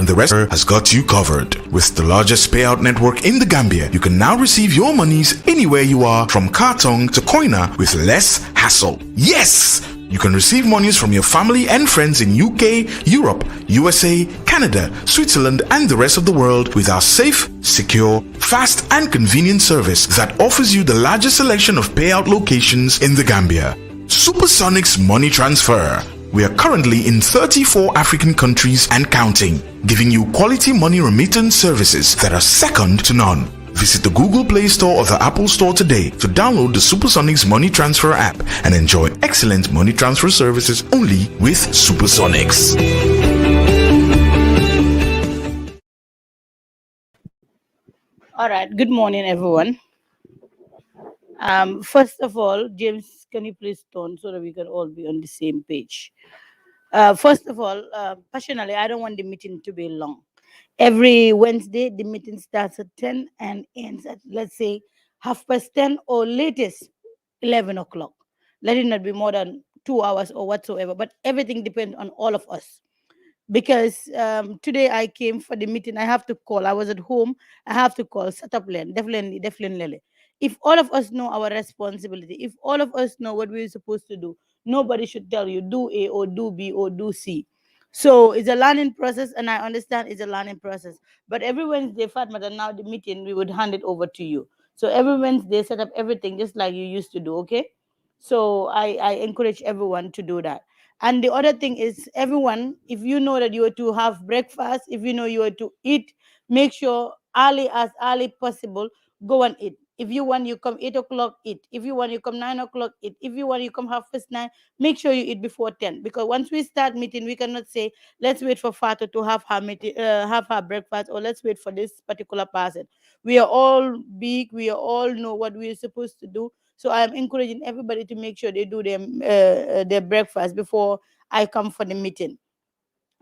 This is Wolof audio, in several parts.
and the rest has got you covered. With the largest payout network in the Gambia, you can now receive your monies anywhere you are, from Kartong to Koina, with less hassle. Yes! You can receive monies from your family and friends in UK, Europe, USA, Canada, Switzerland, and the rest of the world with our safe, secure, fast, and convenient service that offers you the largest selection of payout locations in the Gambia. Supersonic's Money Transfer. We are currently in 34 African countries and counting, giving you quality money remittance services that are second to none. Visit the Google Play Store or the Apple Store today to download the Supersonics Money Transfer app and enjoy excellent money transfer services only with Supersonics. All right. Good morning, everyone. First of all, James, can you please turn so that we can all be on the same page? First of all, personally, I don't want the meeting to be long. Every Wednesday, the meeting starts at 10 and ends at, let's say, 10:30 or latest 11 o'clock. Let it not be more than 2 hours or whatsoever, but everything depends on all of us. Because today I came for the meeting, I have to call. I was at home, I have to call, set up land, definitely, definitely. If all of us know our responsibility, if all of us know what we're supposed to do, nobody should tell you do A or do B or do C. So it's a learning process, and I understand it's a learning process. But every Wednesday, Fatma, and now the meeting, we would hand it over to you. So every Wednesday, set up everything just like you used to do, okay? So I encourage everyone to do that. And the other thing is, everyone, if you know that you are to have breakfast, if you know you are to eat, make sure early as early possible, go and eat. If you want, you come 8 o'clock, eat. If you want, you come 9 o'clock, eat. If you want, you come 9:30. Make sure you eat before 10. Because once we start meeting, we cannot say, let's wait for Fatu to have her meeting, have her breakfast, or let's wait for this particular person. We are all big. We are all know what we are supposed to do. So I am encouraging everybody to make sure they do their breakfast before I come for the meeting.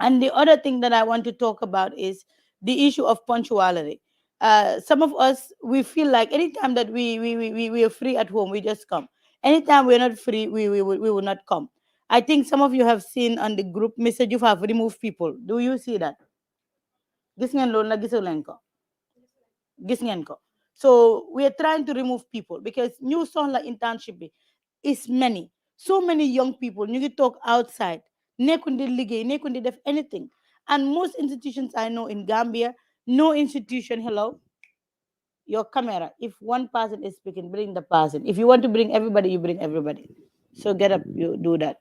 And the other thing that I want to talk about is the issue of punctuality. Some of us, we feel like anytime that we are free at home, we just come. Anytime we're not free, we will not come. I think some of you have seen on the group message you have removed people. Do you see that? Gis ngeen loolu na gisu leen ko? Gis ngeen ko? So we are trying to remove people because new soxla internship bi is many. So many young people ñu ngi talk outside, nekkuñ di liggéey, nekkuñ di def anything. And most institutions I know in Gambia, no institution, hello, your camera. If one person is speaking, bring the person. If you want to bring everybody, you bring everybody. So get up, you do that.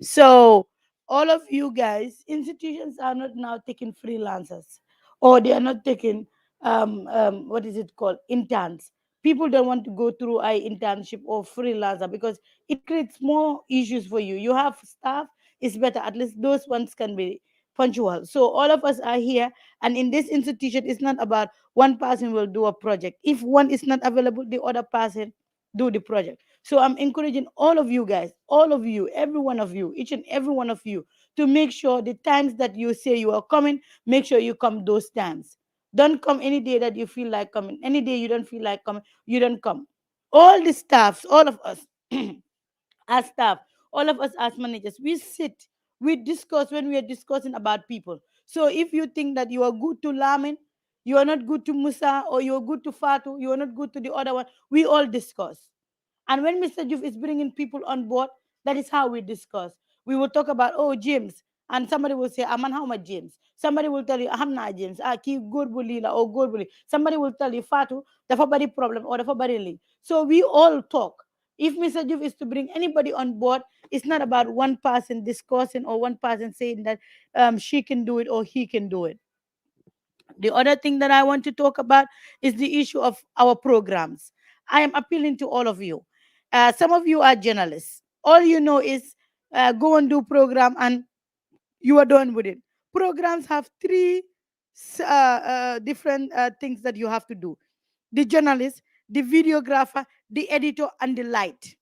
So all of you guys, institutions are not now taking freelancers, or they are not taking what is it called, interns. People don't want to go through a internship or freelancer because it creates more issues for you. You have staff, it's better. At least those ones can be punctual. So all of us are here, and in this institution, it's not about one person will do a project. If one is not available, the other person do the project. So I'm encouraging all of you guys, all of you, every one of you, each and every one of you, to make sure the times that you say you are coming, make sure you come those times. Don't come any day that you feel like coming. Any day you don't feel like coming, you don't come. All the staffs, all of us, as staff, all of us as managers, we sit, we discuss when we are discussing about people. So if you think that you are good to Lamin, you are not good to Musa, or you are good to Fatu, you are not good to the other one, we all discuss. And when Mr. Juf is bringing people on board, that is how we discuss. We will talk about, oh, James. And somebody will say, Aman, how much James? Somebody will tell you, I'm not James. Ki Gurbulila or Gurbuli. Somebody will tell you, Fatu, the body problem or the body link. So we all talk. If Mr. Juf is to bring anybody on board, it's not about one person discussing or one person saying that she can do it or he can do it. The other thing that I want to talk about is the issue of our programs. I am appealing to all of you. Some of you are journalists. All you know is go and do program and you are done with it. Programs have three different things that you have to do: the journalist, the videographer, the editor, and the light.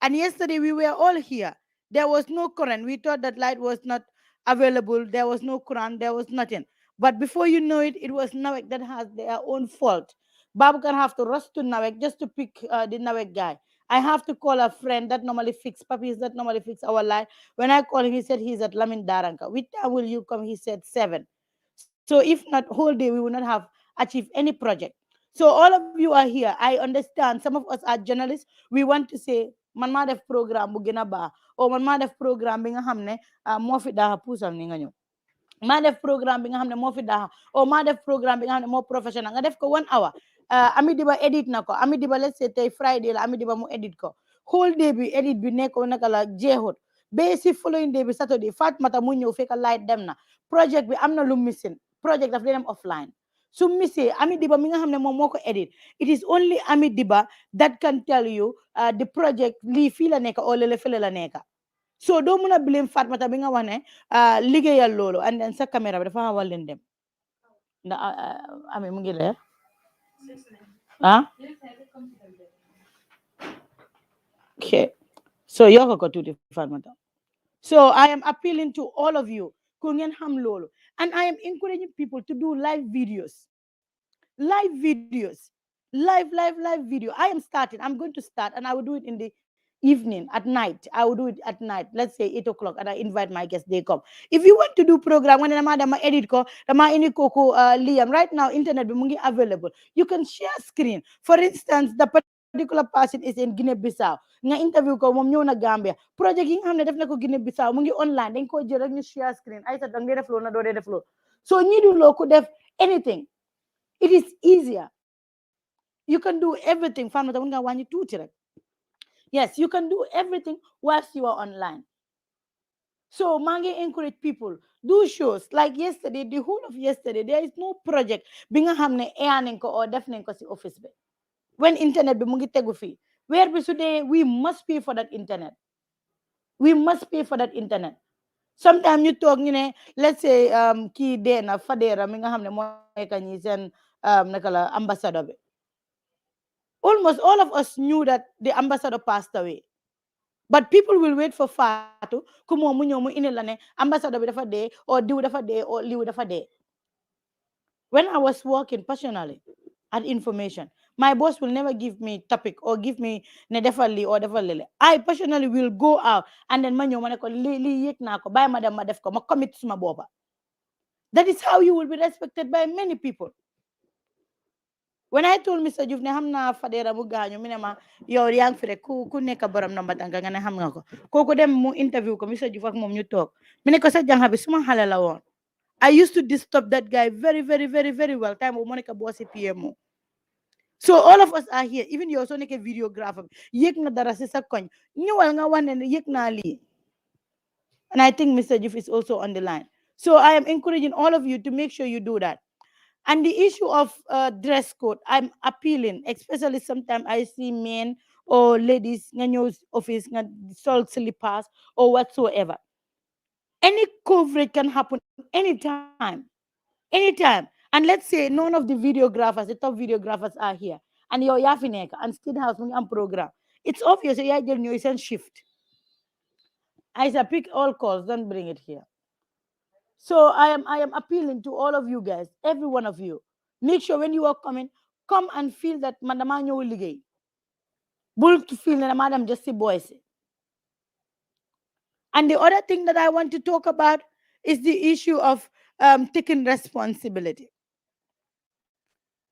And yesterday we were all here. There was no Quran. We thought that light was not available. There was no Quran. There was nothing. But before you know it, it was Nawek that has their own fault. Babu can have to rush to Nawek just to pick the Nawek guy. I have to call a friend that normally fix puppies, that normally fix our light. When I call him, he said he's at Lamin Daranka. Which time will you come? He said 7. So if not whole day, we will not have achieved any project. So all of you are here. I understand some of us are journalists. We want to say man ma def programme bu gëna ba o man ma def programme bi nga xamne mo fi da pusal ni nga ñew maa def programme bi nga xam ne moo fi daax o maa def programme bi nga xam ne moo professionnel nga def ko 1 hour Ami Diba edit na ko Ami Diba let's say tey Friday la Ami Diba mu edit ko whole day bi edit bi nekko naka la jeexut ba si following day bi Saturday Fatmata mu ñëw fekk light dem na project bi am na lu missing project daf dee dem offline su missee Ami Diba mi nga xam ne moom moo ko edit it is only Ami Diba that can tell you the project lii fii la nekka o lele fële la nekka so doo mun a blame Fatmata bi nga wax ne liggéeyal loolu and then sa caméra bi dafa xaw a leen dem ndax Ami mu ngi leer ah okay so yokk ko tuuti Fatmata so I am appealing to all of you ku ngeen xam loolu and I am encouraging people to do live videos live video I am starting I'm going to start and I will do it in the evening at night I will do it at night let's say 8 o'clock and I invite my guests they come if you want to do program when dama edit ko dama ini koko Liam right now internet bi mu ngi available you can share screen for instance the particular person is in Guinea Bissau nga interview ko moom ñëw na Gambia project yi nga xam ne def na ko Guinea Bissau mu ngi online dañ ko jël rek ñu share screen ay sa dang dee def loolu na doo dee def loolu so ñi du loo ku def anything it is easier you can do everything fan mata mun nga wàññi tuuti rek yes you can do everything whilst you are online so mangi encourage people do shows like yesterday the whole of yesterday there is no project bi nga xam ne air nañ ko or def nañ ko si office bi when internet bi mu ngi tegu fii weer bi su dee we must pay for that internet we must pay for that internet sometimes ñu toog ñu ne let's say kii dee na Fadera mi nga xam ne moo nekk ñi seen naka la ambassador bi almost all of us knew that the ambassador passed away but people will wait for Fatou ku moom mu ñëw mu indi la ne ambassador bi dafa dee or diw dafa dee or liw dafa dee when I was working passionately at information my boss will never give me topic or give me ne defal lii or defal lele I personally will go out and then ma ñëw ma ne ko lii yëg naa ko bàyyi ma dem ma def ko ma commit suma boppa that is how you will be respected by many people when I told Mr. Diouf ne xam naa Fadera mu gaañu mi ne ma yow yaa ngi fi rek ku nekk borom ndomba tànka nga ne xam nga ko kooku dem mu interview ko Mr. Diouf ak moom ñu toog mi ne ko sa jànga bi suma xale la woon I used to disturb that guy very well time boobu moo nekk boo si PMO so all of us are here even yow soo nekkee videographer yëg na dara si sa koñ ñëwal nga wax ne yëg naa lii and I think Mr. Diouf is also on the line so I am encouraging all of you to make sure you do that. And the issue of dress code, I'm appealing, especially sometimes I see men or ladies in your office sol slippers or whatsoever. Any coverage can happen anytime. Anytime. And let's say none of the videographers, the top videographers are here. And you're yafinek and still house and program. It's obvious you're new shift. I say pick all calls, don't bring it here. So I am appealing to all of you guys, every one of you. Make sure when you are coming, come and feel that madama ñëw liggéey. Bul to feel that madam just si boys. And the other thing that I want to talk about is the issue of taking responsibility.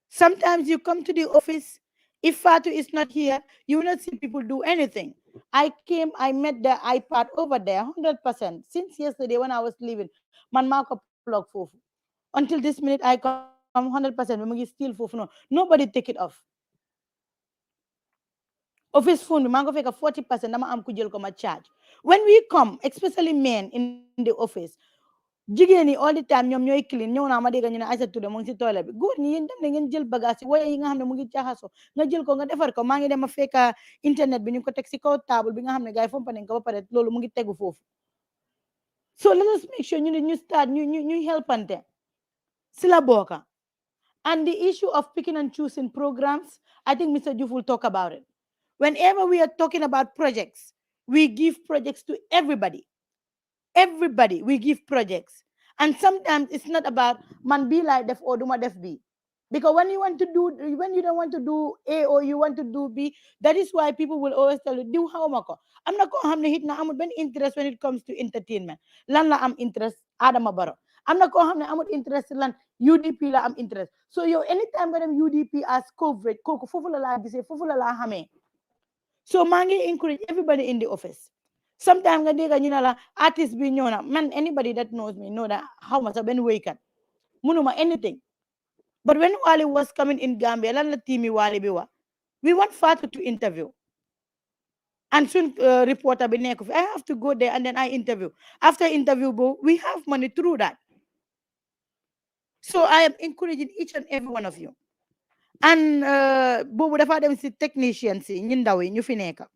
Sometimes you come to the office, if Fatu is not here, you will not see people do anything. I met the iPad over there 100%. Since yesterday when I was leaving, man mark plug fufu. Until this minute, I come 100%. We still fufu. No, nobody take it off. Office phone, we mango fake a 40%. Nama am kujel koma charge. When we come, especially men in the office, jigéen ñi all the time ñoom ñooy clean ñëw naa ma dégg ñu ne Aïssa Touré mu ngi si toilette bi góor ñi yéen dem na ngeen jël bagage yi waya yi nga xam ne mu ngi jaxasoo nga jël ko nga defar ko maa ngi dem a fekk internet bi ñu ko teg si kaw table bi nga xam ne gars yi fompa nañ ko ba pare loolu mu ngi tegu foofu so let us make sure ñu ne ñu start ñu helpante si la bokka and the issue of picking and choosing programs I think Mr. Diouf will talk about it whenever we are talking about projects we give projects to everybody we give projects and sometimes it's not about man be like def or duma def b because when you don't want to do A or you want to do B that is why people will always tell you do how mako am na ko xamne hit na amul ben interest when it comes to entertainment lan la am interest Adama Baro am na koo xam ne amul interest lan UDP la am interest. So yow anytime nga dem UDP as coverage kooku foofu la laa gisee foofu la laa xamee. So maa ngi encourage everybody in the office. Sometimes nga dégg ñu ne la artist bi ñëw na man anybody that knows me know that xaw ma sax benn wéykat munuma anything. But when Wali was coming in Gambia lan la team Wali bi wax we want Fatou to interview. And soon reporter bi nekk fi I have to go there and then I interview. After interview bo we have money through that. So I am encouraging each and every one of you. And boobu dafa dem si technicians yi ñu ndaw yi ñu fi nekk.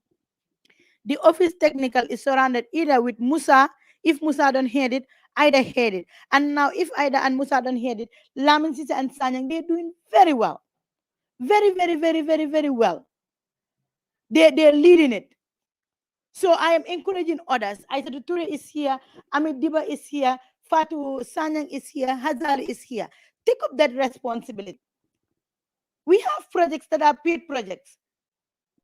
The office technical is surrounded either with Musa. If Musa don't hear it, Ida heard it. And now if Ida and Musa don't hear it, Lamin Sisa and Sanyang, they're doing very well. Very, very, very, very, very well. They're leading it. So I am encouraging others. Aisha Ture is here, Amit Diba is here, Fatu Sanyang is here, Hazali is here. Take up that responsibility. We have projects that are paid projects.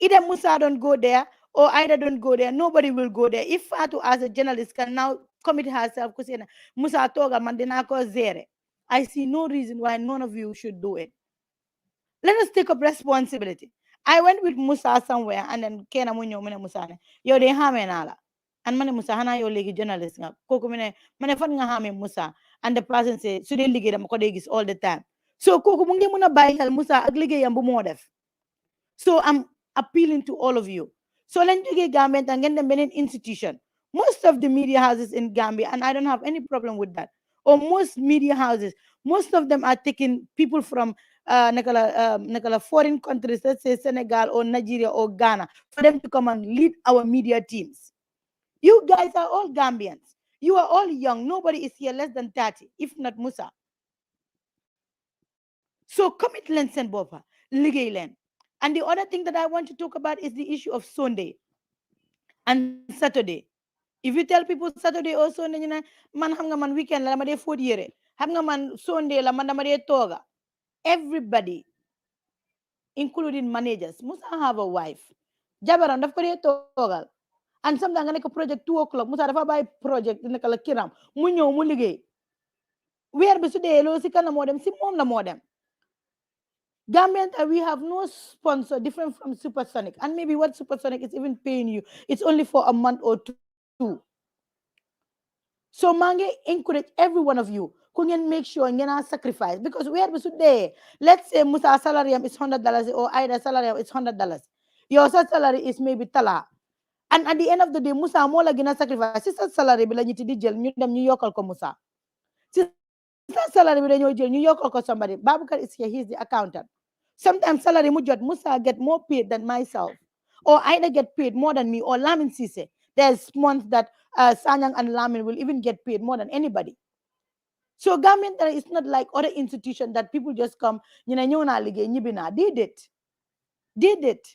Either Musa don't go there or Ida don't go there. Nobody will go there. If Fatu as a journalist can now commit herself, because Musa toga mandina ko zere. I see no reason why none of you should do it. Let us take up responsibility. I went with Musa somewhere and then Kena Munyo Mene Musa. Yo de hame nala. And mane Musa hana yo legi journalist nga. Koko mane fan nga hame Musa. And the person say, Sudin ligi da makodegis all the time. So koko mungi muna bay hal Musa aglige yambu modef. So I'm appealing to all of you. So let's get Gambia and get them in an institution. Most of the media houses in Gambia, and I don't have any problem with that, or most media houses, most of them are taking people from foreign countries, let's say Senegal or Nigeria or Ghana, for them to come and lead our media teams. You guys are all Gambians. You are all young. Nobody is here less than 30, if not Musa. So commit lens and bofa, ligay len. And the other thing that I want to talk about is the issue of Sunday and Saturday. If you tell people Saturday or Sunday, man hanga man weekend la ma de food yere. Hanga man Sunday la man ma de toga. Everybody, including managers, must have a wife. Jabaran daf ko de togal. And sometimes nga nek project 2 o'clock, Musa dafa bay project nek la kiram. Mu ñew mu liggéey. Weer bi su dee lo si kana mo dem si mom la mo dem. Gambian, we have no sponsor different from Supersonic. And maybe what Supersonic is even paying you, it's only for a month or two. So mange encourage every one of you who can make sure you sacrifice. Because we are there. Let's say Musa salary is $100 or Ida salary is $100. Your salary is maybe tala. And at the end of the day, Musa mo lagi na sacrifice. Sister salary bila ñiti di jël ñu dem ñu yokal ko Musa. Sister salary bila ñoo jël ñu yokal ko somebody. Babukar is here, he's the accountant. Sometimes salary mujot Musa get more paid than myself, or either get paid more than me, or Lamin Sise. There's months that Sanyang and Lamin will even get paid more than anybody. So government is not like other institutions that people just come, Did it. Did it.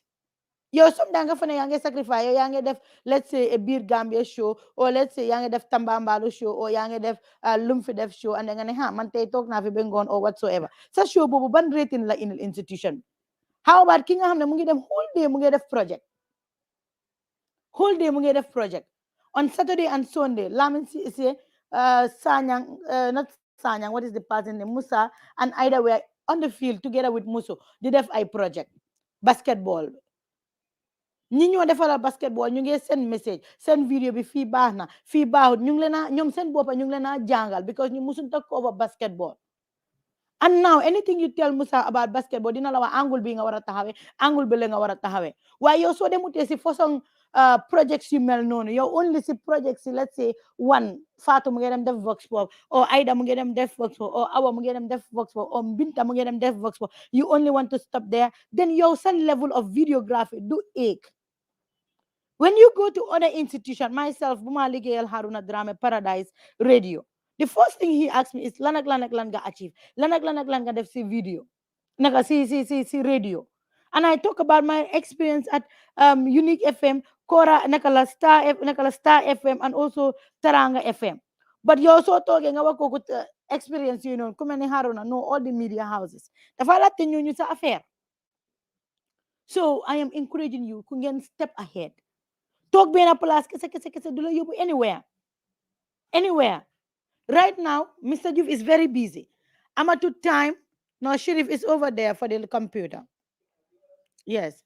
Yo sometimes nga yang sacrifice yo yang def, let's say a beer Gambia show, or let's say yang def Tambambalu show, or yang def Lumfi def show, and then ha man tay tok na fi bengon or whatsoever. Sa show bobu ban rating la in institution. How about ki nga xamne mu ngi dem whole day mu ngi def project. Whole day mu ngi def project. On Saturday and Sunday, Lamin say Sanyang, not Sanyang, what is the person name? Musa and Ida were on the field together with Muso. They def I project. Basketball. ñi ñoo defal basketball ñu ngi send message send video bi fii baax na fii baaxut ñu ngi leen a ñoom seen boppa ñu ngi leen a jàngal because ñu musuñ ta cover basketball. And now anything you tell Musa about basketball dina la wax angle bi nga war a taxawee angle bi la nga war a taxawee waaye yow soo demutee si façon projects yu mel noonu yow only si projects si let's say one Fatou mu ngi dem def vox pop or Aida mu ngi dem def vox pop or Awa mu ngi dem def vox pop or Binta mu ngi dem def vox pop, you only want to stop there, then your some level of videography do ache. When you go to other institution, myself, Buma Ligayal Haruna Drame Paradise Radio, the first thing he asked me is, Lanak Langa achieve. Lanak Langa def see video. Naga see radio. And I talk about my experience at Unique FM, Kora, Nakala Star FM, and also Taranga FM. But you're also talking about experience, Kumani Haruna, know all the media houses. The Fala Tenyunya affair. So I am encouraging you, Kungan, step ahead. Talk being a place, kese, do you anywhere. Anywhere. Right now, Mr. Juf is very busy. I'm at time. No, Sheriff is over there for the computer. Yes.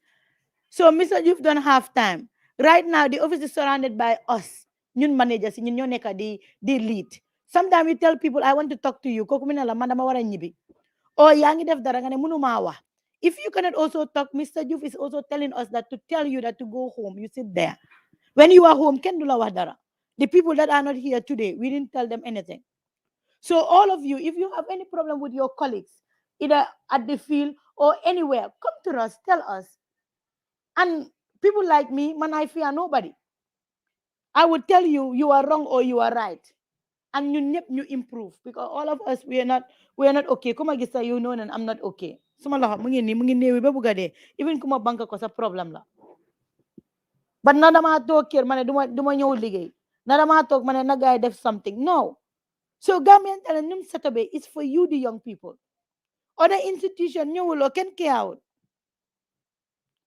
So Mr. Juf don't have time. Right now, the office is surrounded by us. Ñun managers, ñun ñoo nekk di lead. Sometimes we tell people, I want to talk to you. Kooku mi ne la man dama war a ñibbi. Oh, yaa ngi def dara nga ne mënuma wax. If you cannot also talk, Mr. Juf is also telling us that to tell you that to go home, you sit there. When you are home, kenn du la wax dara. The people that are not here today, we didn't tell them anything. So all of you, if you have any problem with your colleagues, either at the field or anywhere, come to us, tell us. And people like me, man, I fear nobody. I would tell you you are wrong or you are right. And you improve because all of us we are not okay. Kuma gisa you know and I'm not okay. Suma la mungi newi be buga de. Even kuma banka ko sa problem la. But nada ma talk here man duma ñew liggéey. Nada ma talk man na guy def something. No. So Gambian talent num setabe is for you the young people. Other institution ñewulo ken ke out.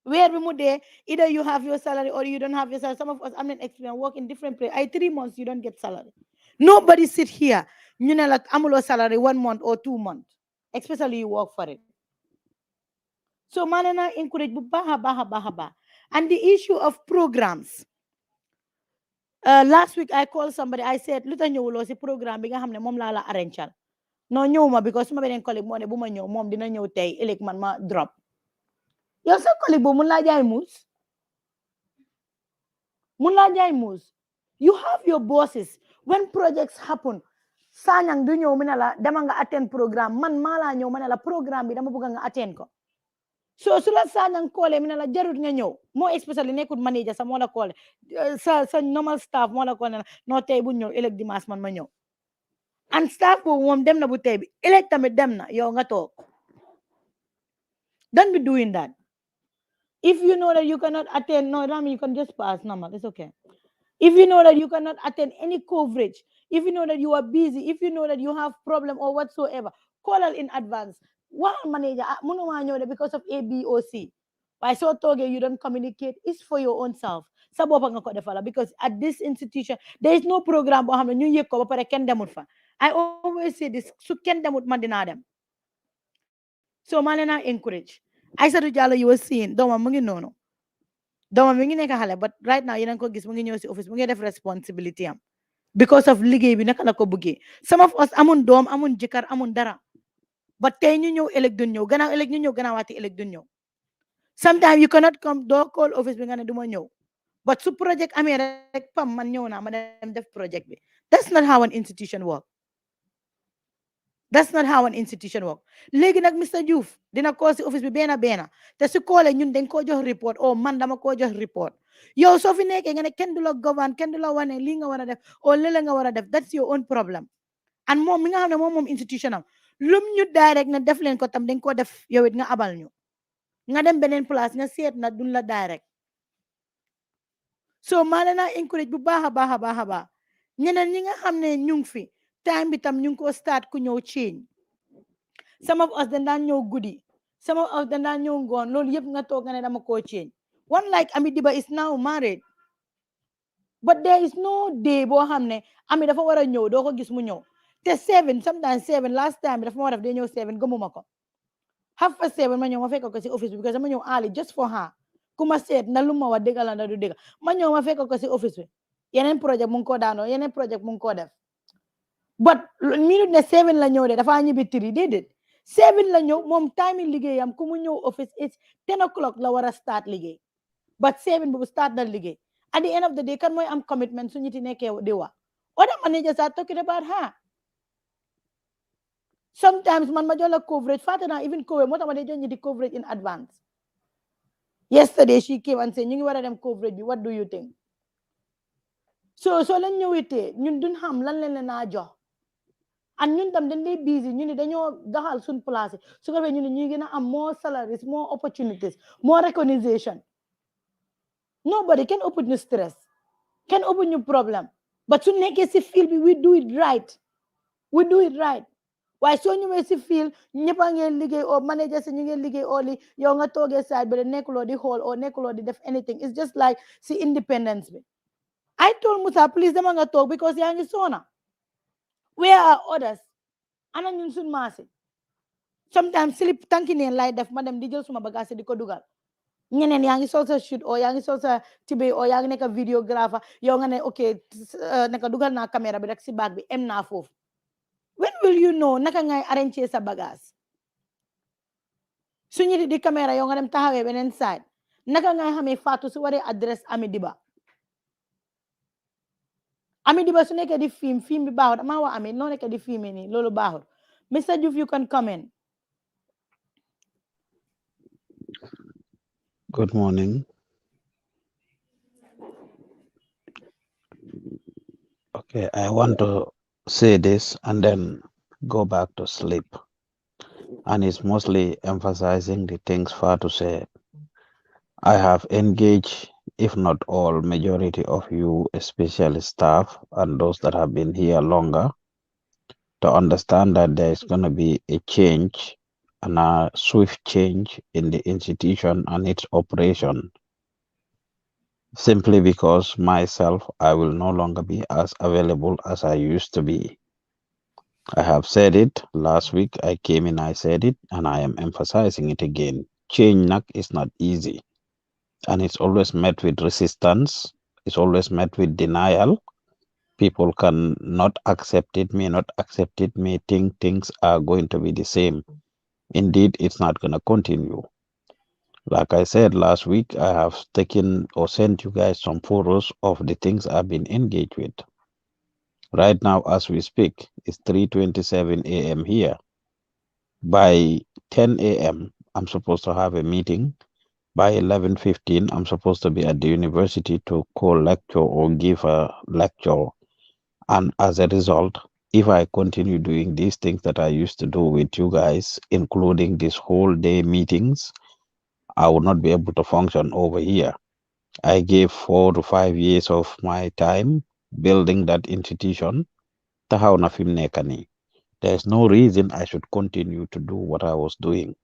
Where we mude, either you have your salary or you don't have your salary. Some of us, I'm an experience, work in different places. 3 months, you don't get salary. Nobody sit here. You know, like amulo salary 1 month or 2 months. Especially you work for it. So manana encourage baha baha baha baha. And the issue of programs. Last week I called somebody. I said, "Luta ñewulo si program bi nga xamne mom la arrangeal." No ñewuma because suma benen colleague mo ne buma ñew mom dina ñew tay elek man ma drop. Yow sa colleague bo mun la jaay mus. Mulajay Mus, you have your bosses. When projects happen, sanyang du ñew minala dama nga attend programme man mala ñew manala programme bi dama bëgg nga attend ko. So sula sanyang kole minala jarut nga ñew. Mo especially nekut manager sa mo la kole. Sa normal staff mo la kole no tay bu ñew elek dimanche man ma ñew. And staff bo mom dem na bu tay bi elek tamit dem na yow nga tok. Don't be doing that. If you know that you cannot attend, no, Rami, you can just pass normal. It's okay. If you know that you cannot attend any coverage, if you know that you are busy, if you know that you have problem or whatsoever, call us in advance. One manager, because of A, B, or C. By so toge you don't communicate, it's for your own self. Because at this institution, there is no program. I always say this, so ken demut mandinadem. So manana encourage. I said to Jalo, you were seeing, don't want no. Don't want xale, but right now, you ko gis mu ngi ñëw si office, mu ngi def responsibility am. Because of liggéey bi naka la ko bëggee. Some of us amun doom, amun jëkkër, amun dara. But tey ñu ñëw ëllëg duñ ñëw, gannaaw ëllëg ñu ñëw, gannaawaati ëllëg duñ ñëw. Sometimes you cannot come, doo call office bi nga ne duma ñëw. But su project amee rek pam man ñëw naa ma dem def project bi. That's not how an institution works. That's not how an institution works. Léegi nag Mr. Diouf dina call si office bi benn te su callee ñun dañ koo jox report oh man dama koo jox report yow soo fi nekkee nga ne kenn du la govern kenn du la wane lii nga war a def o lële nga war a def that's your own problem. And moom mi nga xam ne moom institution am lum ñu direct na def leen ko tam dañ koo def yow it nga abal ñu nga dem beneen place nga seet na duñ la direct. So maa leen a encourage bu baax a baax a baax a baax ñeneen ñi nga xam ne ñu ngi fi time bi tam ñu ngi ko start ku ñëw change. Some of us dañ daan ñëw guddi some of us dañ daan ñëw ngoon loolu yëpp nga toog nga ne dama koo change. One like Ami Diba is now married but there is no day boo xam ne Ami dafa war a ñëw doo ko gis mu ñëw te 7 sometimes 7 last time dafa ma war a def day ñëw 7 gëmuma ko 7:30 ma ñëw ma fekk ko si office bi because dama ñëw early just for her ku ma seet na lu ma wax dëgg la na du dëgg ma ñëw ma fekk ko si office bi yeneen projet mu ngi ko daanoo yeneen projet mu ngi ko def. But minute ne 7 la ñëw de dafa ñibbi 3 déedéet 7 la ñëw moom time liggéeyam ku mu ñëw office is 10 o'clock la war a start liggéey but 7 boobu start na liggéey at the end of the day kan mooy am commitment su ñiti nekkee di wax other managers are talking about her. Sometimes man ma jox la coverage fàtte naa even coverage moo tax ma dee jox ñiti coverage in advance. Yesterday she came and said ñu ngi war a dem coverage bi what do you think. So leen ñëwitee ñun duñ xam lan leen naa jox. And ñun tam dañ lay busy ñu ne dañoo doxal suñ place su ko defee ñu ne ñu gën a am more salaries more opportunities more recognition. Nobody can open ñu stress can open ñu problem but su nekkee si field bi we do it right waaye soo ñëwee si field ñëpp a ngeen liggéey oo manager si ñu ngeen liggéey oo li yow nga toogee side bi nekkuloo di xool oo nekkuloo di def anything it's just like si independence bi. I told Musa please dama nga toog because yaa ngi soona Where are others? Ana ñun suñ maase. Sometimes slip tanki neen lay def ma dem di jël suma bagage di ko dugal. Ñeneen yaa ngi sol sa shoot o yaa ngi sol sa tibé o yaa ngi nekk videographer yow nga ne ok naka dugal naa caméra bi rek si baag bi em naa foofu. When will you know naka ngay arranger sa bagage? su ñu di caméra yow nga dem taxawee beneen side naka ngay xamee Fatou su waree adresse Ami Diba Ami Diba su nekkee di film bi baaxul damaa wax Ami noo nekkee di filmé nii loolu baaxul Mr. Diouf you can come in. Good morning. Okay, I want to say this and then go back to sleep. And it's mostly emphasizing the things far to say. I have engaged, if not all, majority of you, especially staff and those that have been here longer, to understand that there is going to be a change and a swift change in the institution and its operation. Simply because myself, I will no longer be as available as I used to be. I have said it last week. I came in, I said it, and I am emphasizing it again. Change is not easy, and it's always met with resistance. It's always met with denial. People can not accept it, may not accept it, may think things are going to be the same. Indeed, it's not going to continue. Like I said last week, I have taken or sent you guys some photos of the things I've been engaged with. Right now, as we speak, it's 3:27 a.m. here. By 10 a.m., I'm supposed to have a meeting. By 11:15, I'm supposed to be at the university to co-lecture or give a lecture. And as a result, if I continue doing these things that I used to do with you guys, including these whole day meetings, I would not be able to function over here. I gave 4 to 5 years of my time building that institution. Tahaw na fim nekka nii. There's no reason I should continue to do what I was doing.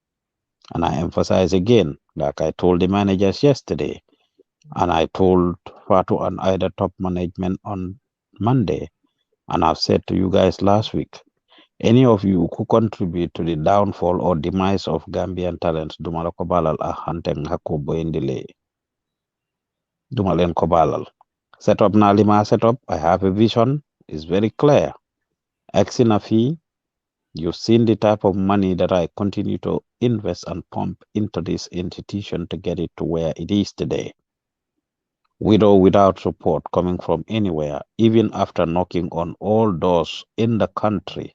And I emphasize again, like I told the managers yesterday, and I told Fatu and Ida top management on Monday, and I've said to you guys last week, any of you who contribute to the downfall or demise of Gambian talents, dumala ko balal a hanteng hako boyendile. Dumalen ko balal. Set up na lima set up. I have a vision. It's very clear. Exina fee. You've seen the type of money that I continue to invest and pump into this institution to get it to where it is today. With or without support coming from anywhere, even after knocking on all doors in the country,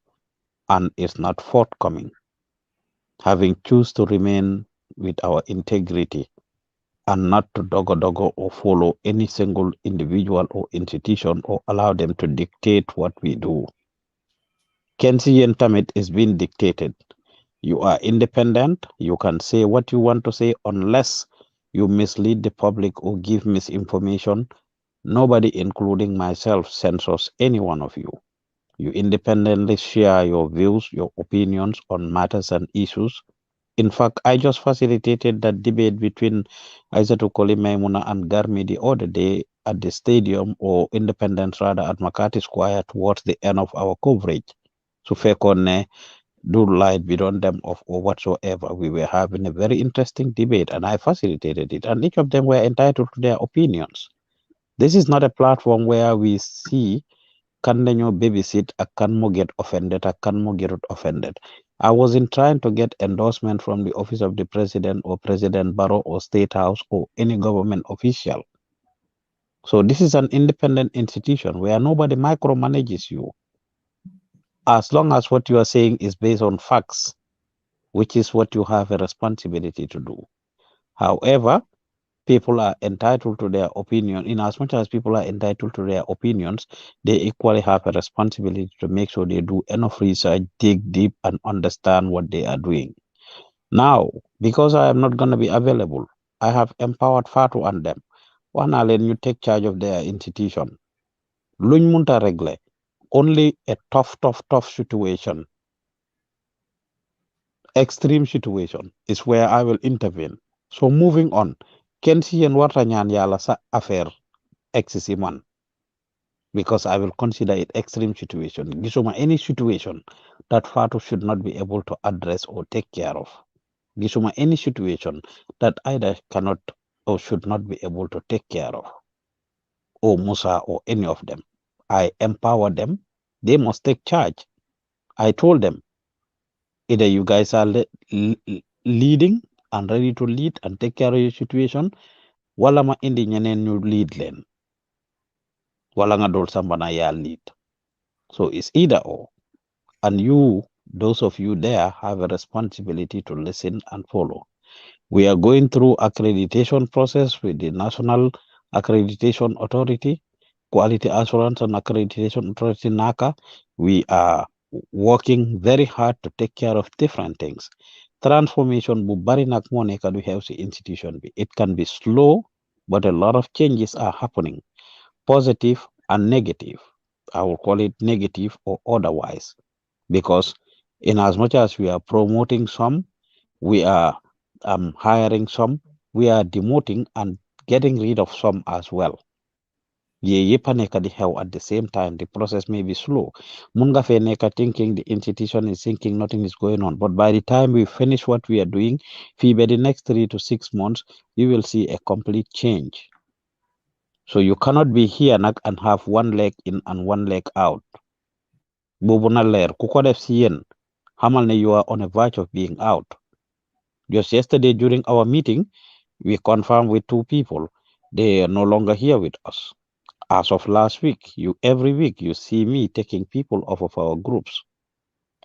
and it's not forthcoming. Having choose to remain with our integrity and not to dogo or follow any single individual or institution or allow them to dictate what we do. Kensi Tamit is being dictated. You are independent. You can say what you want to say unless you mislead the public or give misinformation. Nobody, including myself, censors any one of you. You independently share your views, your opinions on matters and issues. In fact, I just facilitated that debate between Aissatou Koli Maimuna and Garmi the other day at the stadium or Independence rather at Makati Square towards the end of our coverage. So fekone do light beyond them of or whatsoever. We were having a very interesting debate and I facilitated it, and each of them were entitled to their opinions. This is not a platform where we see can dañoo babysit ak kan mo get offended ak kan mo get offended. I wasn't trying to get endorsement from the office of the president or President Barrow or State House or any government official. So this is an independent institution where nobody micromanages you. As long as what you are saying is based on facts, which is what you have a responsibility to do. However, people are entitled to their opinion. In as much as people are entitled to their opinions, they equally have a responsibility to make sure they do enough research, dig deep, and understand what they are doing. Now, because I am not going to be available, I have empowered Fatu and them. One let you take charge of their institution. Luñ munta regle. Only a tough situation, extreme situation is where I will intervene. So moving on, kenn si yéen warta ñaan yàlla sa affaire egsi si man because I will consider it extreme situation. Gisuma any situation that Fatu should not be able to address or take care of. Gisuma any situation that either cannot or should not be able to take care of, or Musa or any of them. I empower them. They must take charge. I told them either you guys are leading and ready to lead and take care of your situation, wala ma indi ñeneen ñu lead leen, wala nga dol sambana ya lead. So it's either or. And you, those of you there, have a responsibility to listen and follow. We are going through accreditation process with the National Accreditation Authority, Quality Assurance and Accreditation Authority, NACA. We are working very hard to take care of different things. Transformation bu bari nak mo nekk du xew ci institution bi. It can be slow, but a lot of changes are happening, positive and negative. I will call it negative or otherwise, because in as much as we are promoting some, we are hiring some, we are demoting and getting rid of some as well. Ye yëpp a nekk di xew at the same time. The process may be slow. Mun nga fee nekk thinking the institution is thinking nothing is going on, but by the time we finish what we are doing, fii by the next 3 to 6 months, you will see a complete change. So you cannot be here nag and have one leg in and one leg out. Boobu na leer ku ko def si yéen xamal ne you are on a verge of being out. Just yesterday during our meeting, we confirmed with 2 people. They are no longer here with us. As of last week, every week you see me taking people off of our groups.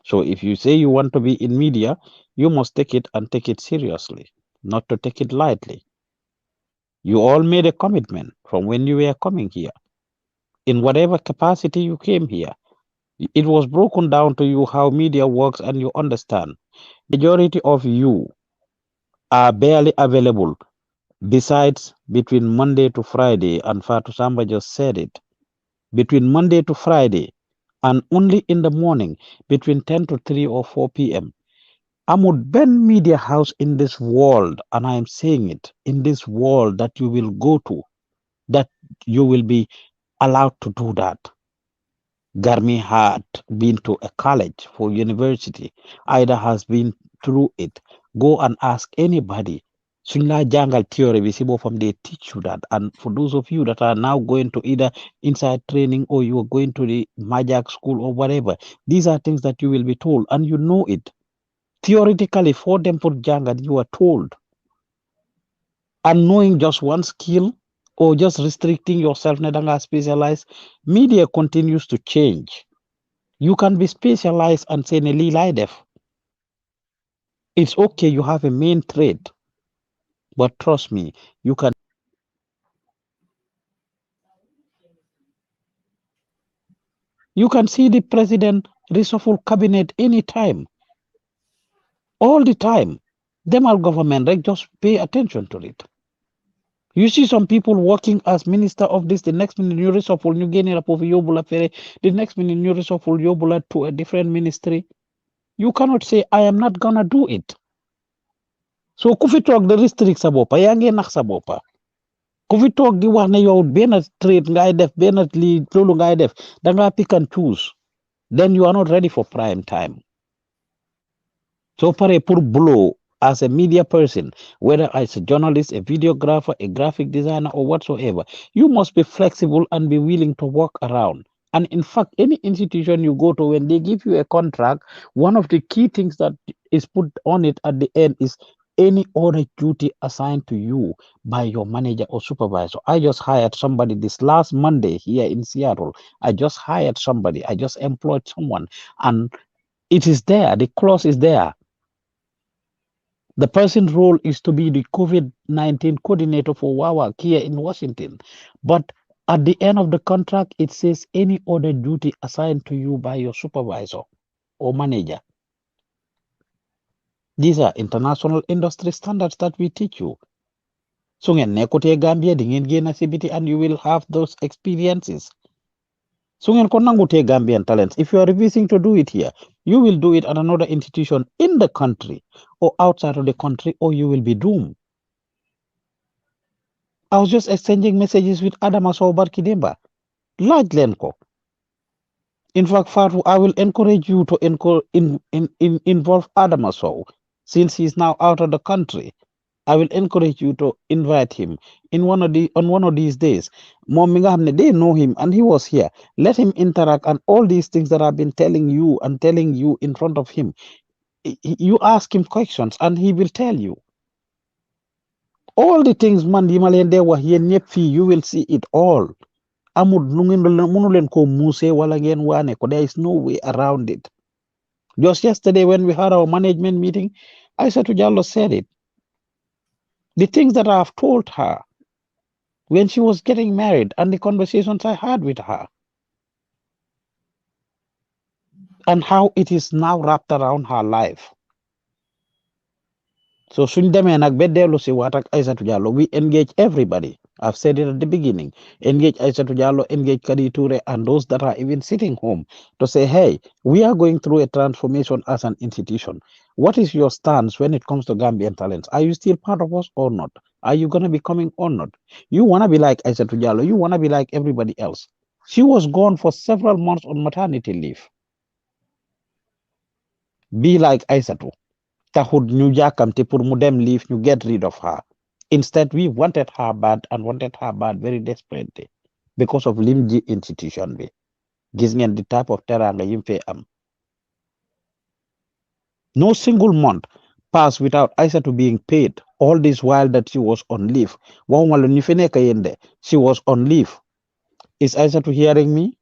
So if you say you want to be in media, you must take it and take it seriously, not to take it lightly. You all made a commitment from when you were coming here. In whatever capacity you came here, it was broken down to you how media works and you understand. Majority of you are barely available. Besides, between Monday to Friday, and Fatu Samba just said it, between Monday to Friday, and only in the morning, between 10 to 3 or 4 p.m. Amud Ben Media House in this world, and I am saying it, in this world that you will go to, that you will be allowed to do that. Garmi had been to a college for university, either has been through it. Go and ask anybody. Suñ jangal theory bi si bopam they teach you that. And for those of you that are now going to either inside training or you are going to the Majak school or whatever, these are things that you will be told and you know it. Theoretically, for them for jangal, you are told. And knowing just one skill or just restricting yourself, nedanga specialized, media continues to change. You can be specialized and say ne lii def. It's okay, you have a main trade. But trust me, you can see the president reshuffle cabinet anytime. All the time. Them our government, right? Just pay attention to it. You see some people working as minister of this, the next minute you reshuffle, you gain it up over Yobula Fere, the next minute you reshuffle Yobula to a different ministry. You cannot say, I am not gonna do it. So kufi talk the restrict sa bopa, yange nak sa bopa. Kufi talk di wax ne yow benn trade ngay def, benn li lolu ngay def, da nga pick and choose. Then you are not ready for prime time. So pare pour blow as a media person, whether as a journalist, a videographer, a graphic designer, or whatsoever, you must be flexible and be willing to work around. And in fact, any institution you go to, when they give you a contract, one of the key things that is put on it at the end is any other duty assigned to you by your manager or supervisor. I just hired somebody this last Monday here in Seattle. I just hired somebody. I just employed someone, and it is there. The clause is there. The person's role is to be the COVID-19 coordinator for WAWA here in Washington. But at the end of the contract, it says any other duty assigned to you by your supervisor or manager. These are international industry standards that we teach you. So ngeen nekkutee Gambia di ngeen génn si biti and you will have those experiences. So ngeen ko nangutee Gambian talents. If you are refusing to do it here, you will do it at another institution in the country or outside of the country, or you will be doomed. I was just exchanging messages with Adam Aso Barkidemba. laaj leen ko. In fact, Fatu, I will encourage you to involve Adama Sow since he's now out of the country. I will encourage you to invite him in one of these days. Mom mi nga xam ne they know him and he was here. Let him interact and all these things that I've been telling you in front of him. You ask him questions and he will tell you. All the things man yi ma leen dee wax yéen ñëpp fii you will see it all. Amul nu ngeen mënu leen ko muuse wala ngeen waane ko. There is no way around it. Just yesterday when we had our management meeting, Aissatou Jallow said it. The things that I have told her when she was getting married and the conversations I had with her and how it is now wrapped around her life. So suñ demee nag ba dellu si waat ak Aissatou Jallow, we engage everybody. I've said it at the beginning. Engage Aissatou Jallow, engage Kadi Toure, and those that are even sitting home to say, hey, we are going through a transformation as an institution. What is your stance when it comes to Gambian talents? Are you still part of us or not? Are you going to be coming or not? You want to be like Aissatou Jallow. You want to be like everybody else. She was gone for several months on maternity leave. Be like Aissatou. Taxut ñu jàkkamte pour mu dem leave ñu get rid of her. Instead, we wanted her bad and wanted her bad very desperately because of lim ji institution bi. Gis ngeen the type of teranga yim fe am. No single month passed without Aissatou being paid. All this while that she was on leave. Waxuma la ñu fi nekk yéen de, she was on leave. Is Aissatou hearing me?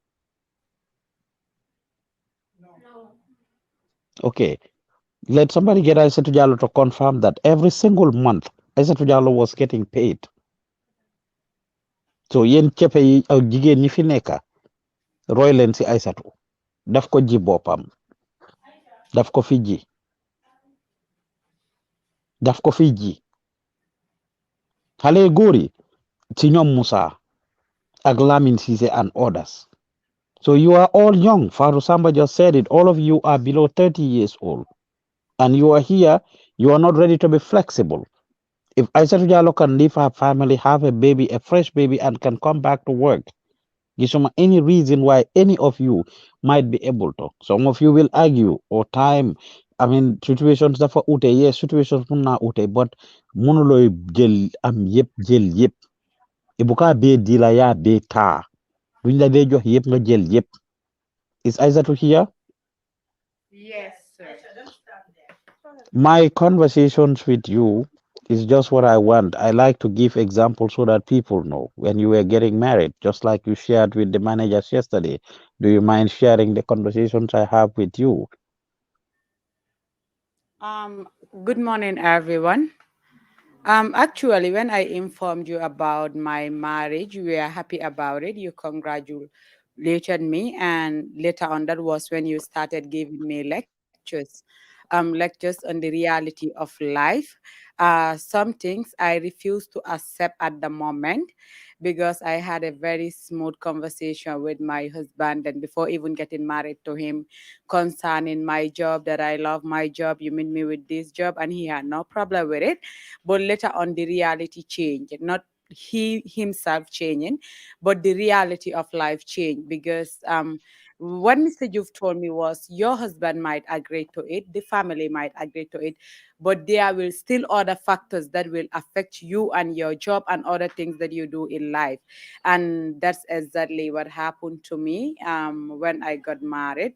Okay. Let somebody get Aissatou Jallow to confirm that every single month Aissatou Jallow was getting paid. So yéen cepe yi ak jigéen ñi fi nekka roy leen si Aissatou daf ko ji boppam daf ko fi ji daf ko fi ji xale góor yi ci ñoom Musa ak Lamin Cissé and others. So you are all young. Faru Samba just said it. All of you are below 30 years old. And you are here. You are not ready to be flexible. If Aissatou Jallow can leave her family, have a baby, a fresh baby, and can come back to work, gisuma any reason why any of you might be able to. Some of you will argue or time. I mean, situations dafa ute. Yes, situations mun na ute, but mënulooy jël am jël yëpp. Ibuka be dila ya be taa. Duñ la dee jox yëpp nga jël yëpp. Is Aissatou here? Yes, sir. My conversations with you is just what I want. I like to give examples so that people know when you were getting married, just like you shared with the managers yesterday. Do you mind sharing the conversations I have with you? Um, Good morning, everyone. Actually, when I informed you about my marriage, you were happy about it. You congratulated me, and later on, that was when you started giving me lectures on the reality of life. Some things I refuse to accept at the moment because I had a very smooth conversation with my husband, and before even getting married to him, concerning my job, that I love my job. You meet me with this job, and he had no problem with it. But later on, the reality changed. Not he himself changing, but the reality of life changed because what Mr. You've told me was your husband might agree to it, the family might agree to it, but there will still other factors that will affect you and your job and other things that you do in life. And that's exactly what happened to me when I got married.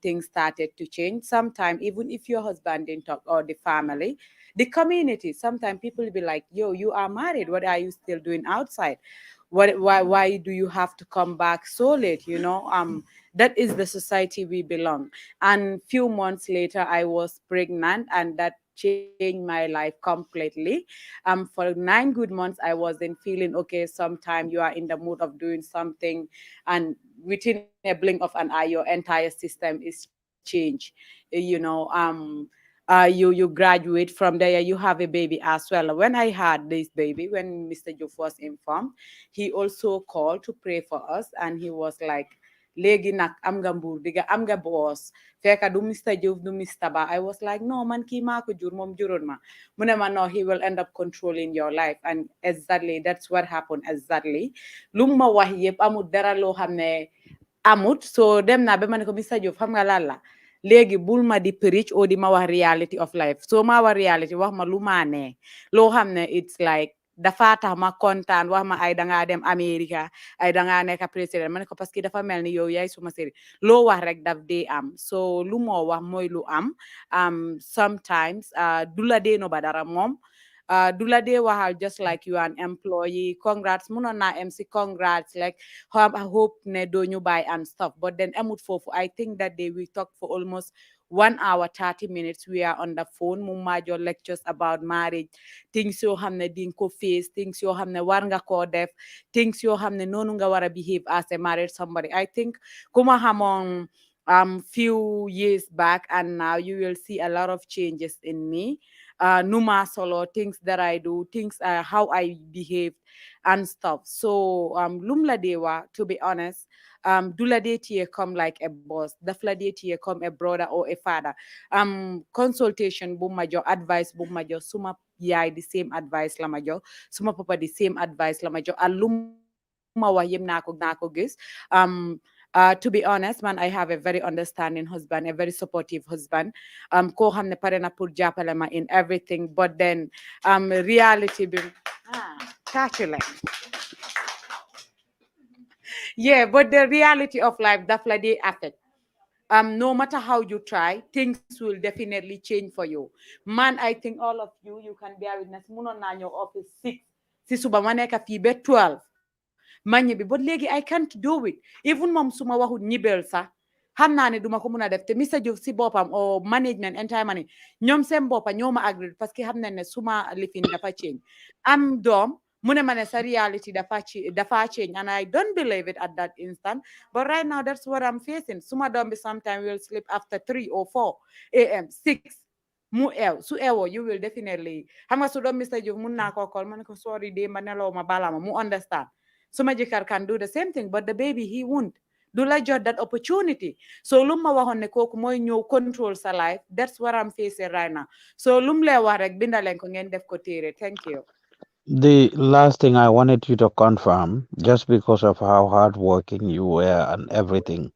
Things started to change. Sometimes, even if your husband didn't talk or the family, the community, sometimes people will be like, yo, you are married. What are you still doing outside? Why do you have to come back so late? That is the society we belong. And few months later I was pregnant, and that changed my life completely. For 9 good months I wasn't feeling okay. Sometime you are in the mood of doing something, and within a blink of an eye your entire system is changed. You graduate from there, you have a baby as well. When I had this baby, when Mr. Juf was informed, he also called to pray for us, and he was like, léegi nag am nga mbuur diga am nga boss fekka du Mr. Diouf du Mr. Ba. I was like no man kii maa ko jur moom juróon ma mu ne ma no he will end up controlling your life and exactly that's what happened exactly lu ma wax yëpp amul dara loo xam ne amut so dem naa ba ma ne ko Mr. Diouf xam nga lan la léegi bul ma di preach o di ma wax reality of life so ma wax reality wax ma lu maa ne loo xam ne it's like dafa tax ma kontaan wax ma ay dangaa dem America ay dangaa nekk président ma ne ko parce que dafa mel ni yow yaay suma séri loo wax rek daf dee am so lu moo wax mooy lu am sometimes du la dee no ba dara moom du la dee waxal just like you are an employee congrats munoon naa MC congrats like I hope ne doo ñu buy and stuff but then amut foofu I think that day we talked for almost 1 hour 30 minutes we are on the phone mu major lectures about marriage things yoo xam ne dinga ko face things yoo xam ne war nga koo def things yoo xam ne noonu nga war a behave as a married somebody I think kuma xamoon few years back and now you will see a lot of changes in me numa solo things that I do things how I behave and stuff so lum la dewa to be honest do la dee come like a boss daf la dee come a brother or a father consultation bu ma jox advice bu ma jox suma yaay the same advice la ma jox suma papa the same advice la ma jox and lu ma wax yëpp naa ko gis to be honest, man, I have a very understanding husband, a very supportive husband. Ko xam ne pare na pour jàppale ma in everything, but then reality bi tàccu yeah, but the reality of life daf la dee affect. No matter how you try, things will definitely change for you. Man, I think all of you can bear witness. Munon na your office 6. Si suba ma nekk fii ba 12. ma ñibbi but léegi I can't do it even moom su ma waxut ñibbeel sax xam naa ne duma ko mun a def te Mr. Diouf si boppam o management entire money ñoom seen boppa ñoo ma agree parce que xam nañ ne suma lifin dafa change am doom mu ne ma ne sa reality dafa change and I don't believe it at that instant but right now that's what I'm facing suma doom bi sometimes will sleep after 3 or 4 a.m. 6 mu eew su eewoo you will definitely xam nga su doom Mr. Diouf mun naa koo call ma ne ko sorry démba neloo ma bala ma mu understand Suma jëkkër can do the same thing but the baby he won't do la jot that opportunity so lum ma waxoon ne kooku mooy ñëw control sa life that's what I'm facing right now so lum lee wax rek bindaleen ko ngeen def ko téere thank you The last thing I wanted you to confirm, just because of how hardworking you were and everything,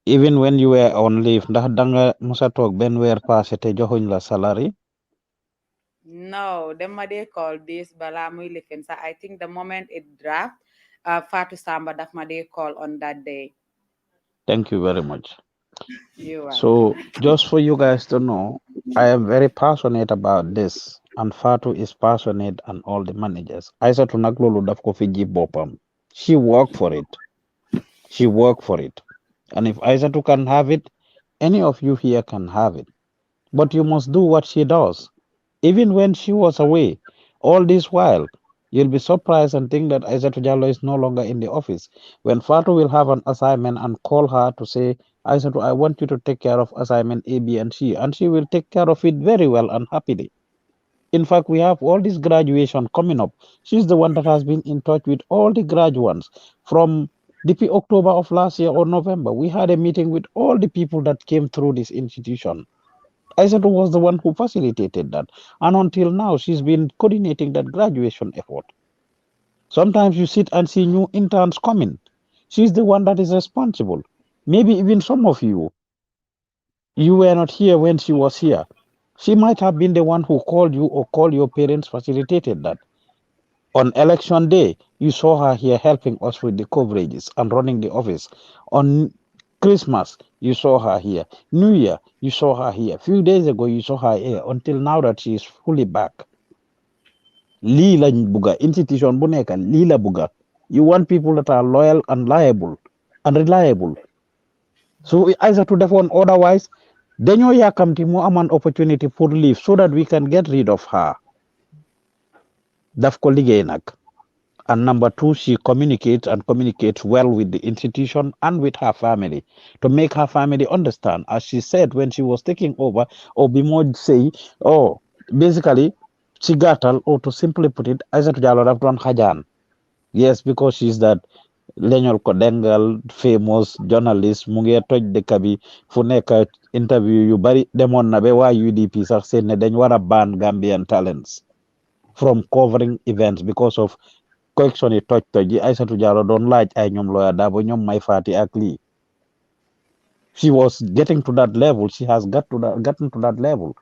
even when you were on leave, ndax danga musa toog benn weer passé te joxuñ la salary? No, dama dey call this bala muy lifin sa I think the moment it draft Fatou Samba daf ma dey call on that day. Thank you very much. You are. So, just for you guys to know, I am very passionate about this, and Fatu is passionate, and all the managers. Aissatou nag loolu daf ko fi ji boppam. She worked for it. She worked for it. And if Aissatou can have it, any of you here can have it. But you must do what she does. Even when she was away, all this while, you'll be surprised and think that Aissatou Jallo is no longer in the office. When Fatu will have an assignment and call her to say, Aissatou, I want you to take care of assignment A, B, and she will take care of it very well and happily. In fact, we have all this graduation coming up. She's the one that has been in touch with all the graduates from the October of last year or November. We had a meeting with all the people that came through this institution. Aissatou was the one who facilitated that. And until now, she's been coordinating that graduation effort. Sometimes you sit and see new interns coming. She's the one that is responsible. Maybe even some of you were not here when she was here. She might have been the one who called you or called your parents, facilitated that. On election day, you saw her here helping us with the coverages and running the office. On Christmas, you saw her here. New Year, you saw her here. A few days ago, you saw her here until now that she is fully back. Lila buga, institution buneka, lila buga. You want people that are loyal and liable and reliable. So either to the one, otherwise, then you yakamti mo an opportunity for leave so that we can get rid of her. Daf ko liggéey nag. And number two, she communicates well with the institution and with her family to make her family understand. As she said when she was taking over, or be more say, oh, basically, Chigatal, or to simply put it, Aissatou Jallow have done Hajan. Yes, because she's that leñol ko dengal famous journalist mu ngi toj dëkk bi fu nekk interview yu bari demoon na ba waa UDP sax seen ne dañ war a ban Gambian talents from covering events because of correction yi toj yi Aïssatou Diallo doon laaj ay ñoom Lawyer Darboe ñoom Mai Fatty ak lii she was getting to that level she has gotten to that level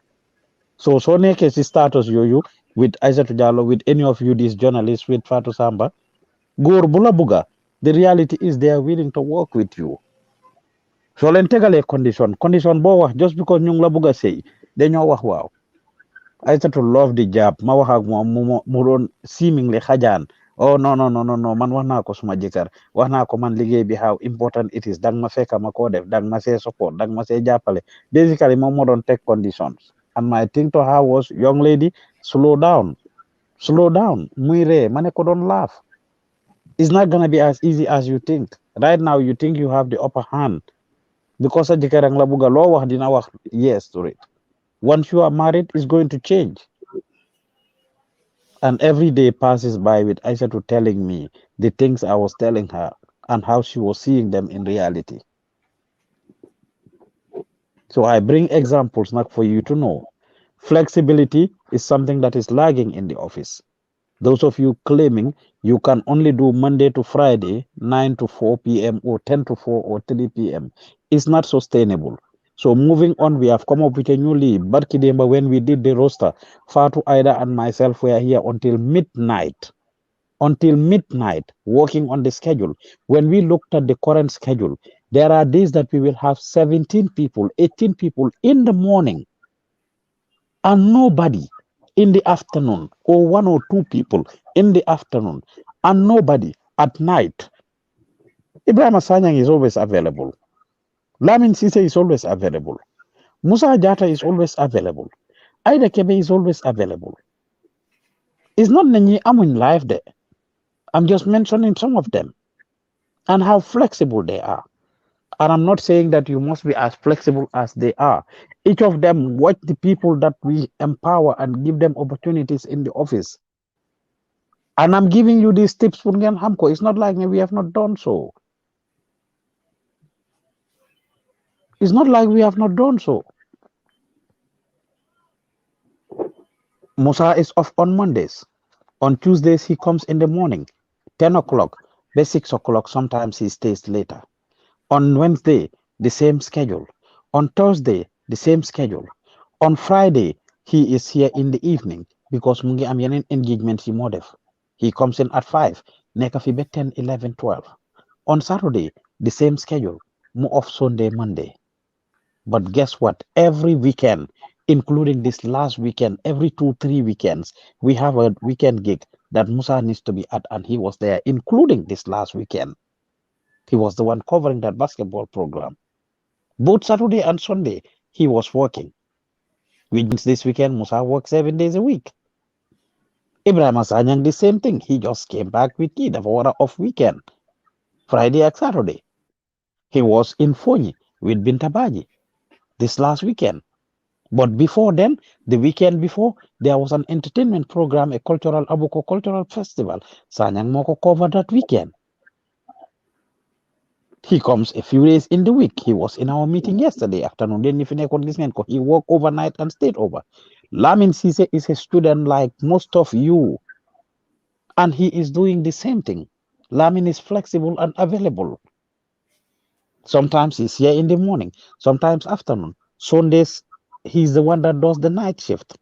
so soo nekkee si status yooyu with Aïssatou Diallo with any of you these journalists with Fatou Samba góor bu la bugga the reality is they are willing to work with you soo leen tegalee condition boo wax just because ñu ngi la bugg a sëy dañoo wax waaw Aïssatou love the job ma wax ak moom mu doon seemingly xajaan oh non non non non man wax naa ko suma jëkkër wax naa ko man liggéey bi how important it is dang ma fekka ma koo def dang ma see support dang ma see jàppale basically moom moo doon teg conditions and my thing to her was young lady slow down muy ree ma ne ko doon laugh it's not gonna be as easy as you think right now you think you have the upper hand because sa jëkkër ang la bugga loo wax dina wax yes to it once you are married it's going to change and every day passes by with Aisha telling me the things I was telling her and how she was seeing them in reality. So I bring examples not for you to know. Flexibility is something that is lagging in the office. Those of you claiming you can only do Monday to Friday, 9 to 4 p.m. or 10 to 4 or 3 p.m. is not sustainable. So moving on, we have come up with a new lead. Barkidemba, when we did the roster, Fatu, Aida, and myself were here until midnight, working on the schedule. When we looked at the current schedule, there are days that we will have 17 people, 18 people in the morning, and nobody in the afternoon, or one or two people in the afternoon, and nobody at night. Ibrahim Asanyang is always available. Lamin Sise is always available. Musa Jata is always available. Aida Kebe is always available. It's not Nanyi Amun live there. I'm just mentioning some of them and how flexible they are. And I'm not saying that you must be as flexible as they are. Each of them watch the people that we empower and give them opportunities in the office. And I'm giving you these tips for Ngen Hamko. It's not like we have not done so. It's not like we have not done so. Musa is off on Mondays. On Tuesdays, he comes in the morning, 10 o'clock, by 6 o'clock. Sometimes he stays later. On Wednesday, the same schedule. On Thursday, the same schedule. On Friday, he is here in the evening because mungi am yenen engagement si modef. He comes in at 5, neka fi be 10, 11, 12. On Saturday, the same schedule, more off Sunday, Monday. But guess what? Every weekend, including this last weekend, every 2, 3 weekends, we have a weekend gig that Musa needs to be at, and he was there, including this last weekend. He was the one covering that basketball program. Both Saturday and Sunday, he was working. Which means this weekend, Musa works 7 days a week. Ibrahim Asanyang, the same thing. He just came back with key, the water off weekend, Friday and Saturday. He was in Fonyi with Bintabaji this last weekend. But before then, the weekend before, there was an entertainment program, a cultural Abuko cultural festival. Sanyang Moko covered that weekend. He comes a few days in the week. He was in our meeting yesterday afternoon. He worked overnight and stayed over. Lamin Sise is a student like most of you, and he is doing the same thing. Lamin is flexible and available. Sometimes he's here in the morning, sometimes afternoon. Sundays, he's the one that does the night shift.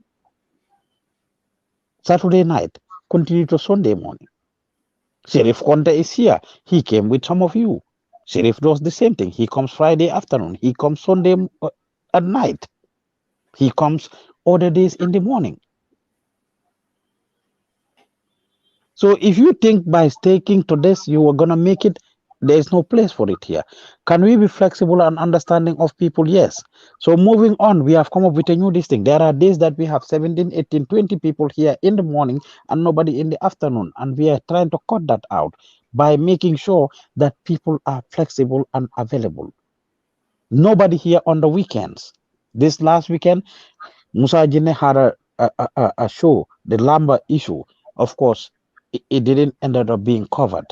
Saturday night, continue to Sunday morning. Sheriff Conte is here. He came with some of you. Sheriff does the same thing. He comes Friday afternoon. He comes Sunday at night. He comes other days in the morning. So if you think by sticking to this, you are going to make it, there is no place for it here. Can we be flexible and understanding of people? Yes. So moving on, we have come up with a new listing. There are days that we have 17, 18, 20 people here in the morning and nobody in the afternoon. And we are trying to cut that out by making sure that people are flexible and available. Nobody here on the weekends. This last weekend, Musa Jine had a show, the Lamba issue. Of course, it didn't end up being covered.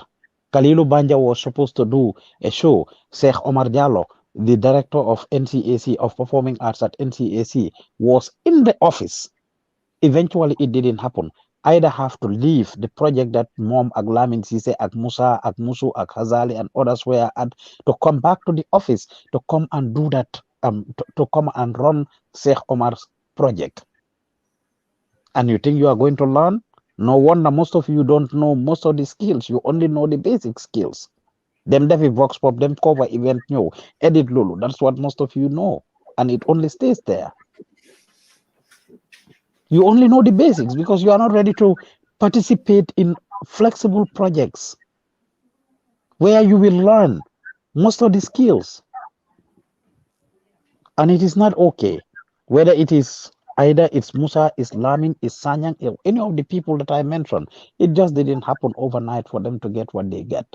Kalilu Banja was supposed to do a show. Sheikh Omar Jallo, the director of NCAC, of Performing Arts at NCAC, was in the office. Eventually, it didn't happen. Either have to leave the project that Mom Aglamin Sise, Ag Musa, Ag Musu, Ag Hazali, and others were at, to come back to the office to come and do that, to come and run Sheikh Omar's project. And you think you are going to learn? No wonder most of you don't know most of the skills. You only know the basic skills. Them defi vox pop, them cover event new, edit lulu. That's what most of you know. And it only stays there. You only know the basics because you are not ready to participate in flexible projects where you will learn most of the skills. And it is not okay. Whether it is either it's Musa, it's Lamin, it's Sanyang, any of the people that I mentioned, it just didn't happen overnight for them to get what they get.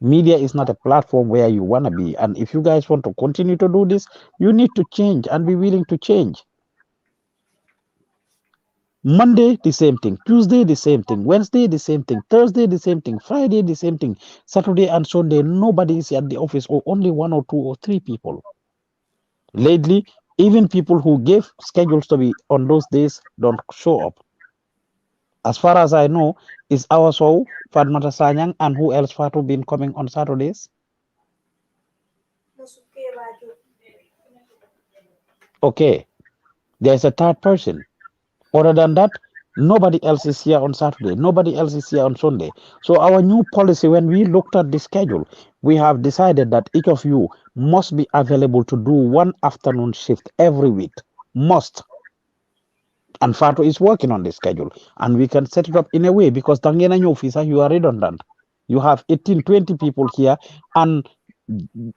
Media is not a platform where you want to be. And if you guys want to continue to do this, you need to change and be willing to change. Monday, the same thing. Tuesday, the same thing. Wednesday, the same thing. Thursday, the same thing. Friday, the same thing. Saturday and Sunday, nobody is at the office, or only 1 or 2 or 3 people. Lately, even people who gave schedules to be on those days don't show up. As far as I know, is our soul, Fatmata Sanyang, and who else Fatu been coming on Saturdays? Okay, there's a third person. Other than that, nobody else is here on Saturday. Nobody else is here on Sunday. So our new policy, when we looked at the schedule, we have decided that each of you must be available to do one afternoon shift every week. Must. And Fatu is working on the schedule. And we can set it up in a way because Tangena Nyofisa, you are redundant. You have 18, 20 people here, and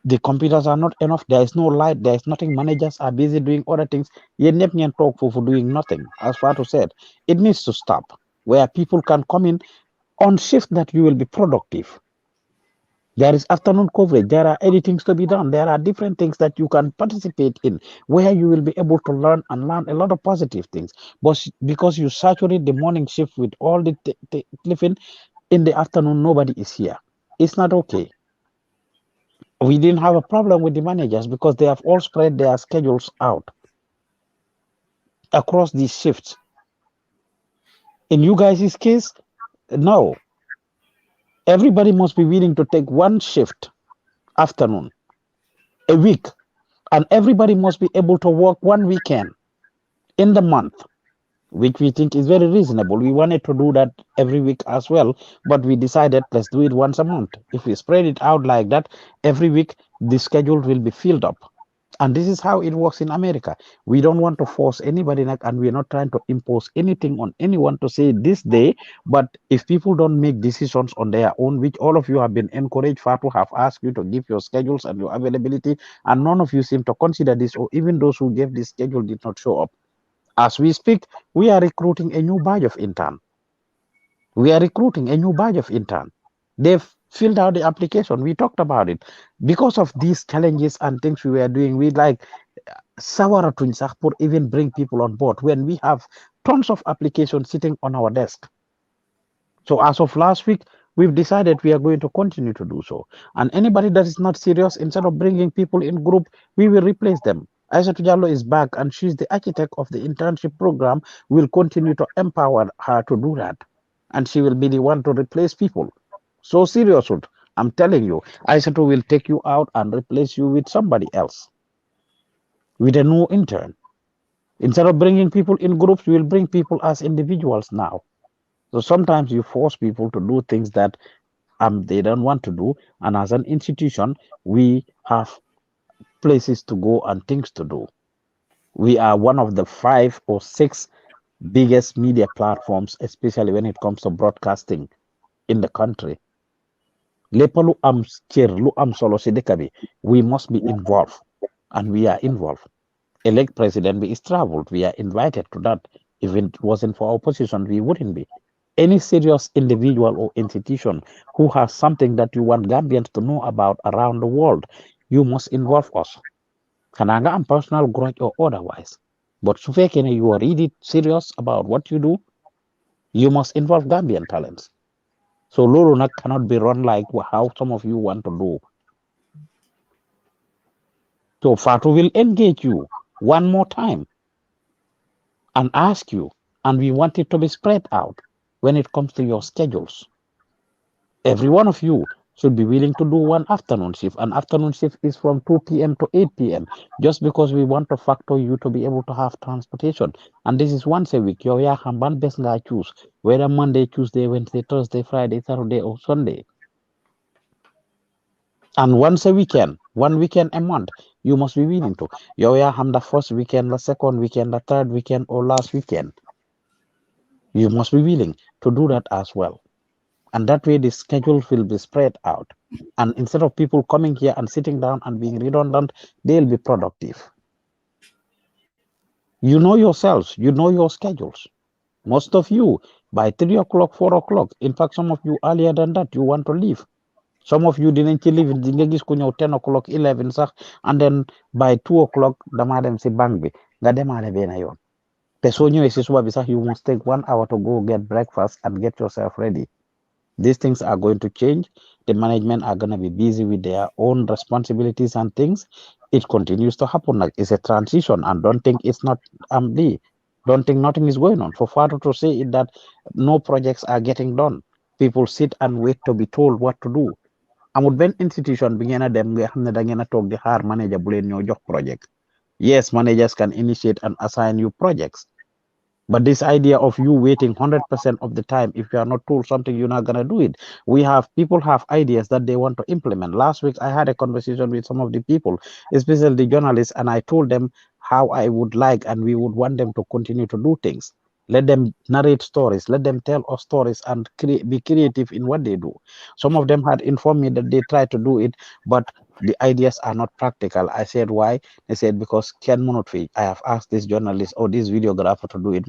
the computers are not enough. There is no light. There is nothing. Managers are busy doing other things. You never talk for doing nothing. As Fatu said, it needs to stop where people can come in on shift that you will be productive. There is afternoon coverage. There are editings to be done. There are different things that you can participate in where you will be able to learn and learn a lot of positive things. But because you saturate the morning shift with all the living in the afternoon, nobody is here. It's not okay. We didn't have a problem with the managers because they have all spread their schedules out across these shifts. In you guys' case, no. Everybody must be willing to take one shift afternoon a week, and everybody must be able to work one weekend in the month, which we think is very reasonable. We wanted to do that every week as well, but we decided let's do it once a month. If we spread it out like that every week, the schedule will be filled up. And this is how it works in America. We don't want to force anybody, and we're not trying to impose anything on anyone to say this day. But if people don't make decisions on their own, which all of you have been encouraged for to have asked you to give your schedules and your availability, and none of you seem to consider this, or even those who gave this schedule did not show up. As we speak, we are recruiting a new batch of intern. We are recruiting a new batch of intern. They've filled out the application. We talked about it. Because of these challenges and things we were doing, we like Sawara Tunsakpur even bring people on board when we have tons of applications sitting on our desk. So as of last week, we've decided we are going to continue to do so. And anybody that is not serious, instead of bringing people in group, we will replace them. Aisha Jallo is back and she's the architect of the internship program. We'll continue to empower her to do that. And she will be the one to replace people. So serious, I'm telling you, Aisha will take you out and replace you with somebody else, with a new intern. Instead of bringing people in groups, we will bring people as individuals now. So sometimes you force people to do things that they don't want to do. And as an institution, we have places to go and things to do. We are one of the 5 or 6 biggest media platforms, especially when it comes to broadcasting in the country. Lepalu am chair lu am solo si dekabi. We must be involved, and we are involved. Elect president is traveled. We are invited to that. If it wasn't for our position, we wouldn't be. Any serious individual or institution who has something that you want Gambians to know about around the world, you must involve us. Kananga am personal grudge or otherwise. But if you are really serious about what you do, you must involve Gambian talents. So Lulu cannot be run like how some of you want to do. So Fatu will engage you one more time and ask you, and we want it to be spread out when it comes to your schedules. Every one of you should be willing to do one afternoon shift. An afternoon shift is from 2 p.m. to 8 p.m. just because we want to factor you to be able to have transportation. And this is once a week. Yo, yeah, hamban best guy choose whether Monday, Tuesday, Wednesday, Thursday, Friday, Saturday, or Sunday. And once a weekend, 1 weekend a month, you must be willing to. Yo, yeah, ham the first weekend, the second weekend, the third weekend, or last weekend. You must be willing to do that as well. And that way the schedule will be spread out. And instead of people coming here and sitting down and being redundant, they'll be productive. You know yourselves, you know your schedules. Most of you, by 3 o'clock, 4 o'clock, in fact, some of you earlier than that, you want to leave. Some of you didn't leave in the 10 o'clock, 11, and then by 2 o'clock, the madam say bang be. You must take 1 hour to go get breakfast and get yourself ready. These things are going to change. The management are going to be busy with their own responsibilities and things. It continues to happen. Like it's a transition, and don't think it's not don't think nothing is going on. For Fado to say it that no projects are getting done, people sit and wait to be told what to do. Amul ben institution bi ngeen dem nga xam ne da ngeen di xaar manager bu leen ñoo jox project. Yes, managers can initiate and assign you projects. But this idea of you waiting 100% of the time, if you are not told something, you're not going to do it. People have ideas that they want to implement. Last week, I had a conversation with some of the people, especially the journalists, and I told them how I would like and we would want them to continue to do things. Let them narrate stories, let them tell us stories and be creative in what they do. Some of them had informed me that they try to do it, but the ideas are not practical. I said, why? They said, because Ken Monotfi, I have asked this journalist or this videographer to do it.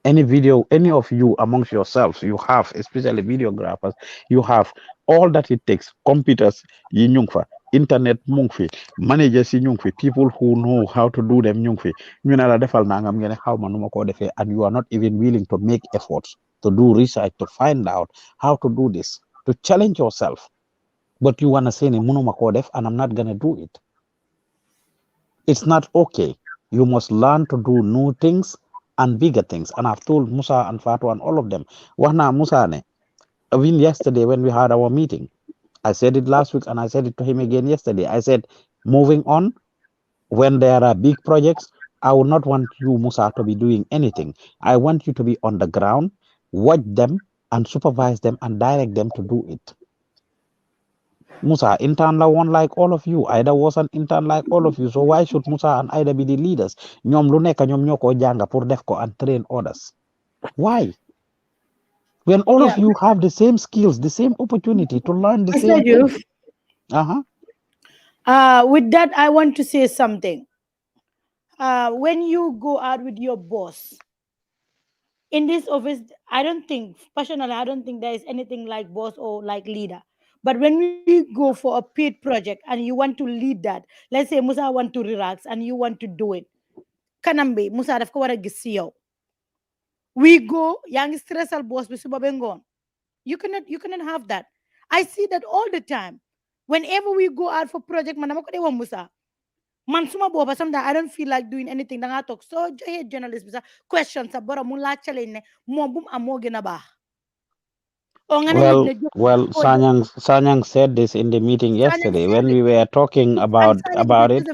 Any video, any of you amongst yourselves, you have, especially videographers, you have all that it takes. Computers, internet mungfi, managers people who know how to do them and you are not even willing to make efforts to do research, to find out how to do this, to challenge yourself. But you want to say, and I'm not going to do it. It's not okay. You must learn to do new things and bigger things. And I've told Musa and Fatu and all of them. Wahna Musa ne, even yesterday when we had our meeting, I said it last week and I said it to him again yesterday. I said, moving on, when there are big projects, I will not want you, Musa, to be doing anything. I want you to be on the ground, watch them and supervise them and direct them to do it. Musa, intern la one like all of you. Ida was an intern like all of you. So why should Musa and Ida be the leaders? Nyom lu nekk ñom ñoko janga pour def ko and train others. Why? When all of you have the same skills, the same opportunity to learn the same thing. With that, I want to say something. When you go out with your boss in this office, I don't think, personally, I don't think there is anything like boss or like leader. But when we go for a paid project and you want to lead that, let's say Musa want to relax and you want to do it, kanambe Musa daf ko wara gis ci yow. We go, yang stressal boss bi suba bengon. You cannot have that. I see that all the time. Whenever we go out for project, man, ko de wa Musa. Man suma boba sometimes I don't feel like doing anything. Danga talk so joxe journalist bisa questions sa borom mu la challenge ne mom bum am mo gëna baax. Sanyang said this in the meeting yesterday when we were talking about it.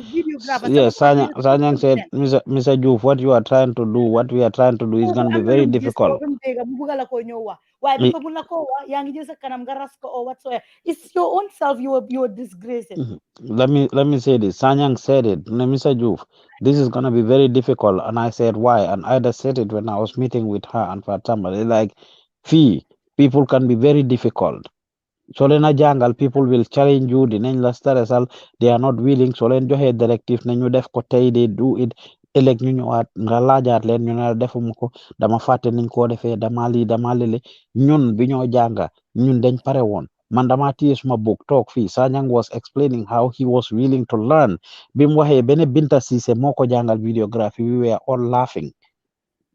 Yes, Sanyang said, Mr. Juf, what you are trying to do, what we are trying to do is going to be very difficult. It's your own self you are disgracing. Let me say this. Sanyang said it. Mr. Juf, this is going to be very difficult. And I said, why? And Ida said it when I was meeting with her and Fatama. They're like, fee. People can be very difficult. So len a jangal, people will challenge you, dinañ la stressal, they are not willing. So len joxe directive nañu def ko tay, they do it, elek ñu ñëwaat nga laajaat leen ñu ne defuma ko, dama fàtte niñ ko defee, dama lii dama lele. Ñun bi ñoo jànga, ñun dañ pare woon. Man dama téye suma book toog fii. Sanyang was explaining how he was willing to learn. Bi mu waxee bene Binta Cissé moo ko jàngal videography, we were all laughing.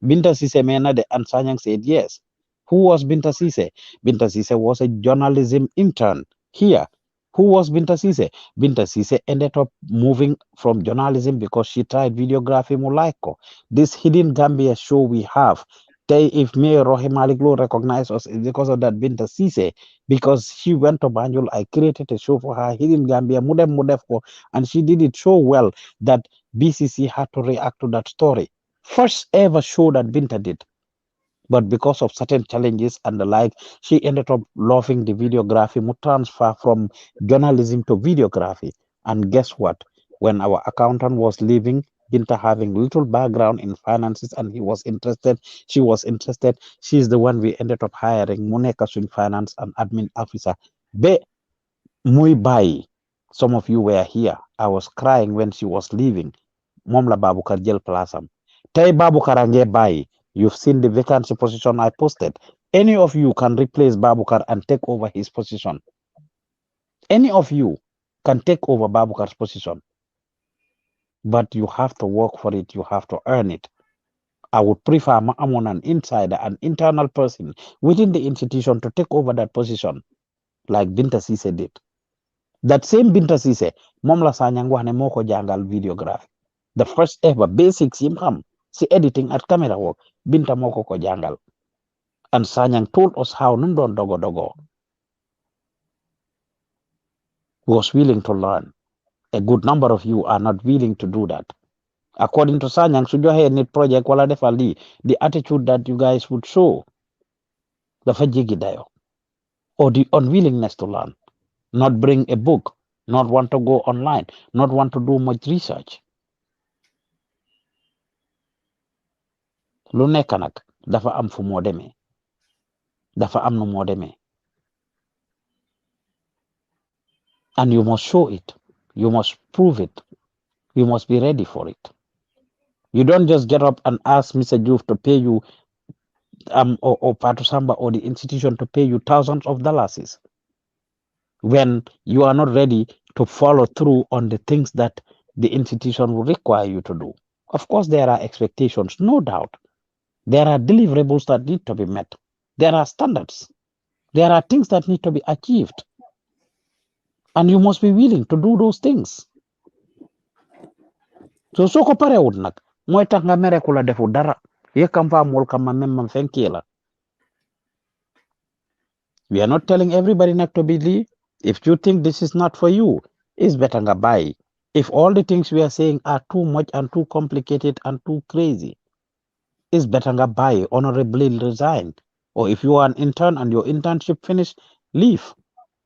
Binta Cissé mee na de, and Sanyang said yes. Who was Binta Sise? Binta Sise was a journalism intern here. Who was Binta Sise? Binta Sise ended up moving from journalism because she tried videography Mulaiko. This hidden Gambia show we have. If Mayor Rohim Maliklo recognized us, it's because of that Binta Sise, because she went to Banjul. I created a show for her, Hidden Gambia, Mudem Mudefko, and she did it so well that BCC had to react to that story. First ever show that Binta did. But because of certain challenges and the like, she ended up loving the videography, would transfer from journalism to videography. And guess what? When our accountant was leaving, Binta having little background in finances, and he was interested, she was interested. She's the one we ended up hiring, Muneka Swing Finance and Admin Officer. Be muy bayi. Some of you were here. I was crying when she was leaving. Momla Babukar Jel Plasam. Tay Babukar Ange bayi. You've seen the vacancy position I posted. Any of you can replace Babukar and take over his position. Any of you can take over Babukar's position. But you have to work for it. You have to earn it. I would prefer among an insider, an internal person within the institution to take over that position, like Binta Sise did. That same Binta Sise, mom la sanyang wax ne moko jangal videography. The first ever basics yim xam si editing at camera work, Binta moko ko jangal. And Sanyang told us how num don dogo dogo was willing to learn. A good number of you are not willing to do that. According to Sanyang, sujohe need project wala defali, the attitude that you guys would show, the fajigi dayo, or the unwillingness to learn, not bring a book, not want to go online, not want to do much research. Lu nekk nag dafa am fu moo demee, dafa am nu moo demee. And you must show it. You must prove it. You must be ready for it. You don't just get up and ask Mr. Juve to pay you, or Patu Samba or the institution to pay you thousands of dollars when you are not ready to follow through on the things that the institution will require you to do. Of course, there are expectations, no doubt. There are deliverables that need to be met. There are standards. There are things that need to be achieved. And you must be willing to do those things. So ko parewut nag mooy tax nga mere ku la defu dara yekam fa mol kam memam fenkela. We are not telling everybody not to believe. If you think this is not for you, it's better nga buy. If all the things we are saying are too much and too complicated and too crazy, it's better nga buy, honorably resign. Or if you are an intern and your internship finished, leave.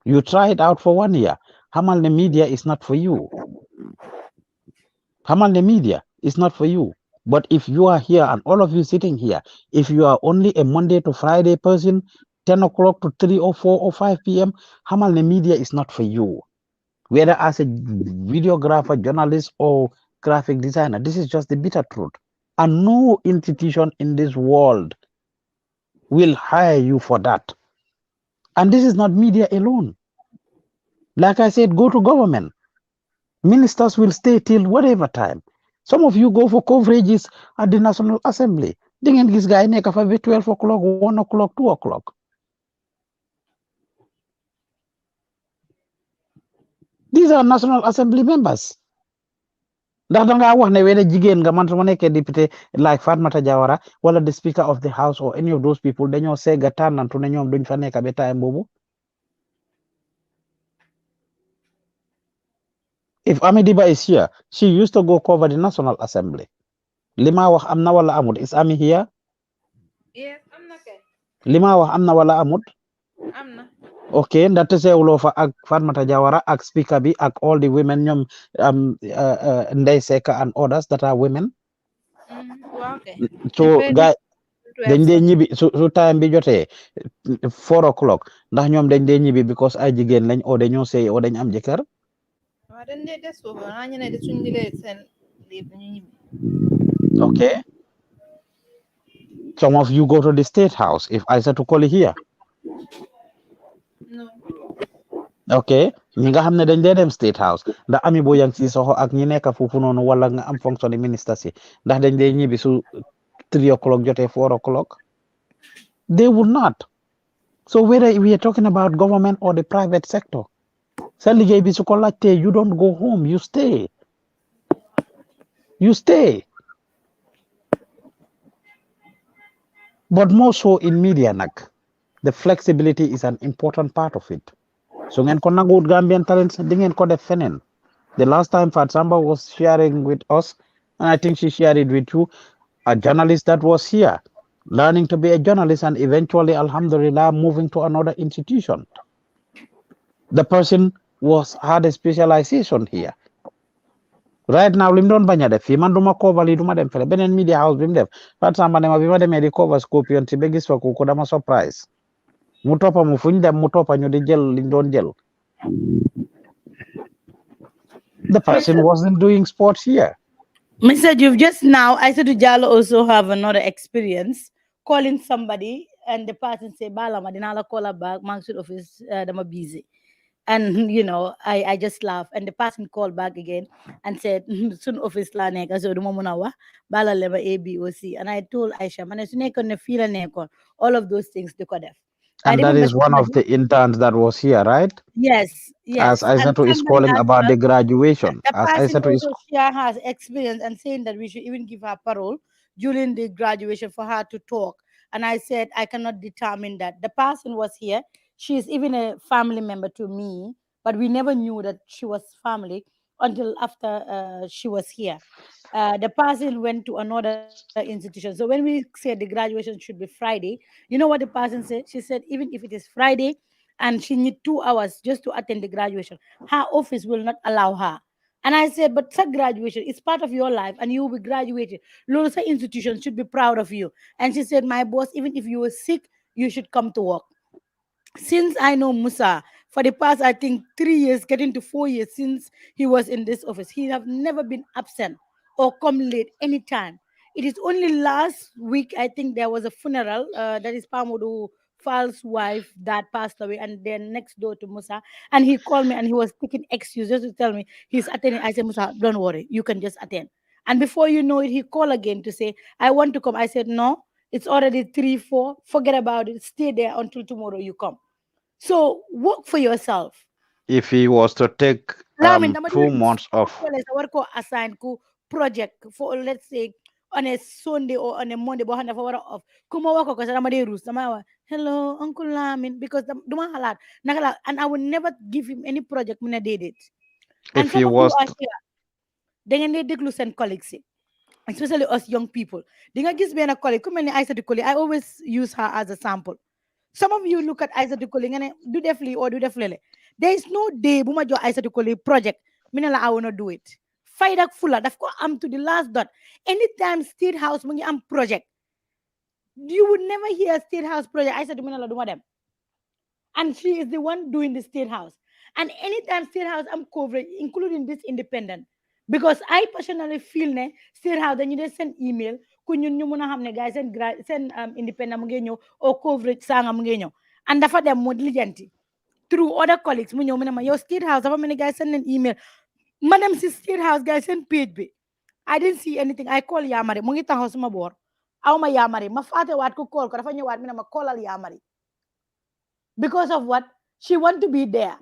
You try it out for 1 year. Hamal the media is not for you. Hamal the media is not for you. But if you are here and all of you sitting here, if you are only a Monday to Friday person, 10 o'clock to 3 or 4 or 5 p.m., Hamal the media is not for you. Whether as a videographer, journalist, or graphic designer, this is just the bitter truth. And no institution in this world will hire you for that. And this is not media alone. Like I said, go to government. Ministers will stay till whatever time. Some of you go for coverages at the National Assembly. Dengan gis guy nekk fa 12 o'clock, 1 o'clock, 2 o'clock. These are National Assembly members. Ndax da nga wax ne wena jigéen nga man suma nekkee député like Fatmata Jawara wala the Speaker of the House or any of those people dañoo segga tànnantu ne ñoom duñ fa nekk ba time boobu. If Amidiba is here, she used to go cover the National Assembly. Lima wax am na wala amut, is Ami here? Yes, am na kay. Lima wax am na wala amut? Am na. Okay, ndaxte seewuloo fa ak Fatmata Jawara ak speaker bi ak all the women ñoom Ndey Seka and others that are women. Waaw kay. So guy dañ dee ñibbi su time bi jotee 4 o'clock ndax ñoom dañ dee ñibbi because ay jigéen lañ o dañoo sey o dañ am jëkkër. Waaw dañ dee des foofu naa ñu ne de suñ jëlee seen lii ñu ñibbi. Okay. Some of you go to the State House if I said to call it here. No. Okay, ñi nga xam ne dañ dee dem State House ndax Ami Bojang Sissoho ak ñi nekk foofu noonu wala nga am fonction ministre si ndax dañ dee ñibbi su 3 o'clock jotee 4 o'clock. They would not. So whether we are talking about government or the private sector, you don't go home, you stay. You stay. But more so in media, the flexibility is an important part of it. So ngeen ko nanguwut Gambian talents di ngeen ko def feneen. The last time Fat Samba was sharing with us, and I think she shared it with you, a journalist that was here, learning to be a journalist and eventually, alhamdulillah, moving to another institution. The person had a specialization here. Right now, lim doon bañ a def fii man duma cover lii duma dem fele beneen media house bi mu def Fat Samba ne ma bi ma demee di cover Scorpion si ba gis fa kooku dama surprise mu toppa mu fuñ dem mu toppa ñu di jël liñ doon jël. The person wasn't doing sports here. Mr. You've just now, I said to Jalo also have another experience calling somebody and the person say, Bala, Madinala call her back, Mansur office, them are busy. And I just laugh. And the person called back again and said, soon office la neka so dumamunawa, Bala leva ABOC. And I told Aisha, man, all of those things they could have. I And that remember is one of somebody, the interns that was here, right? yes, As yes. And Aisatu is somebody calling as about well, the graduation. the As person Aisatu is also share has experience and saying that we should even give her parole during the graduation for her to talk. And I said I cannot determine that. The person was here. She is even a family member to me, but we never knew that she was family until after she was here. The person went to another institution. So when we said the graduation should be Friday, you know what the person said? She said even if it is Friday and she need 2 hours just to attend the graduation, her office will not allow her. And I said, but that graduation is part of your life and you will be graduated. Lots of institutions should be proud of you. And she said, my boss, even if you were sick, you should come to work. Since I know Musa for the past, I think 3 years, getting to 4 years since he was in this office, he have never been absent or come late anytime. It is only last week, I think there was a funeral. That is Pamudu Fal's wife that passed away, and then next door to Musa. And he called me and he was taking excuses to tell me he's attending. I said, Musa, don't worry, you can just attend. And before you know it, he called again to say, I want to come. I said, no, it's already 3, 4. Forget about it. Stay there until tomorrow you come. So work for yourself. if he was to take Lamin, dama 2 months off, college work ko assign ku project for let's say on a Sunday or on a Monday, but handa for off. Kuma work ko sa dama de rus. Hello, Uncle Lamin, because duma halat. Nakala, and I will never give him any project when I did it. And if he some of you was are here. Dengan they deglu send colleagues. Especially us young people. Dinga gis be na colleague. Kuma ni Aisa to colleague. I always use her as a sample. Some of you look at Aissatou Colley and do definitely or do definitely. There is no day buma jo Aissatou Colley project. Minala I wanna do it. Fight up fuller. That's I'm to the last dot. Anytime State House mungi am project. You would never hear State House project. I said to Minala do them. And she is the one doing the State House. And anytime State House I'm covering, including this independent. Because I personally feel ne State House then you just send email ku ñun ñu mëna xamne guys send independent mu ngi ñëw or coverage sanga mu ngi ñëw and dafa dem mo lijanti through other colleagues mu ñëw mu ne ma yow State House dafa many guys send an email madam si State House guys send page bi I didn't see anything. I call Yamari mu ngi taxaw suma bor aw ma Yamari ma faté wat ko call ko dafa ñëwaat mu ne ma callal Yamari because of what she want to be there.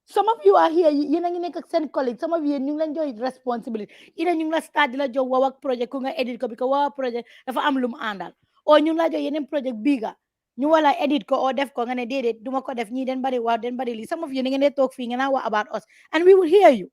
Some of you are here, you know, you send colleagues. Some of you, you enjoy responsibility. Either you start the job work project, you edit ko because work project, dafa am lum andal. Or you jo yenen project bigger. You wala edit ko or def ko nga ne did duma ko def ni den bari wa den bari li. Some of you ngeen talk fi ngeen about us and we will hear you.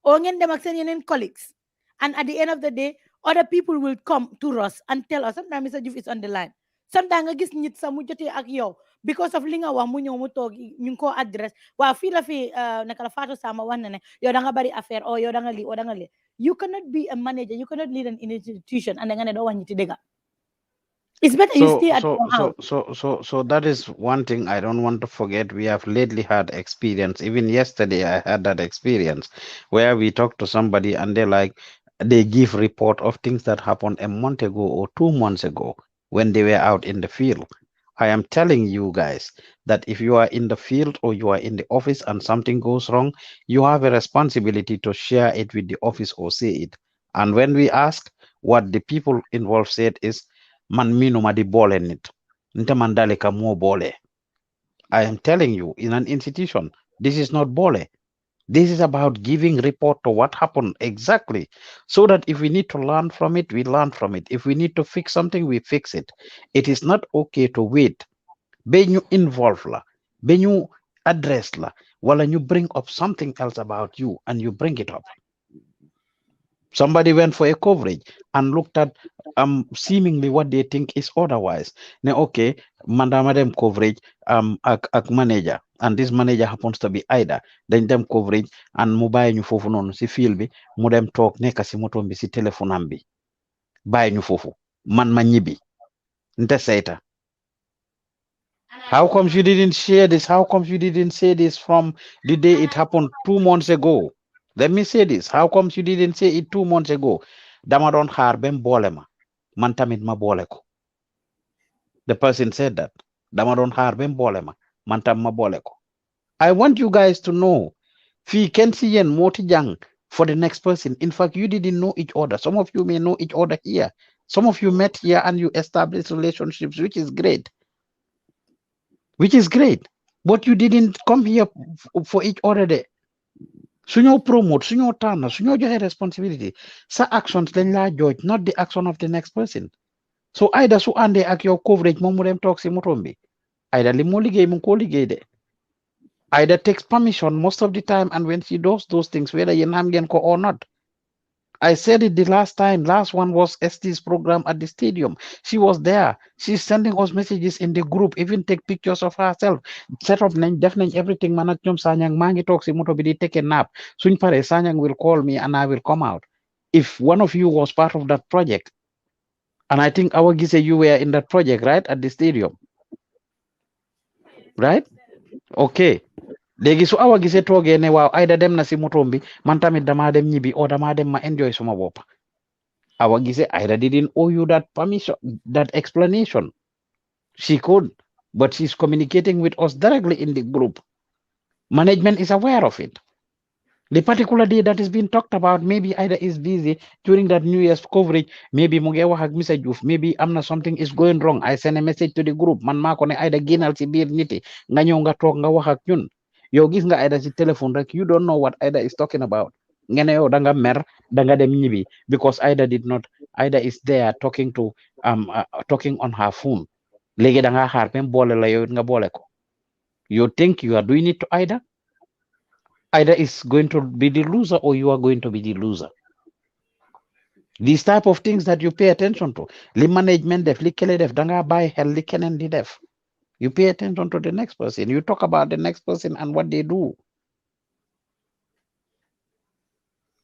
Or ngeen dem ak seen yenen colleagues. And at the end of the day, other people will come to us and tell us. Sometimes Mr. Juf is on the line. Sometimes nga gis nit sa mu jotee ak yow because of li nga wax mu ñëw mu toog ñu ko address waaw fii la fi naka la Fatou Sama wax na ne yow da nga bari affaire o yow da nga lii o da nga lii you cannot be a manager, you cannot lead an institution and nga ne doo wax ñi ti dëgga. It's better you stay at your house. So that is one thing I don't want to forget. We have lately had experience. Even yesterday, I had that experience where we talked to somebody and they give report of things that happened a month ago or 2 months ago when they were out in the field. I am telling you guys that if you are in the field or you are in the office and something goes wrong, you have a responsibility to share it with the office or say it. And when we ask, what the people involved said is, man minuma di bole nit nte man dalika mo bole. I am telling you, in an institution, this is not bole. This is about giving report to what happened exactly, so that if we need to learn from it, we learn from it. If we need to fix something, we fix it. It is not okay to wait. Be you involve la, be you address la, while you bring up something else about you and you bring it up. Somebody went for a coverage and looked at seemingly what they think is otherwise. Now, okay, madam coverage ak manager, and this manager happens to be Ida. Then them coverage and mobile ñu fofu non si fil bi mu dem tok nekk si moto bi si téléphone am bi bàyyi ñu fofu man ma ñibi nte seyta. How come you didn't share this? How come you didn't say this from the day it happened 2 months ago? Let me say this. How come you didn't say it 2 months ago? Dama don xaar bem boole ma. Man tamit ma boole ko. The person said that. Dama don xaar bem boole ma. Man tam ma boole ko. I want you guys to know. Fi ken si yen moti jang for the next person. In fact, you didn't know each other. Some of you may know each other here. Some of you met here and you established relationships, which is great. Which is great. But you didn't come here for each other there. Suñu promote, suñu tana, suñu joxe responsibility. Sa actions lañ la judge, not the action of the next person. So either su ande ak your coverage moom mu dem toog si motom bi. Either li mo liggéey mu ko liggéey de. Either takes permission most of the time, and when she does those things, whether you xam ngeen ko or not. I said it the last time. Last one was ST's program at the stadium. She was there. She's sending us messages in the group, even take pictures of herself. Set up nañ def nañ everything man ak ñoom Sanyang maa ngi toog si moto bi di take a nap. Suñ pare Sanyang will call me and I will come out. If one of you was part of that project, and I think Awa Gise, you were in that project, right? At the stadium. Right? Okay. Léegi su Awa Gise toogee ne waaw Aida dem na si motom bi man tamit dama dem ñibbi o dama dem ma enjoy suma bopp. Awa Gise, Aida didn't owe you that permission, that explanation. She could, but she's communicating with us directly in the group. Management is aware of it. The particular day that is being talked about, maybe Aida is busy during that New Year's coverage. Maybe mu ngi wax ak Mr. Diouf. Maybe amna something is going wrong. I send a message to the group. Man maa ko ne Aida génnal si biir niti nga ñëw nga toog nga wax ak ñun. Yow gis nga Aida si téléphone rek, you don't know what Aida is talking about. Nga ne yow da nga mer da nga dem ñibi because Aida did not. Aida is there talking to talking on her phone. Léegi da nga xaar même boole la yow nga boole ko. You think you are doing it to Aida? Aida is going to be the loser or you are going to be the loser. These type of things that you pay attention to. Li management def, li kele def, danga buy hell, li kenen di def. You pay attention to the next person. You talk about the next person and what they do.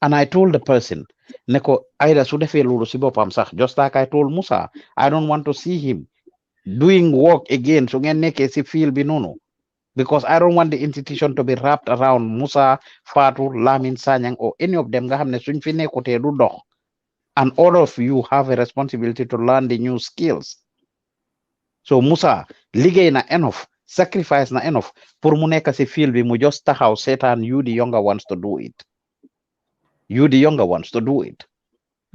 And I told the person, Neko, Aida su defe lulu si bopam sax, just like I told Musa, I don't want to see him doing work again. So ngeen nekkee si feel bi noonu. Because I don't want the institution to be wrapped around Musa, Fatou, Lamin, Sanyang, or any of them nga xam ne suñ fi nekkutee du dox. And all of you have a responsibility to learn the new skills. So Musa, liggéey na enough, sacrifice na enough, pour mu nekk si field bi mu just taxaw seetaan you the younger ones to do it. You the younger ones to do it.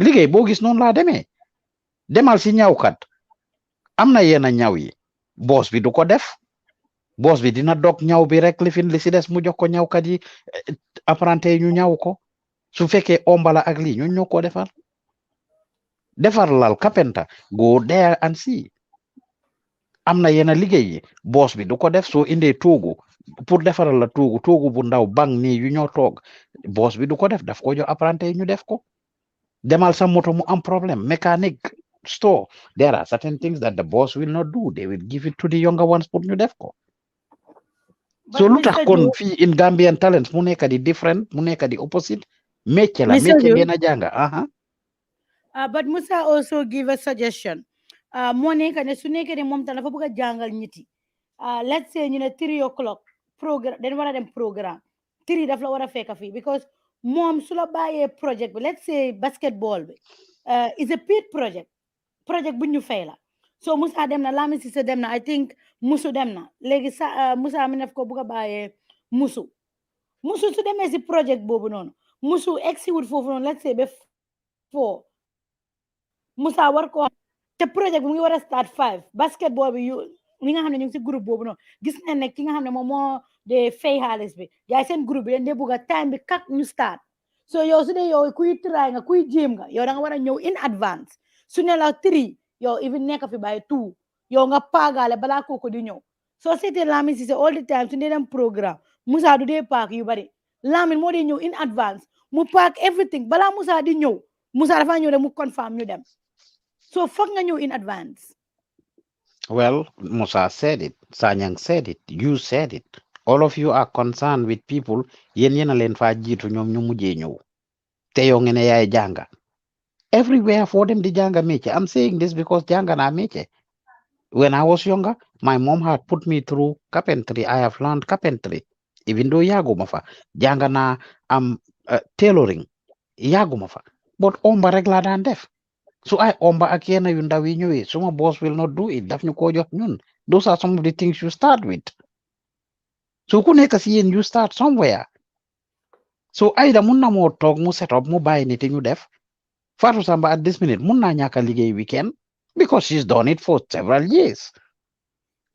Liggéey boo gis noonu laa demee. Demal si ñawkat. Am na yenn ñaw yi. Boss bi du ko def. Boss bi dina dog ñaw bi rek lifin li si des mu jox ko ñawkat yi apprenti ñu ñaw ko. Su fekkee ombala ak lii ñun ñoo ko defar. Defar lal carpenter, go there and see. Am na yenn liggéey yi boss bi du ko def soo indee toogu pour defaral la toogu bu ndaw bang nii yu ñoo toog boss bi du ko def daf ko jox apprenti ñu def ko. Demal sa moto mu am problème mécanique store. There are certain things that the boss will not do. They will give it to the younger ones pour ñu def ko. So lu tax kon fii in Gambian Talents mu nekk di different mu nekk di opposite métier la métier ngeen a jànga. But Musa also give a suggestion. Moo nekk ne su nekkee ne moom tam dafa bëgg a jàngal ñiti. Let's say ñu ne 3 o'clock programme dañ war a dem programme 3 daf la war a fekk fii because moom su la bàyyee project bi let's say basketball bi is a paid project bu ñu fay la so Musa dem na Lamin Cissé dem na I think Musu dem na léegi sa Musa mi def ko bëgg a bàyyee Musu su demee si project boobu noonu Musu egsi wut foofu noonu let's say ba 4 Musa war ko te projet bu ngi war a start 5 basketball bi yu ñi nga xam ne ñu ngi si groupe boobu noonu gis nañ ne ki nga xam ne moom moo de fay xaalis bi yaay seen groupe bi dañ dee bugg a time bi kak ñu start so yow su dee yow kuy try nga kuy jéem nga yow da nga war a ñëw in advance su ne la 3 yow even nekk fi by 2 yow nga paagaale balaa kooku di ñëw soo seetee Lamin Cissé all the time su dee dem programme Musa du dee paak yu bari Lamin moo dee ñëw in advance mu paak everything balaa Musa di ñëw Musa dafa ñëw rek mu confirm ñu dem so foog nga ñëw in advance. Well, Musa said it, Sanyang said it, you said it. All of you are concerned with people yen yena len fa jitu ñom ñu mujjé ñew. Te yo ngene yaay janga. Everywhere for them di janga métier. I'm saying this because janga na métier. When I was younger, my mom had put me through carpentry. I have learned carpentry. Even though yaguma fa. Janga na tailoring. Yaguma fa. But omba rek la daan def. So I omba ak yena yu ndaw yi ñëwee suma boss will not do it daf ñu ko jox ñun. Those are some of the things you start with. So ku nekk si yéen you start somewhere. So Aida mun na moo toog mu set up mu bàyyi nit ñu def. Fatou Samba at this minute mun naa ñàkk a liggéey weekend because she's done it for several years.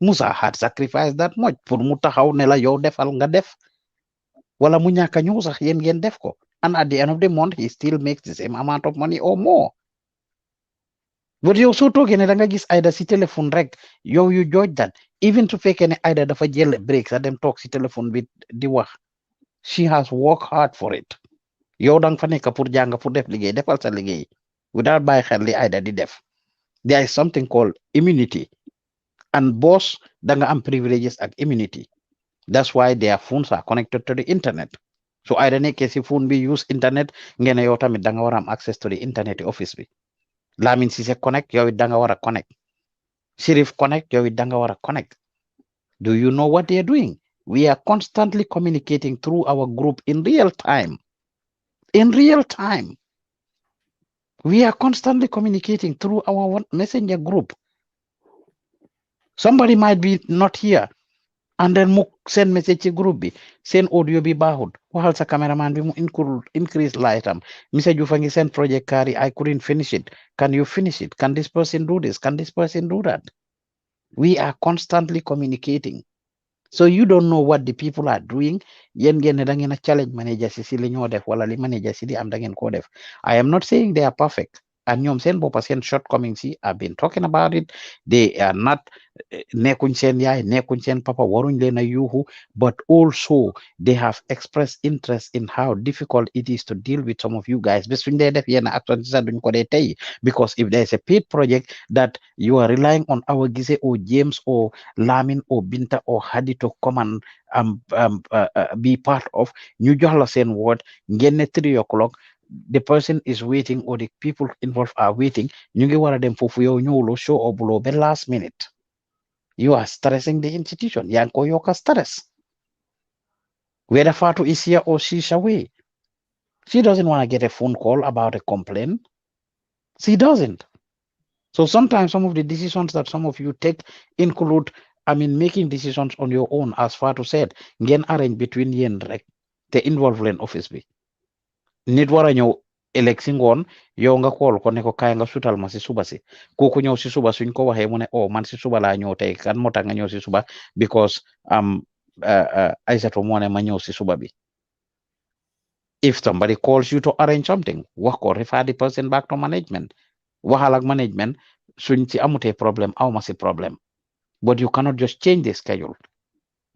Musa had sacrificed that much pour mu taxaw ne la yow defal nga def. Wala mu ñàkk a ñëw sax yéen ngeen def ko. And at the end of the month he still makes the same amount of money or more. But yow soo toogee ne da nga gis Aida si téléphone rek yow you judge that even su fekkee ne Aida dafa jël break sax dem toog si téléphone bi di wax. She has worked hard for it. Yow dang fa nekk pour jàng pour def liggéey defal sa liggéey without bàyyi xel li Aida di def. There is something called immunity. And boss da nga am privileges ak immunity. That's why their phones are connected to the internet. So Aida nekkee si phone bi use internet ngeen yow tamit da nga war am access to the internet office bi. Lamin Cissé connect yow it da nga war a connect. Sheriff connect yow it da nga war a connect. Do you know what they are doing? We are constantly communicating through our group in real time. In real time. We are constantly communicating through our messenger group. Somebody might be not here. And then mu send message ci group bi send audio bi baaxut waxal sa cameraman bi mu increase lightam message yu fa ngi send project carry I couldn't finish it. Can you finish it? Can this person do this? Can this person do that? We are constantly communicating. So you don't know what the people are doing. Yen ngeen ne da ngeen a challenge manager si li ñoo def wala li manager si di am da ngeen ko def. I am not saying they are perfect. And ñoom seen boppa seen shortcomings yi I've been talking about it. They are not nekkuñ seen yaay nekkuñ seen papa waruñ leen a yuuxu, but also they have expressed interest in how difficult it is to deal with some of you guys. Bés suñ dee def yenn action sax duñ ko dee tey because if there is a paid project that you are relying on our Gise or James or Lamin or Binta or Hadi to come and be part of ñu jox la seen word ngeen ne 3 o'clock the person is waiting or the people involved are waiting ñu ngi war a dem foofu yow ñëwuloo show up below the last minute. You are stressing the institution. Yaa ngi ko yokk stress. Whether Fatu is here or she's away. She doesn't want to get a phone call about a complaint. She doesn't. So sometimes some of the decisions that some of you take include, making decisions on your own, as Fatu said, ngeen arrange between yéen rek te involve leen office bi. Nit war a ñëw election ngoon yow nga xool ko ne ko kaay nga sutal ma si suba si kooku ñëw si suba suñ ko waxee mu ne oh man si suba laa ñëw tey kan moo tax nga ñëw si suba because Aissatou moo ne ma ñëw si suba bi. If somebody calls you to arrange something wax ko refer the person back to management waxal ak management suñ ci amutee problème aw ma si problème but you cannot just change the schedule.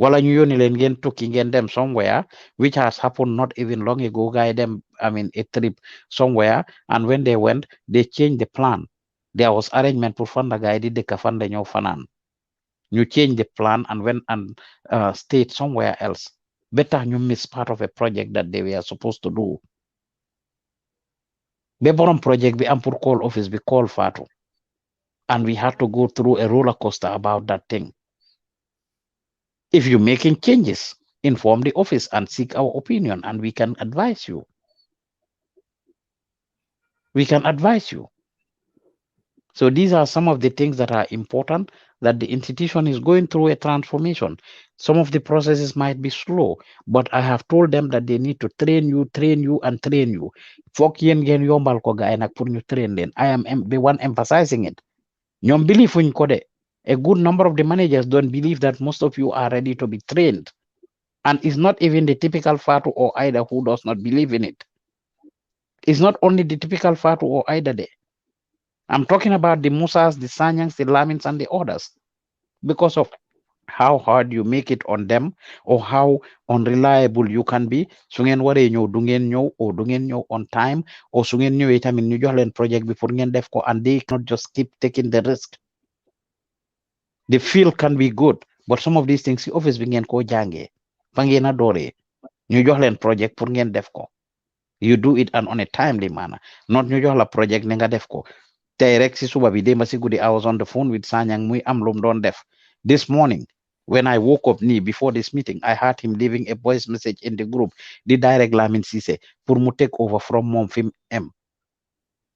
Wala ñu yónni leen ngeen tukki ngeen dem somewhere which has happened not even long ago guy dem a trip somewhere and when they went they changed the plan. There was arrangement pour fanda guy di dëkka fanda ñëw fanaan ñu change the plan and went and stayed somewhere else better ñu miss part of a project that they were supposed to do. Be borom project bi am pour call office bi call Fatu and we had to go through a roller coaster about that thing. If you're making changes, inform the office and seek our opinion, and we can advise you. We can advise you. So these are some of the things that are important, that the institution is going through a transformation. Some of the processes might be slow, but I have told them that they need to train you, and train you. Fok yen gen yombal ko gaay nak pour ñu train leen. I am the one emphasizing it. ñoom believe fuñ ko de. A good number of the managers don't believe that most of you are ready to be trained. And it's not even the typical Fatu or Ida who does not believe in it. It's not only the typical Fatu or Ida there. I'm talking about the Musas, the Sanyangs, the Lamins, and the others because of how hard you make it on them or how unreliable you can be. Su ngeen waree ñëw du ngeen ñëw or du ngeen ñëw on time or su ngeen ñëwee tamit ñu jox leen project bi pour ngeen def ko and they cannot just keep taking the risk. The feel can be good, but some of these things si office bi ngeen koo jàngee fa ngeen a dooree ñu jox leen project pour ngeen def ko. You do it and on a timely manner, not ñu jox la project ne nga def ko tey rek si suba bi démba si guddi I was on the phone with Sanyang muy am lum doon def. This morning when I woke up nii before this meeting I heard him leaving a voice message in the group di direct Lamin Cissé pour mu take over from moom fi mu em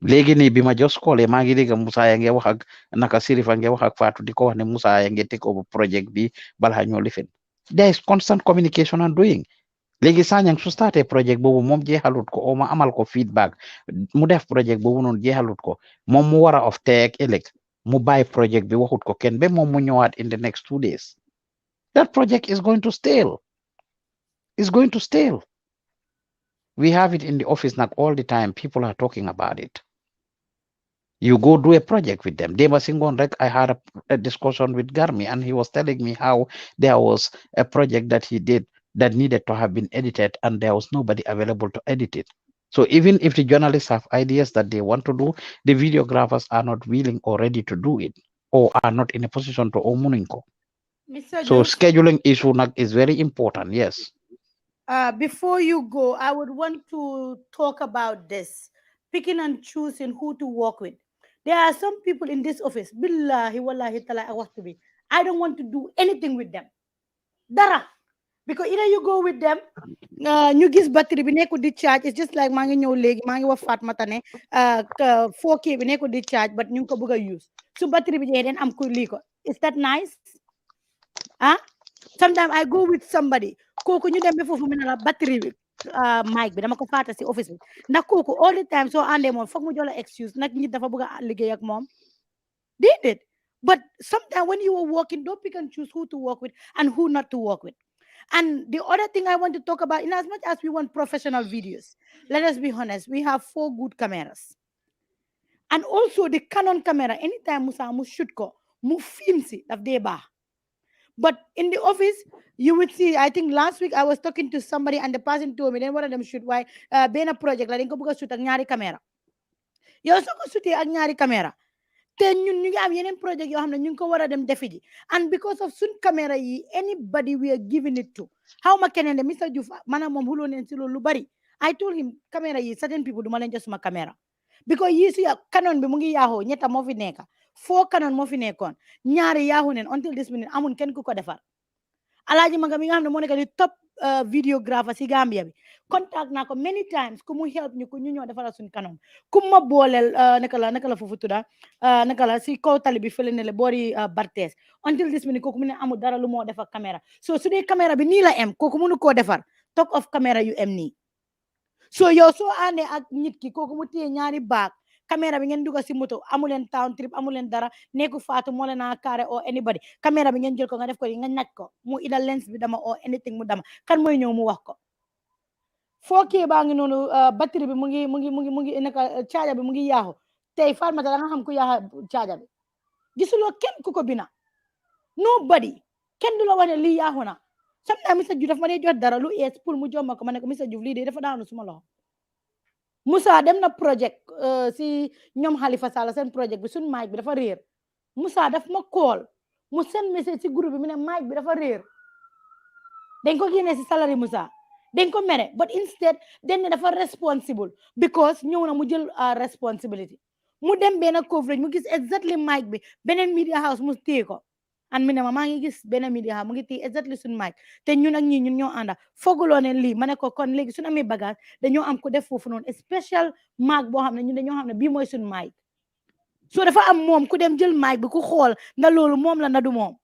léegi nii bi ma just callee maa ngi dégg Musa ya nge wax ak naka Sirifa nge wax ak Fatou di ko wax ne Musa ya nge take over project bi balaa ñoo lifin. There is constant communication and doing. Léegi Sanyang su starté project boobu moom jeexalut ko o ma amal ko feedback mu def project boobu noonu jeexalut ko moom mu war a of tey ak ëllëg mu bàyyi project bi waxut ko kenn ba moom mu ñëwaat in the next 2 days. That project is going to stale. It's going to stale. We have it in the office nag all the time. People are talking about it. You go do a project with them. Dema Singon Rek, I had a discussion with Garmi, and he was telling me how there was a project that he did that needed to have been edited, and there was nobody available to edit it. So even if the journalists have ideas that they want to do, the videographers are not willing or ready to do it, or are not in a position to omuninko. Mr. So Juf, scheduling issue is very important. Yes. before you go, I would want to talk about this picking and choosing who to work with. There are some people in this office, billahi wallahi tala to be. I don't want to do anything with them. Dara. Because either you go with them, ñu gis batterie bi nekkul di charge, it's just like maa ngi ñëw léegi maa ngi wax Fatmata ne 4K bi nekkul di charge but ñu ngi ko bëgg a use su batterie bi jeexee den am ku lii ko. Is that nice? Ah, sometimes I go with somebody kooku ñu dem ba foofu mu ne la batterie bi mic bi dama ko faata si office bi ndax kooku all the time soo àndee moom foog mu jox la excuse nag nit dafa bëgg a liggéey ak moom déedéet. But sometimes when you are working, don't pick and choose who to work with and who not to work with. And the other thing I want to talk about, in as much as we want professional videos, let us be honest, we have 4 good cameras. And also the Canon camera, anytime Musa mu shoot ko, mu film si daf dee baax. But in the office, you would see, I think last week I was talking to somebody and the person told me, then one of them shoot why being a project, like ko bëgg shoot ak ñaari camera. Yow soo ko shootee ak ñaari camera, te ñun ñu ngi am yeneen project yoo xam ne ñu ngi ko war a dem defi ji and because of suñ caméra yi anybody we are giving it to how ma keneen de Mr. Diouf maanaam moom xuloo neen si loolu lu bari I told him caméra yi certain people duma leen jox suma caméra because yi su Canon bi mu ngi yaaxoo ñetta moo fi nekka 4 Canon moo fi nekkoon ñaari yaaxu neen until this minute amun kenn ku ko defar Alaaji Maga mi nga xam ne moo nekk di top videographer si Gambia bi contact naa ko many times ku mu help ñu ko ñu ñoo defara suñ Canon ku ma booleel naka la foofu tudda naka la si kaw tali bi fële ne le boori Bartes until this minute kooku mu ne amul dara lu moo defar caméra so su dee caméra bi nii la em kooku mënu koo defar talk of caméra yu em nii so yow soo àndee ak nit ki kooku mu téye ñaari baag caméra bi ngeen duga si moto amuleen town trip amuleen dara nekku faatu moo leen a carré or anybody caméra bi ngeen jël ko nga def ko nga ñaj ko mu ida lens bi dama or anything mu dama kan mooy ñëw mu wax ko 4K baa ngi noonu batterie bi mu ngi naka charger bi mu ngi yaaxu tey Fatmata da nga xam ku yaaxa charger bi gisuloo kenn ku ko bina nobody kenn du la wax ne lii yaaxu na sometimes Mr. Diouf daf ma dee jot dara lu ees pour mu jomma ko ma ne ko Mr. Diouf lii de dafa daanu suma loxo Musa dem na project si ñoom Halifa Sallah seen project bi suñ mic bi dafa réer Musa daf ma call mu send message si groupe bi mu ne mic bi dafa réer dañ ko génnee si salary Musa dañ ko mere but instead dañ ne dafa responsible because ñëw na mu jël responsibility mu dem benn coverage mu gis exactly mic bi beneen media house mu téye ko and mi ne ma maa ngi gis benn media house mu ngi téye exactly suñ mic te ñun ak ñii ñun ñoo ànda fooguloo ne lii ma ne ko kon léegi suñu amee bagage dañoo am ko def foofu noonu special mic boo xam ne ñun dañoo xam ne bii mooy suñ mic so dafa am moom ku dem jël mic bi ku xool na loolu moom la na du moom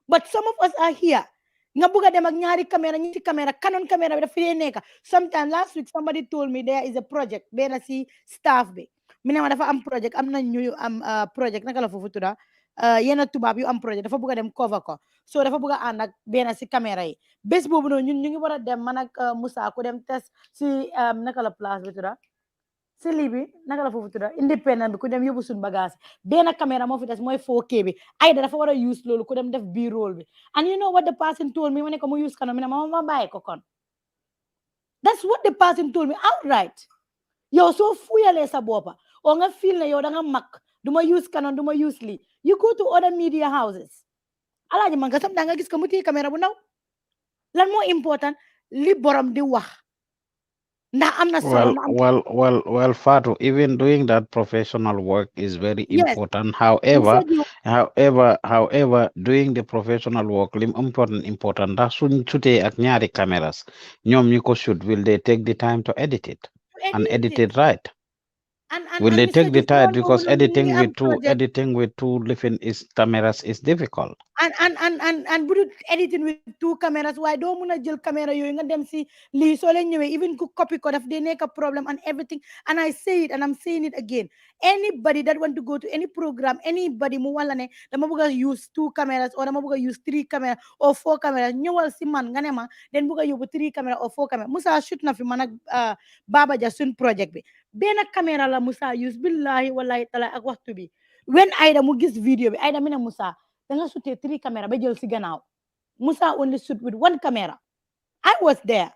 but some of us are here nga bëgg a dem ak ñaari caméra ñetti caméra Canon caméra bi dafa dee nekk sometimes last week somebody told me there is a project benn si staff bi mi ne ma dafa am project am na ñu am project naka la foofu tudda yenn tubaab yu am project dafa bëgg a dem cover ko so dafa bëgg a ànd ak benn si caméra yi bés boobu noonu ñun ñu ngi war a dem man ak Moussa ku dem test si naka la place bi tudda si lii bi naka la foofu tudda independent bi ku dem yóbbu suñ bagage benn caméra moo fi des mooy 4K bi Aida dafa war a use loolu ku dem def bii rôle bi and you know what the person told me ma ne ko mu use kanam mi ne ma bàyyi ko kon that's what the person told me outright yow soo fuyalee sa boppa o nga feel ne yow da nga mag duma use canon duma use lii you go to other media houses alaaji man nga sam da nga gis ko mu téye caméra bu ndaw lan moo important li borom di wax ndax am na solo na am Well, Fatu, even doing that professional work is very yes important. you However, said you doing the professional work, important. That's suñ sutee ak ñaari cameras. ñoom ñu ko shoot, will they take the time to edit it and edit edit it it right? Will and they Mr. take the Diouf time? loolu boobu Because noonu ñu ngi am project editing with two living is cameras is difficult. and bu dul editing with two cameras waaye doo mun a jël caméra yooyu nga dem si lii soo leen ñëwee even ku copy ko daf dee nekk a problem and everything and I say it and I'm saying it again anybody that want to go to any program anybody mu wala ne dama bëgg a use 2 cameras or dama bëgg a use 3 cameras or 4 cameras ñëwal si man nga ne ma den bëgg a yóbbu 3 cameras or 4 cameras Musa shoot na fi man ak Baba Jah sun project bi benn caméra la Musa use billahi wallahi taala ak waxtu bi when Aida mu gis video bi Aida mi ne Musa da nga sutee 3 caméra ba jël si gannaaw Musa only shoot with 1 camera I was there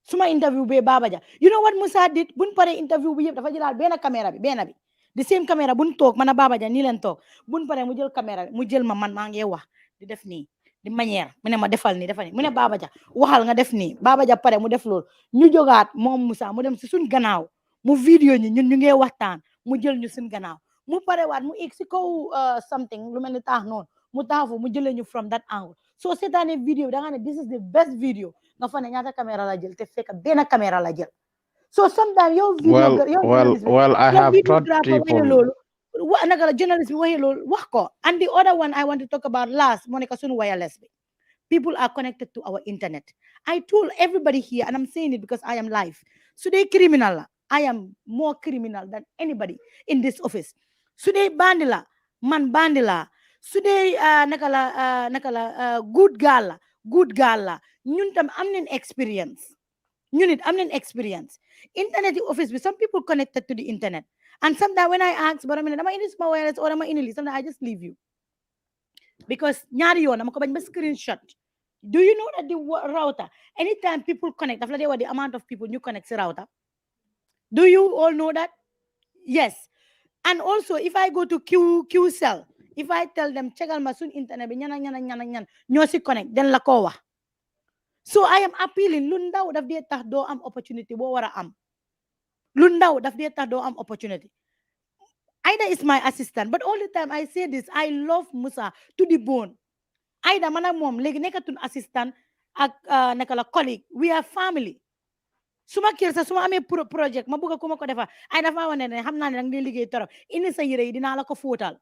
suma interview be Baba Jah you know what Musa did buñ paree interview bi yëpp dafa jëlaat benn caméra bi benn bi the same caméra buñ toog man a Baba Jah nii leen toog buñ paree mu jël caméra bi mu jël ma man maa ngi wax di def nii di manière mu ne ma defal nii defal nii mu ne Baba Jah waxal nga def nii Baba Jah pare mu def loolu ñu jógaat moom Musa mu dem si suñ gannaaw mu vidéo ñi ñun ñu ngi waxtaan mu jël ñu suñ gannaaw mu parewaat mu egg si kaw something lu mel ni taax noonu mu taxafu mu jëlee ñu from that angle soo seetaanee vidéo bi da nga ne this is the best video nga fa ne ñaata caméra la jël te fekk benn caméra la jël so sometimes yow video yow journalist bi I yow have taught videographer waxee people. loolu naka la journalist bi waxee loolu wax ko and the other one I want to talk about last moo nekk sunu wireless bi people are connected to our internet I told everybody here and I'm saying it because I am live so they criminal la I am more criminal than anybody in this office su dee bandi la man bandi la su dee naka la good girl la ñun tam am nañ experience ñun it am nañ experience internet office bi some people connected to the internet and sometimes when I ask but I mean dama indi suma wireless or dama indi li sometimes I just leave you because ñaari yoon dama ko bañ ba screenshot do you know that the router anytime people connect daf la dee wax the amount of people ñu connect si router do you all know that yes and also if I go to Q cell if I tell them checkal ma sun internet bi ñan ñoo si connect den la ko wax so I am appealing lu ndaw daf dee tax doo am opportunity boo war a am lu ndaw daf dee tax doo am opportunity Aida is my assistant but all the time I say this I love Musa to the bone Aida man ak moom léegi nekkatun assistant ak naka la colleague we are family suma kër sax suma amee project ma bëgg ku ma ko defal ay dafa wane ne xam naa ne danga dee liggéey torop indi sa yére yi dinaa la ko fóotal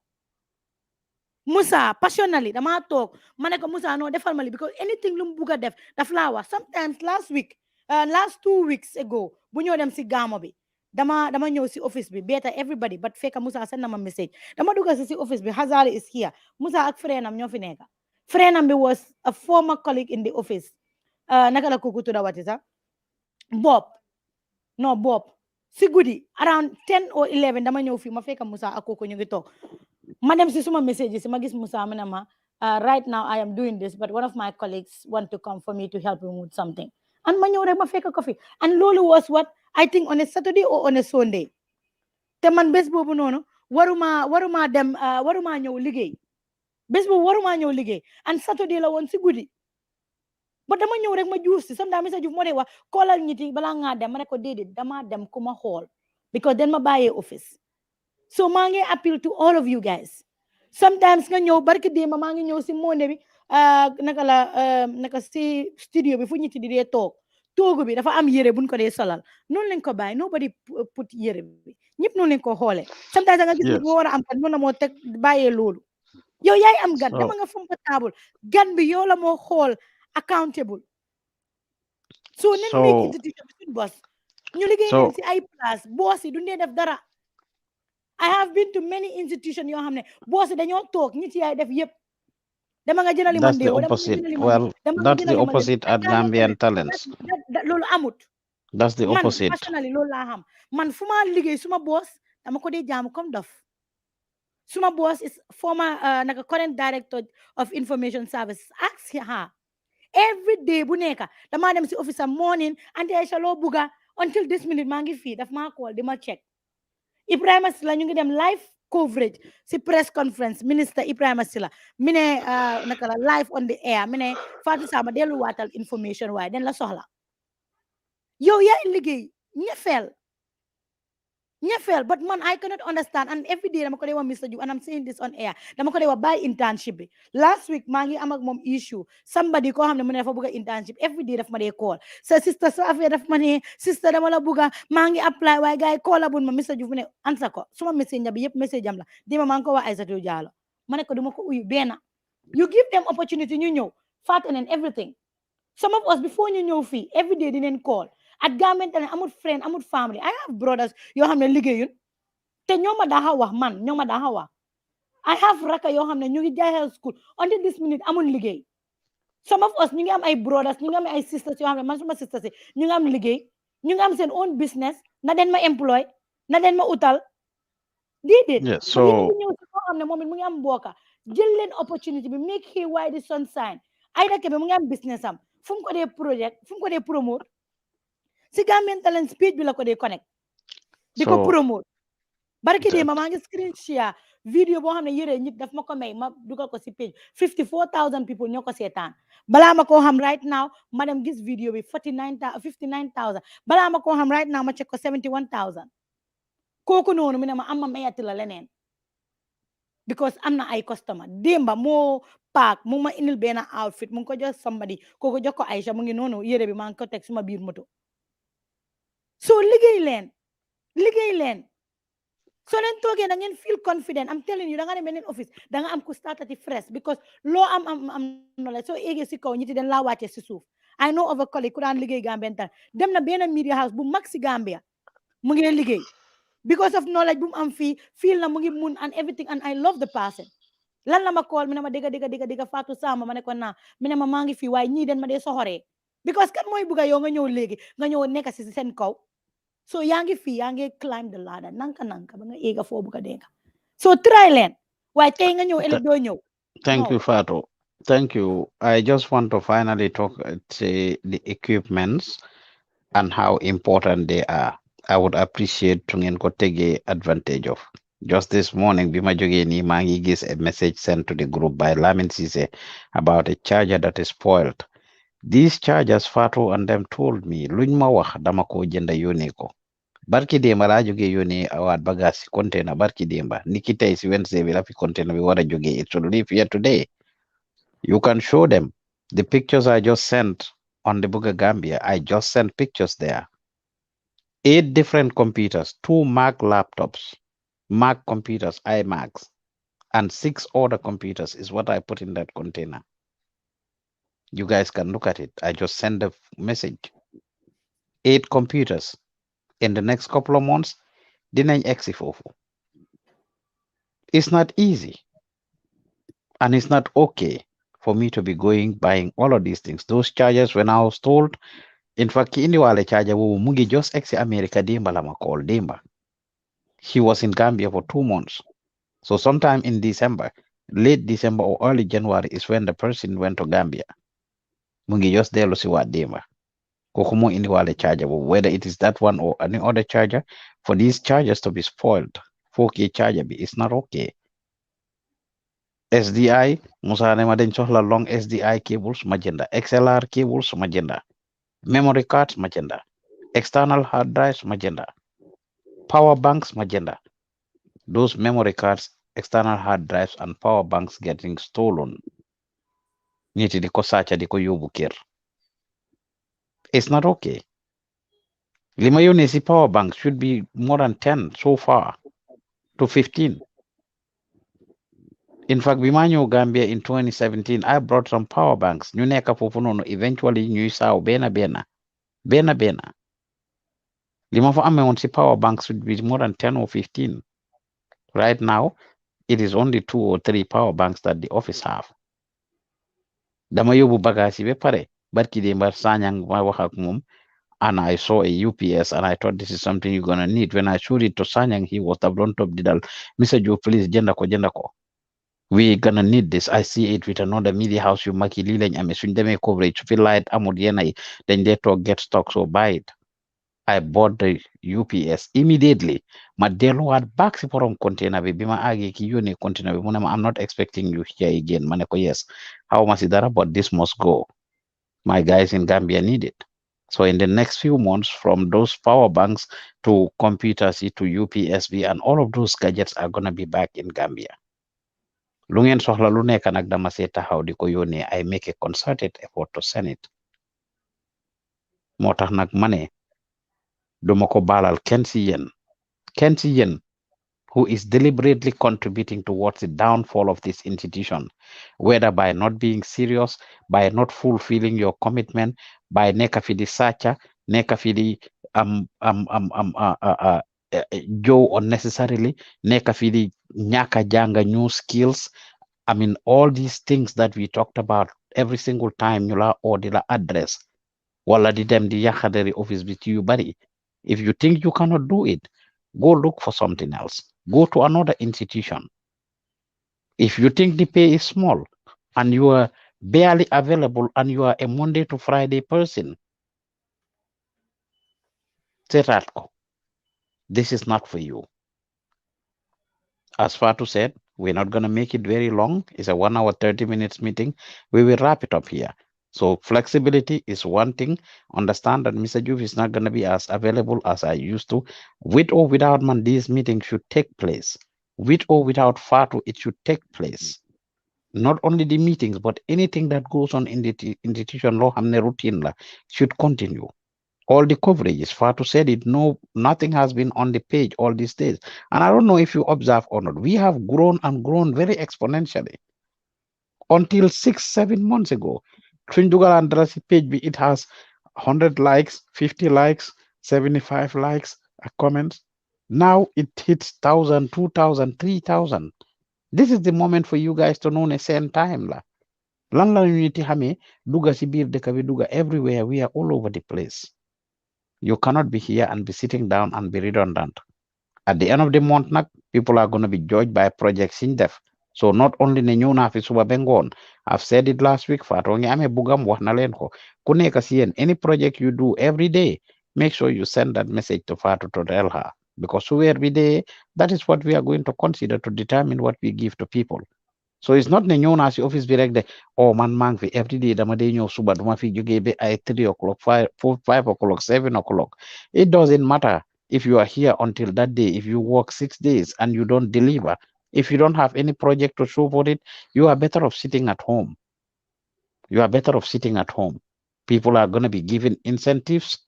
Musa passionately dama toog ma ne ko Musa no defal ma li because anything lu mu bugg a def daf laa wax sometimes last 2 weeks ago bu ñoo dem si gaamo bi dama ñëw si office bi beta everybody but fekk Musa send na ma message dama dugg si office bi Hazari is here Musa ak freenam ñoo fi nekk freenam bi was a former colleague in the office naka la kooku tudda wati sax Bob si guddi around 10 or 11 dama ñëw fii ma fekk Musa ak kooku ñu ngi toog ma dem si suma message si ma gis Musa mu ne ma right now I am doing this but one of my colleagues want to come for me to help him with something and ma ñëw rek ma fekk ko fi and loolu was what I think on a Saturday or on a Sunday te man bés boobu noonu waruma dem waruma ñëw liggéey bés boobu waruma ñëw liggéey and Saturday la woon si guddi but dama ñëw rek ma juus si sometimes Mr. Diouf moo dee wax koolal ñiti balaa ngaa dem ma ne ko déedéet dama dem ku ma xool because den ma bàyyee office so maa ngi appeal to all of you guys sometimes nga ñëw barki démba maa ngi ñëw si monde bi naka si studio bi fu ñiti di dee toogu bi dafa am yére buñ ko dee solal noonu lañ ko bàyyi nobody put yére bi ñëpp noonu lañ ko xoolee sometimes nga gis nit moo war a am kan noonu la moo teg bàyyee loolu yow yaay am gan dama nga fompa table gan bi yow la moo xool accountable so nen make institution bi suñ boss ñu liggéey nen si ay place boss yi du dee def dara I have been to many institutions yoo xam ne boss yi dañoo toog ñi ci yaay def yëpp dama nga jëndali ma That's the ndéewo dama nga opposite. jëndali ma lii Well, dama nga that's the jëndali ma lii opposite ak at Gambian Gambian Talents talents. loolu amut That's the man opposite. personally loolu laa xam man fu ma liggéey suma boss dama ko dee jaamu comme dof suma boss is former naka current director of information services ask her every day bu nekk dama dem si office am morning anti Aisha loo buga until this minute maa ngi fii daf maa call di ma check Ibrahima Sila ñu ngi dem live coverage si press conference minister Ibrahima Sila mi ne naka la live on the air mi ne Fatou Sama delluwaatal information waaye den la soxla yow yaa liggéey ñefeel but man I cannot understand and every day dama ko dee wax Mr. Diouf and I'm saying this on air dama ko dee wax bàyyi internship bi last week maa ngi am ak moom issue somebody koo xam ne mu ne dafa bëgg a internship every day daf ma dee call sa sister sa affaire daf ma ne sister dama la bëgg a maa ngi apply waaye gars yi call abun ma Mr. Diouf mu ne answer ko suma message bi yëpp message am la dima maa ngi ko wax Aïssatou Diallo ma ne ko duma ko uyu benn you give them opportunity ñu ñëw fàtte and everything some of us before ñu ñëw fii every day dinañ call at Gambian Talents amul friend amul family I have brothers yoo xam ne liggéeyun te ñoo ma daa wax man ñoo ma daa wax I have raka yoo xam ne ñu ngi jaay school until this minute amul liggéey some of us ñu ngi am ay brothers ñu ngi am ay sisters yoo xam ne man suma sisters ñu ngi am liggéey ñu ngi am seen own business na den ma employ na den ma utal déedéet Yeah, so yéen so ngi ñëw si koo xam ne moom it mu ngi am mbooka jël leen opportunity bi make hay while the sun shine ay dake bi mu ngi am business am fu mu ko dee project fu mu ko dee promote si Gambian Talents page bi la ko dee connect di ko so promote barki dee that, ma maa ngi screen share vidéo boo xam ne yére nit daf ma ko may ma dugal ko si page 54,000 people ñoo ko seetaan balaa ma koo xam right now ma dem gis vidéo bi 59,000 balaa ma koo xam right now ma check ko 71,000 kooku noonu mi ne ma am ma mayati la leneen because am na ay customer démba moo paak mu ma indil benn outfit mu ngi ko jox somebody kooku jox ko Aïcha mu ngi noonu yére bi maa ngi ko teg suma biir moto so liggéey leen so leen toogee da ngeen feel confident I'm telling you da nga dem beneen office da nga am ku startati fresh because loo am knowledge soo eegee si kaw ñiti den laa wàcce si suuf I know of a colleague ku daan liggéey Gambian Talents dem na benn media house bu mag si Gambia mu ngi liggéey because of knowledge bu mu am fii feel na mu ngi mun and everything and I love the person lan la ma call mi ne ma dégga Fatou Sama ma ne ko naa mi ne ma maa ngi fii waaye ñii den ma dee soxoree because kan mooy bugga yow nga ñëw léegi nga ñëw nekk si seen kaw so yaa ngi fii yaa ngi climb the ladder nanka ba nga éega foo bugga dégga so try leen waaye tey nga ñëw ëllëg doo ñëw thank you, no Fatou. Thank you. I just want to finally talk say the equipments and how important they are. I would appreciate to ngeen ko take advantage of. Just this morning, Bima Jogeni Mangi gives a message sent to the group by Lamin Sise about a charger that is spoiled. These chargers, Fatou and them told me, luñ ma wax dama ko jënda yónnee ko. Barki démba laa jógee yónnee awaat bagage si container barki démba niki tey si Wednesday bi la fi container bi war a jógee it should leave here today. You can show them the pictures I just sent on the Buga Gambia. I just sent pictures there. 8 different computers, 2 Mac laptops, Mac computers, iMacs, and 6 other computers is what I put in that container. You guys can look at it. I just sent a message. 8 computers. In the next couple of months, dinañ exi fofu. It's not easy. And it's not okay for me to be going buying all of these things. Those chargers, when I was told, in fact, ki indiwale charger wo mugi just exi America Demba lama call Demba. He was in Gambia for 2 months. So sometime in December, late December or early January is when the person went to Gambia. Mungi just delo si wa Demba. Kokumo indiwale charger, whether it is that one or any other charger, for these chargers to be spoiled, 4K charger be, it's not okay. SDI, Musa nema den soxla long SDI cables magenda, XLR cables magenda, memory cards magenda, external hard drives magenda, power banks magenda. Those memory cards, external hard drives, and power banks getting stolen. Niti di ko sacha di ko yobu kër. It's not okay. Lima yone si power banks should be more than 10 so far to 15. In fact, Bimanyo Gambia in 2017, I brought some power banks. Ñu nekk foofu noonu eventually ñuy saaw bena. Lima fa amee woon si power banks should be more than 10 or 15. Right now, it is only 2 or 3 power banks that the office have. Dama yóbbu bagage yi ba pare barki de mbar Sanyang ma wax ak moom, and I saw a UPS and I thought this is something you're gonna need. When I showed it to Sanyang, he was the on top didal. Mr. Joe, please jenda ko. We gonna need this. I see it with another media house yu maki li lañ amé suñ démé coverage su fi light amul yenn yi dañ dee toog get stock, so buy it. I bought the UPS immediately. Ma delluwaat back si borom container bi bima àggee ki yónnee container bi mu ne ma I'm not expecting you here again. Ma ne ko yes, how ma si dara, but this must go. My guys in Gambia need it. So in the next few months, from those power banks to computers to UPSB and all of those gadgets are gonna be back in Gambia. Lu ngeen soxla lu nekk nag dama see taxaw di ko yónnee. I make a concerted effort to send it. Moo tax nag ma ne duma ko baalal kenn si yéen who is deliberately contributing towards the downfall of this institution, whether by not being serious, by not fulfilling your commitment, by nekk fi di sàcca, nekk fi di jow unnecessarily, nekk fi di ñàkka jànga new skills. I mean, all these things that we talked about every single time ñu la oo di la address wala di dem di yaxadari office bi ci yu bari. If you think you cannot do it, go look for something else. Go to another institution. If you think the pay is small and you are barely available and you are a Monday to Friday person, seetaat ko. This is not for you. As Fatu said, we're not going to make it very long. It's a 1 hour, 30 minutes meeting. We will wrap it up here. So flexibility is one thing. Understand that Mr. Juve is not going to be as available as I used to. With or without man, these meetings should take place. With or without Fatu, it should take place. Not only the meetings, but anything that goes on in the institution law hamne routine la should continue. All the coverages, Fatu said it, no, nothing has been on the page all these days. And I don't know if you observe or not, we have grown and grown very exponentially. Until 6, 7 months ago, Trindugal Andrasi page, it has 100 likes, 50 likes, 75 likes, comments. Now it hits 1,000, 2,000, 3,000. This is the moment for you guys to know the same time. Lan la unity hame, duga si biir dëkk bi, duga everywhere. We are all over the place. You cannot be here and be sitting down and be redundant. At the end of the month, people are going to be judged by projects in depth. So not only ne ñëw naa fi suba bengoon, I've said it last week, Fatou ngi amee bugam wax na leen ko. Ku nekk si yéen, any project you do every day, make sure you send that message to Fatou to tell her. Because every day, that is what we are going to consider to determine what we give to people. So it's not ne ñëw naa si office bi rek de, oh man maa ngi fi every day dama dee ñëw suba duma fi jógee ba ay 3 o'clock, 5 o'clock, 7 o'clock. It doesn't matter if you are here until that day. If you work 6 days and you don't deliver, if you don't have any project to show for it, you are better off sitting at home. You are better off sitting at home. People are going to be given incentives,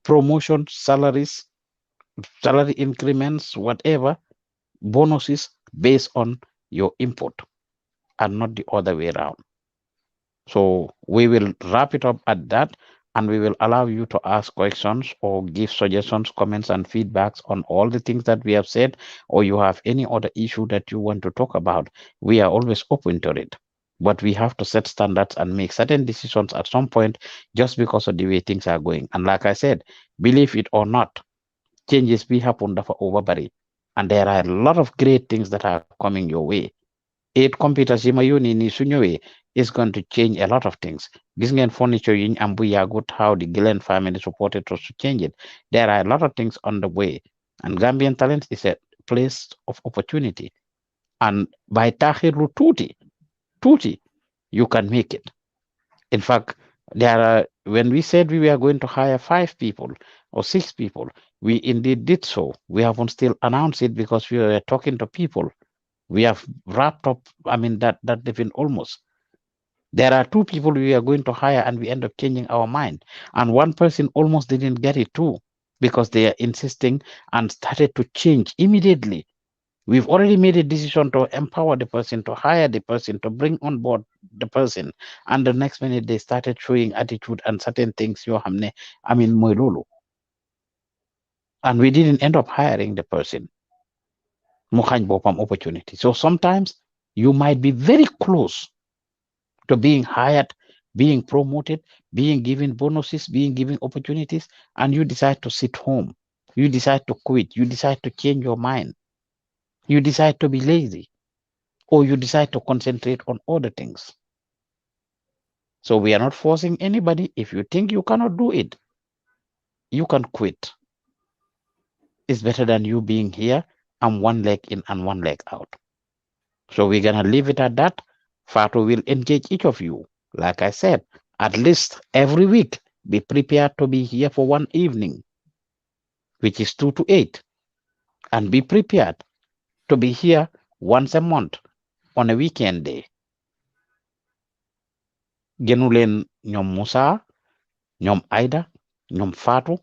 promotions, salaries, salary increments, whatever, bonuses based on your input and not the other way around. So we will wrap it up at that, and we will allow you to ask questions or give suggestions, comments, and feedbacks on all the things that we have said, or you have any other issue that you want to talk about. We are always open to it. But we have to set standards and make certain decisions at some point just because of the way things are going. And like I said, believe it or not, changes we happen for overbury. And there are a lot of great things that are coming your way. 8 computers yi ma yónni ni su ñëwee is going to change a lot of things. Gis ngeen furniture yi ñu am bu yàggut, how the Gillen family supported us to change it. There are a lot of things on the way, and Gambian Talent is a place of opportunity. And by taxiru tuuti, you can make it. In fact, when we said we were going to hire 5 people or 6 people, we indeed did so. We haven't still announced it because we were talking to people. We have wrapped up, that even almost. There are 2 people we are going to hire and we end up changing our mind. And 1 person almost didn't get it too because they are insisting and started to change immediately. We've already made a decision to empower the person, to hire the person, to bring on board the person. And the next minute they started showing attitude and certain things. Moilulu. And we didn't end up hiring the person. mu xañ boppam opportunity. So sometimes you might be very close to being hired, being promoted, being given bonuses, being given opportunities, and you decide to sit home. You decide to quit. You decide to change your mind. You decide to be lazy, or you decide to concentrate on other things. So we are not forcing anybody. If you think you cannot do it, you can quit. It's better than you being here and one leg in and one leg out. So we're gonna leave it at that. Fatu will engage each of you. Like I said, at least every week, be prepared to be here for one evening, which is 2 to 8, and be prepared to be here once a month on a weekend day. Genulen nyom Musa, nyom Aida, nyom Fatu,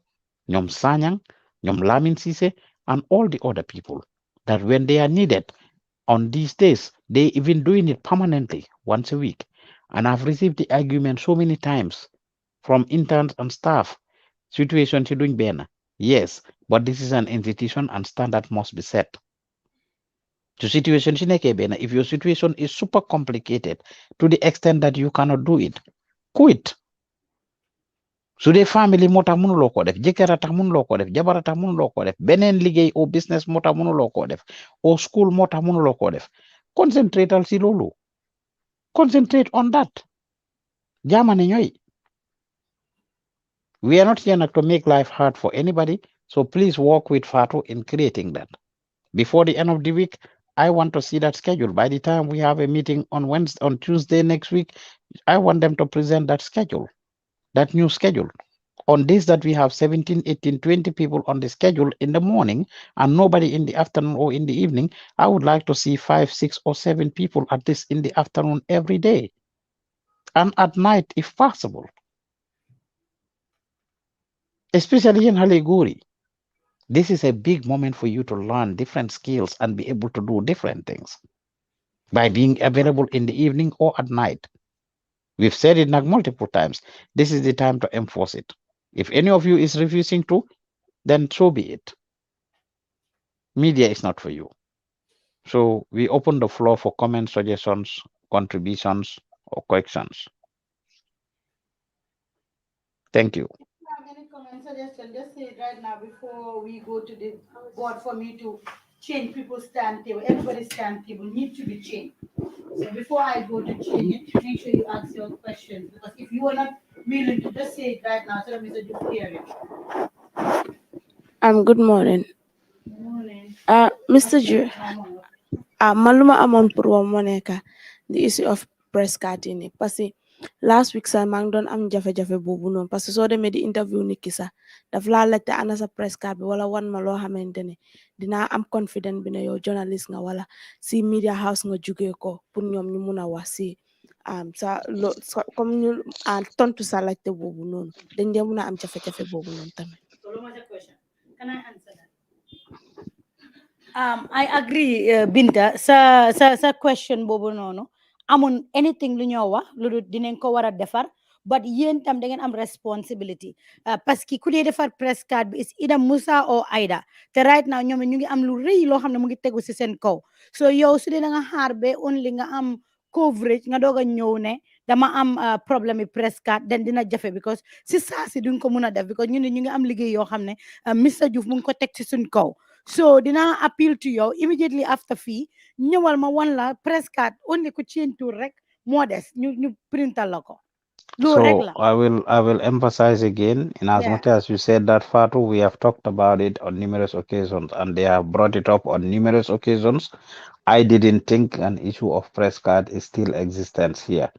nyom Sanyang, nyom Lamin Sise, and all the other people that when they are needed on these days, they even doing it permanently once a week. And I've received the argument so many times from interns and staff. Situation to doing better. Yes, but this is an institution and standard must be set. To situation if your situation is super complicated to the extent that you cannot do it, quit. So the family mota mënuloo ko def, jëkkër tax mënuloo ko def, jabar tax mënuloo ko def, beneen liggéey o business mota mënuloo ko def, o school mota mënuloo ko def. Concentrate al si loolu. Concentrate on that. Jamane ñoy. We are not here to make life hard for anybody, so please work with Fatu in creating that. Before the end of the week, I want to see that schedule. By the time we have a meeting on Tuesday next week, I want them to present that schedule, that new schedule. On days that we have 17, 18, 20 people on the schedule in the morning and nobody in the afternoon or in the evening, I would like to see 5, 6, or 7 people at this in the afternoon every day and at night if possible. Especially in Haliguri. This is a big moment for you to learn different skills and be able to do different things by being available in the evening or at night. We've said it multiple times. This is the time to enforce it. If any of you is refusing to, then so be it. Media is not for you. So we open the floor for comments, suggestions, contributions, or questions. Thank you. If you have any comment, suggestion, just say it right now before we go to the board for me to change people's timetable. Everybody's timetable needs to be changed. So before I go to change it, make sure you ask your questions because if you are not willing to just say it right now, so that means that you hear it. Good morning. Good morning. Mr. Ju, maluma amon pour wa moneka the issue of press card ini parce que last week sa mang don am jafe-jafe bobu non parce que so demé di interview nit ki sa daf la laajte ana sa press card bi wala wan ma lo xamantene dina am confident bi ne yow journalist nga wala si media house nga jugé ko pour ñom ñu mëna wax si comme ñu tontu sa laajte bobu non dañ dé mëna am jafe-jafe bobu non tamit. So, what's the question? Can I answer that? I agree, Binta. Sa question bobo nono. Amun anything lu ñoo wax lu dinañ ko wara defar but yéen tam da ngeen am responsibility parce que ku dee defar press card bi is either Musa or Aida te right now ñoom ñu ngi am lu rëy loo xam ne mu ngi tegu si seen kaw so yow su dee da nga xaar ba only nga am coverage nga doog a ñëw ne dama am problème yi press card den dina jafe because si saa si duñ ko mun a def because ñu ne ñu ngi am liggéey yoo xam ne Mr Diouf mu ngi ko teg si suñ kaw so dina appeal to you immediately after fii ñëwal ma wan la press card only ku change tour rek moo des ñu printal la ko loolu rek So la I will emphasize again, in as yeah much as you said that Fatu, we have talked about it on numerous occasions and they have brought it up on numerous occasions. I didn't think an issue of press card is still existence here.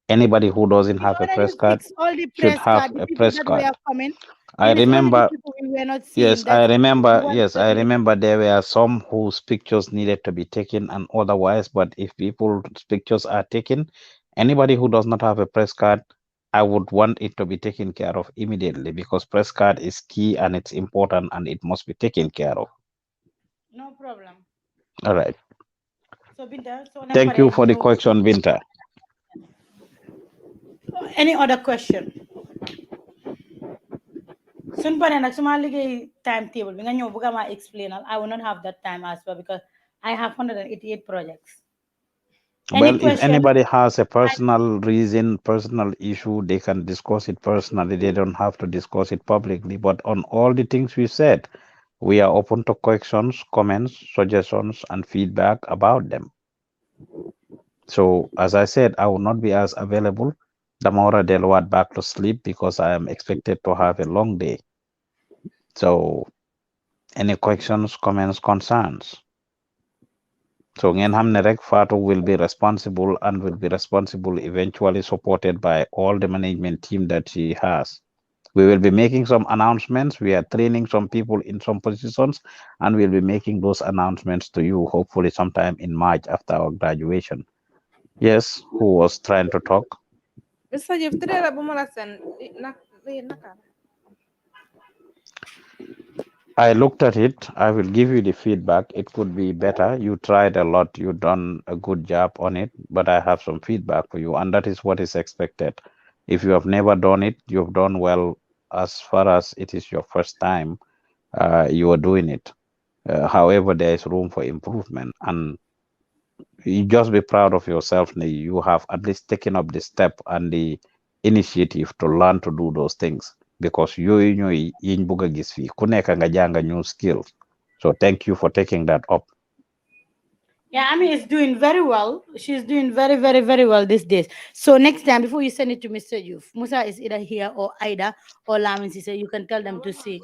Anybody who doesn't you have a already press card fixed all the should press have card the a people press that were card. coming I it is only the remember, people we were not yes, seeing that's I remember there were some whose pictures needed to be taken and otherwise, but if people's pictures are taken, anybody who does not have a press card, I would want it to be taken care of immediately because press card is key and it's important and it must be taken care of. no problem All right. so Binta so Thank you for the question, Binta. any other question suñ paree nag su ma liggéey timetable bi nga ñëw bëgg ma explainal I will not have that time as well because I have 188 projects. Any Well, if question? anybody has a personal reason, personal issue, they can discuss it personally. They don't have to discuss it publicly. But on all the things we said, we are open to questions, comments, suggestions, and feedback about them. So, as I said, I will not be as available. Damora Delwad back to sleep because I am expected to have a long day. So, any questions, comments, concerns? So ngeen xam ne rek Fatou will be responsible and will be responsible eventually supported by all the management team that she has. We will be making some announcements. We are training some people in some positions and we'll be making those announcements to you hopefully sometime in March after our graduation. Yes, who was trying to talk? Mr. Jif, today la bumala sen naka. I looked at it. I will give you the feedback. It could be better. You tried a lot. You done a good job on it, but I have some feedback for you, and that is what is expected. If you have never done it, you've done well as far as it is your first time you are doing it. However, there is room for improvement, and you just be proud of yourself. You have at least taken up the step and the initiative to learn to do those things because yooyu ñooy yiñ bugg a gis fii ku nekk nga jàng new skills. So thank you for taking that up. Yeah, I mean, it's doing very well. She's doing very, very, very well these days. So next time, before you send it to Mr. Youth, Musa is either here or Ida or Lamin Sise, you can tell them to see.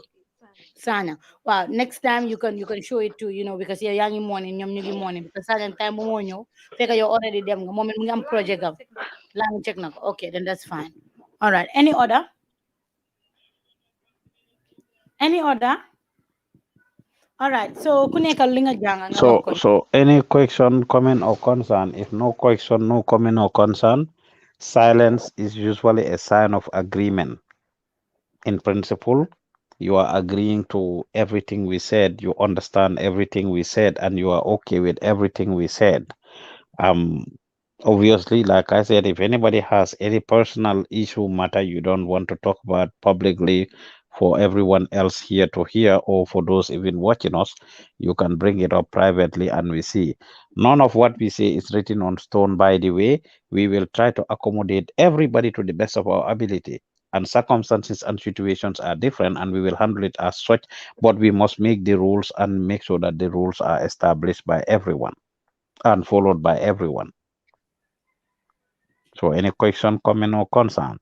Sana. Wow. Next time you can show it to because you're young in morning, young morning because certain time mo nyo, figure you're already them moment mo am project up. Lamin check na. Okay, then that's fine. All right. Any order? Any order? All right. So kuneka linga janga nga So wakon. so any question, comment, or concern? If no question, no comment, or concern, silence is usually a sign of agreement. In principle, you are agreeing to everything we said, you understand everything we said, and you are okay with everything we said. Um, Obviously, like I said, if anybody has any personal issue matter you don't want to talk about publicly for everyone else here to hear, or for those even watching us, you can bring it up privately and we see. None of what we say is written on stone, by the way. We will try to accommodate everybody to the best of our ability. And circumstances and situations are different, and we will handle it as such. But we must make the rules and make sure that the rules are established by everyone and followed by everyone. So any question, comment, or concern?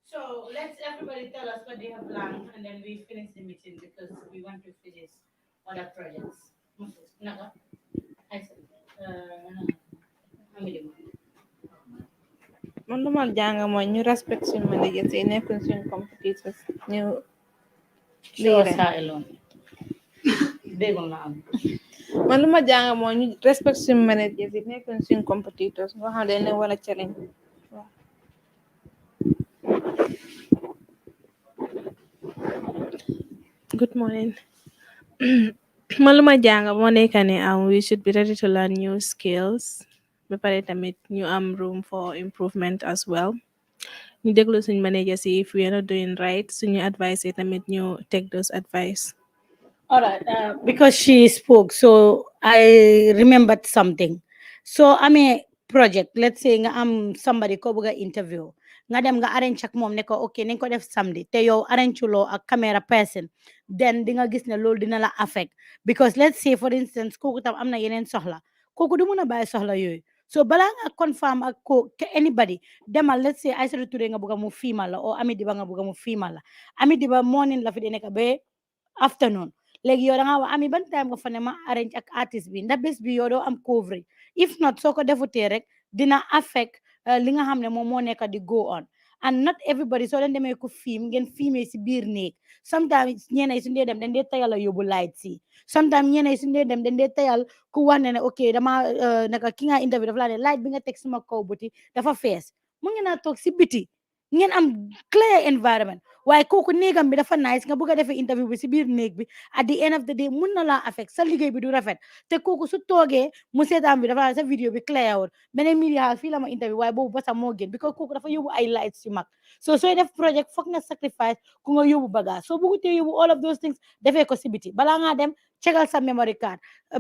So let's everybody tell us what they have learned and then we finish the meeting because we want to finish other projects. Naga? I said, Man lu ma jàng mooy ñu respect suñ managers yi nekkuñ suñ competitors ñu show lii us leen. her alone. Déggoon la am. Man lu ma jàng mooy ñu respect suñ managers yi nekkuñ suñ competitors nga xam dañ leen war a challenge. Waaw. Good morning. Man lu ma jàng moo nekk ne we should be ready to learn new skills. Ba pare tamit ñu am room for improvement as well. Ñu déglu suñ managers yi if we are not doing right, suñu advice yi tamit ñu take those advice. All right, because she spoke, so I remembered something. So I'm a project. Let's say I'm somebody ko buga interview. Nga dem nga arrange ak mom ne ko okay nañ ko def samedi te yow arrange lo a camera person, then di nga gis ne lol dina la affect because let's say for instance koku tam amna yenen soxla koku du mëna baye soxla yoy. So bala nga confirm ak ko anybody demal, let's say Aïssatou Touré nga buga mu female la or Ami Diba nga buga mu female la. Ami Diba morning la fi di nekk be afternoon. Léegi yow da nga wax Ami ban time nga fa ne ma arrange ak artiste bi ndax bés bi yow doo am coverage, if not soo ko defutee rek dina affect li nga xam ne moom moo nekk di go on. And not everybody soo leen demee ko film ngeen filmé si biir néeg, sometimes ñeena yi suñu dee dem dañ dee tayal a yóbbu light si, sometimes ñeena yi suñu dee dem dañ dee tayal ku wax ne ok dama naka ki nga interview dafa laa ne light bi nga teg suma kaw buti dafa fees, mu ngi naa toog si biti ngeen am clear environment. Waaye kooku néegam bi dafa nice nga bëgg a defee interview bi si biir néeg bi at the end of the day mun na laa affect sa liggéey bi du rafet te kooku su toogee mu seetaan bi dafa sa vidéo bi clear wul beneen media house fii la ma interview waaye boobu ba sax moo gën because kooku dafa yóbbu ay lights yu mag so enough project foog nga sacrifice ku nga yóbbu bagage soo bëggutee yóbbu all of those things defee ko si biti balaa ngaa dem checkal sa memory card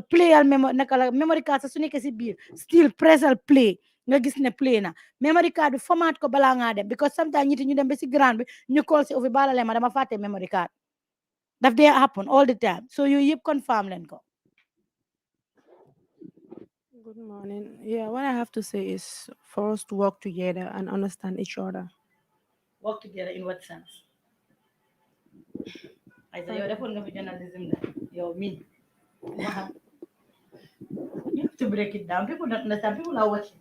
playal naka la memory card sa su nekkee si biir still pressal play nga gis ne play na memory card bi format ko balaa ngaa dem because sometimes ñiti ñu dem ba si grand bi ñu call si ofi baalale ma dama fàtte memory card daf dee happen all the time so yooyu yëpp confirm leen ko. Good morning. Yeah, what I have to say is for us to work together and understand each other. Work together in what sense? I say, you're definitely for journalism. You're me. You have to break it down. People don't understand. People are watching.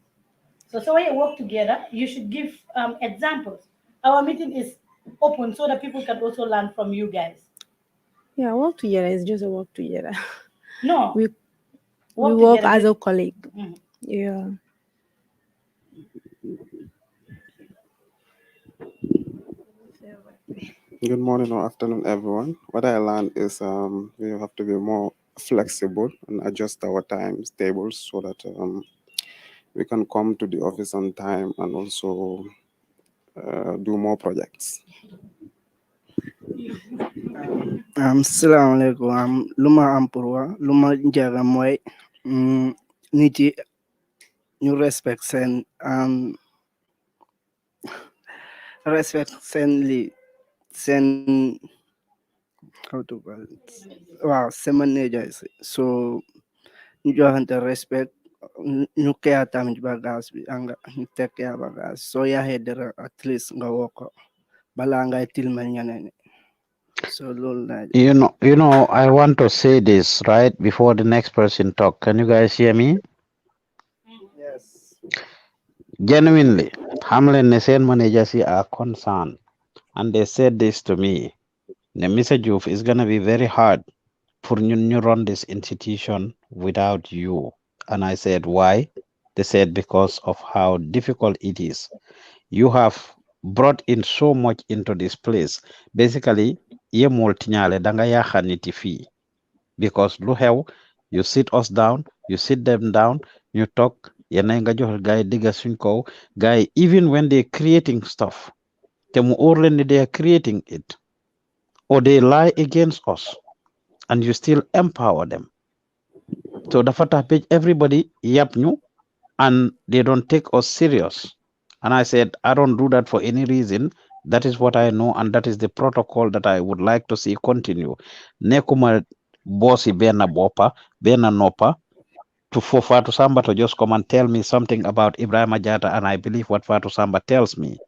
So when you work together, you should give examples. Our meeting is open so that people can also learn from you guys. Yeah, work together is just a work together. No. We work as a colleague. Mm-hmm. Yeah. Good morning or afternoon, everyone. What I learned is we have to be more flexible and adjust our times tables so that we can come to the office on time and also do more projects. Assalamualaikum. Luma ampurwa, luma jaga moy niti ñu respect sen how to call it. Wow, sen managers. So ñu joxante respect ñu kaya tamit bagage bi anga ñu tek ya bagage so ya hedera at least nga woko bala ngay tilmal ñeneen. So You know, I want to say this right before the next person talk. Can you guys hear me? Yes. Genuinely, Hamlin and Sen managers are concerned, and they said this to me. The message of is gonna be very hard for you run this institution without you. And I said, why? They said because of how difficult it is. You have brought in so much into this place. Basically, ye multinyale danga ya niti fi. Because lu xew, you sit us down, you sit them down, you talk, yenay nga jox guy diga suñ ko, guy even when they creating stuff, te mu óor leen ni they are creating it, or they lie against us, and you still empower them. So dafa tax page everybody yap ñu, and they don't take us serious. And I said, I don't do that for any reason. That is what I know, and that is the protocol that I would like to see continue. Nekuma bossy bena bopa, bena nopa, for Fatu Samba to just come and tell me something about Ibrahim Ajata, and I believe what Fatu Samba tells me.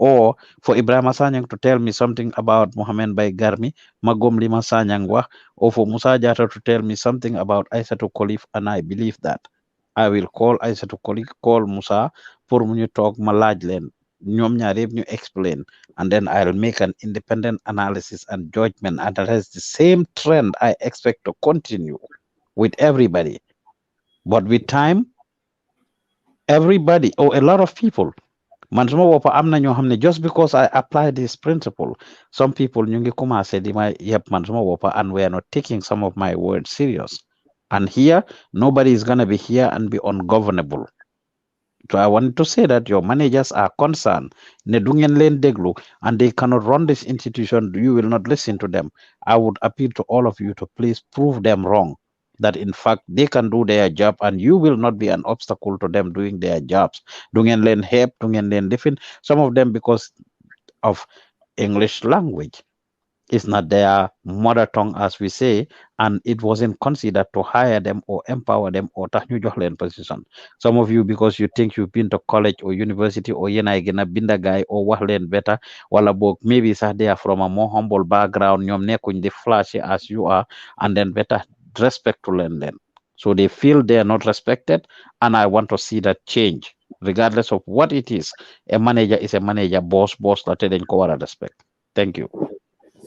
Or for Ibrahim Sanyang to tell me something about Mohamed Bay Garmi, Magom Lima Sanyangwa, or for Musa Jata to tell me something about Aissatou Khalif, and I believe that. I will call Aissatou Khalif, call Musa, for when you talk Malajlen, ñoom ñaar yëpp ñu explain, and then I'll make an independent analysis and judgment, and that has the same trend I expect to continue with everybody. But with time, everybody or a lot of people, man suma boppa am na ñoo xam ne just because I apply this principle, some people ñu ngi commencé di ma yep man suma boppa, and we are not taking some of my words serious. And here, nobody is gonna be here and be ungovernable. So I wanted to say that your managers are concerned. Ne du ngeen leen déglu, and they cannot run this institution. You will not listen to them. I would appeal to all of you to please prove them wrong. That in fact they can do their job, and you will not be an obstacle to them doing their jobs. Du ngeen leen help, du ngeen leen lifin. Some of them because of English language. It's not their mother tongue, as we say, and it wasn't considered to hire them or empower them or tax ñu jox leen position. Some of you, because you think you've been to college or university or yéenay gën a binda guy or wax leen better, wala boog maybe sax they are from a more humble background, ñoom nekkuñ di flashy as you are, and then better respect to leen. So they feel they are not respected, and I want to see that change. Regardless of what it is, a manager is a manager, boss la te dañ ko war a respect. Thank you.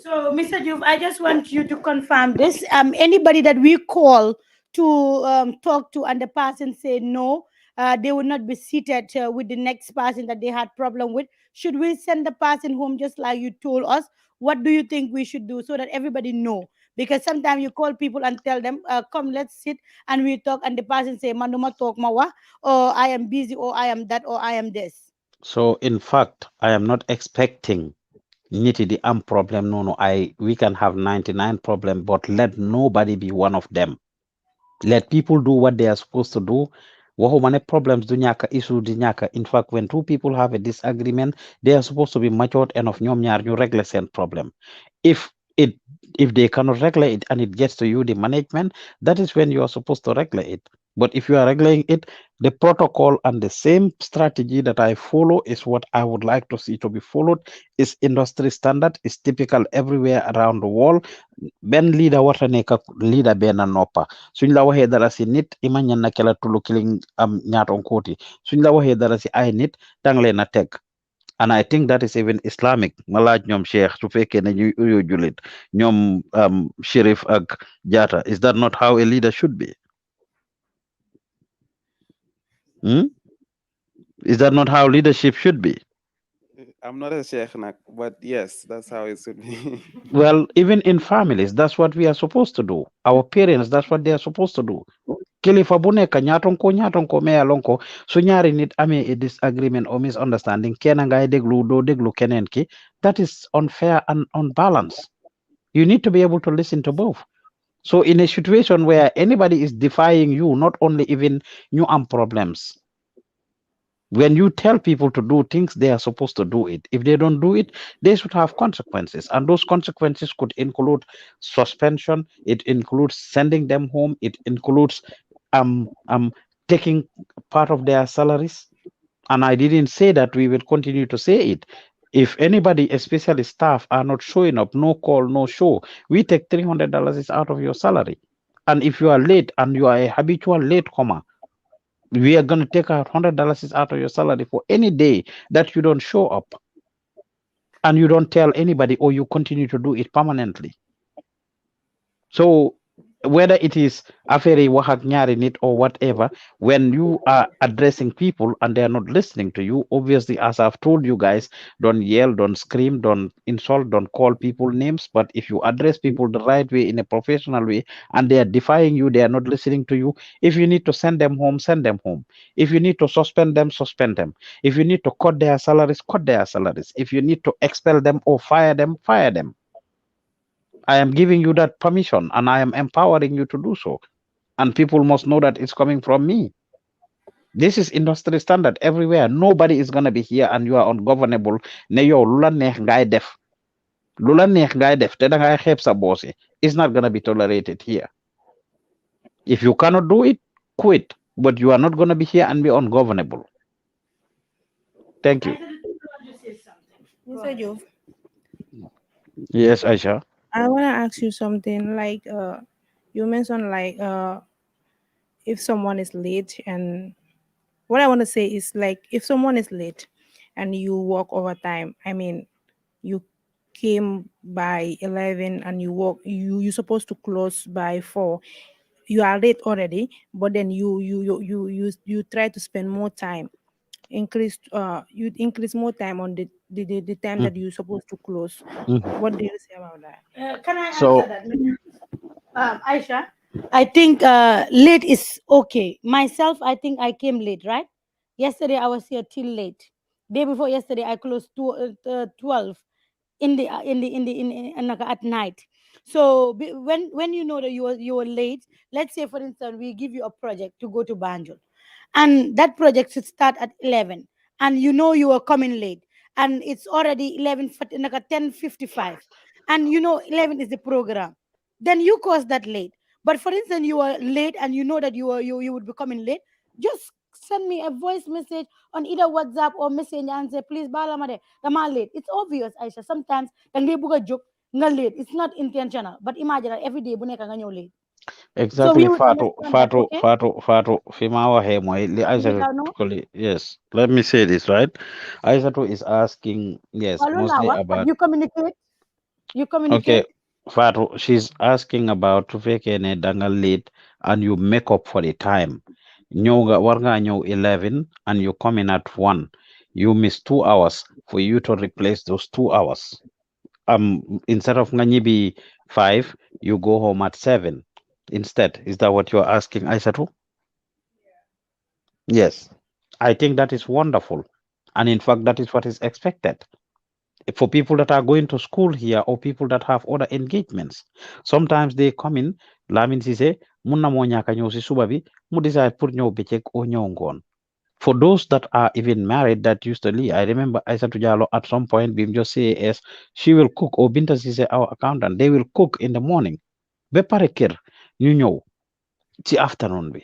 So, Mr. Juve, I just want you to confirm this. Anybody that we call to talk to and the person say no, they will not be seated with the next person that they had problem with. Should we send the person home just like you told us? What do you think we should do so that everybody know? Because sometimes you call people and tell them, come, let's sit and we talk, and the person say, Manuma talk mawa, or I am busy, or I am that, or I am this. So in fact, I am not expecting niti the problem. No, no. We can have 99 problem, but let nobody be one of them. Let people do what they are supposed to do. Waxuma ne problems du ñàkk issue di ñàkk. In fact, when two people have a disagreement, they are supposed to be matured enough ñoom ñaar ñu régler seen problem. If it if they cannot regulate it and it gets to you, the management, that is when you are supposed to regulate it. But if you are regulating it, the protocol and the same strategy that I follow is what I would like to see to be followed. Is industry standard, is typical everywhere around the world. Ben leader warta nekk leader benn noppa suñ la waxee dara si nit ima ñan na kela tulu kiling am ñaaton kooti suñ la waxee dara si ay nit dang leen a teg. And I think that is even Islamic. Malaj ñoom Cheikh su fekkee ne ñu uyo julit ñoom Sheriff ak Jata. Is that not how a leader should be? Hmm? Is that not how leadership should be? I'm not a sheikh, but yes, that's how it should be. Well, even in families, that's what we are supposed to do. Our parents, that's what they are supposed to do. Kilifa bu nekk ñaaton ko mais alon ko su ñaari nit amee a disagreement or misunderstanding kenn ngay déglu doo déglu keneen ki, that is unfair and unbalanced. You need to be able to listen to both. So in a situation where anybody is defying you, not only even you am problems, when you tell people to do things, they are supposed to do it. If they don't do it, they should have consequences. And those consequences could include suspension, it includes sending them home, it includes taking part of their salaries. And I didn't say that we will continue to say it. If anybody, especially staff, are not showing up, no call, no show, we take $300 is out of your salary. And if you are late and you are a habitual late comer, we are going to take out $100 is out of your salary for any day that you don't show up and you don't tell anybody or you continue to do it permanently. So whether it is affaire wax ak ñaari nit or whatever, when you are addressing people and they are not listening to you, obviously, as I've told you guys, don't yell, don't scream, don't insult, don't call people names. But if you address people the right way, in a professional way, and they are defying you, they are not listening to you, if you need to send them home, send them home. If you need to suspend them, suspend them. If you need to cut their salaries, cut their salaries. If you need to expel them or fire them, fire them. I am giving you that permission and I am empowering you to do so. And people must know that it's coming from me. This is industry standard everywhere. Nobody is going to be here and you are ungovernable. Ne yow lula neex ngay def. Lula neex ngay def te da ngay xeeb sa boss yi. It's not going to be tolerated here. If you cannot do it, quit. But you are not going to be here and be ungovernable. Thank you. Mr. Jove, Yes, Aisha. I want to ask you something. Like, you mentioned like, if someone is late, and what I want to say is like, if someone is late, and you work overtime. I mean, you came by 11 and you're supposed to close by 4. You are late already, but then you try to spend more time, you increase more time on the time Mm, that you're supposed to close. mhm. What do you say about that? Can I answer So, that? Aisha, I think late is okay. Myself, I think I came late, right? Yesterday I was here till late. Day before yesterday I closed 12 in the at night. So when you know that you were late, let's say for instance we give you a project to go to Banjul, and that project should start at 11, and you know you are coming late, and it's already 11 like a 10:55, and you know 11 is the program, then you cause that late. But for instance you are late and you know that you would be coming late, just send me a voice message on either WhatsApp or Messenger and say, please bala ma de dama late. It's obvious, Aisha. Sometimes the buga joke nga late. It's not intentional, but imagine that every day bu nekk nga ñëw late. So we exactly, would understand that, okay? Fima wahe mo, Aisha, No? yes. Let me say this, right? Aisha is asking, yes, Walo mostly lawa, but about, you communicate. You okay, communicate. Fatu, she's asking about tufekene dangal late and you make up for the time. Nyoga warga nyo 11 and you come in at 1. You miss 2 hours for you to replace those 2 hours. Instead of nganyibi 5, you go home at 7 instead. Is that what you're asking, Aisatu? Yes. I think that is wonderful. And in fact, that is what is expected for people that are going to school here or people that have other engagements. Sometimes they come in, Lamin Sise, Munna mo ñaka ñëw si suba bi, mu decide pour ñëw bëccëg o ñëw ngoon. For those that are even married that used to leave, I remember Aissatou Diallo at some point, Bim just say as she will cook, or Binta Sise, our accountant, they will cook in the morning. Be pare kër ñu ñëw ci afternoon bi.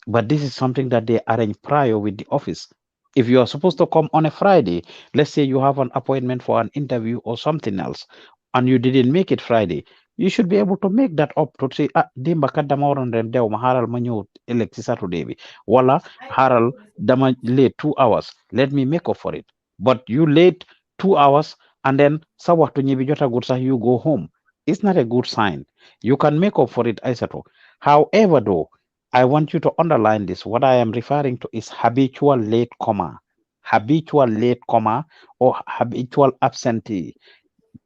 But this is something that they arrange prior with the office. If you are supposed to come on a Friday, let's say you have an appointment for an interview or something else, and you didn't make it Friday, you should be able to make that up to say, ah, dimba kat dama waroon dem dew ma haral ma ñëw ëllëg ci Saturday bi. Wala haral dama late 2 hours. Let me make up for it. But you late 2 hours and then sa waxtu ñibbi jotagut sax you go home. It's not a good sign. You can make up for it, Aisato. However, though, I want you to underline this. What I am referring to is habitual late comer. Habitual late comer or habitual absentee.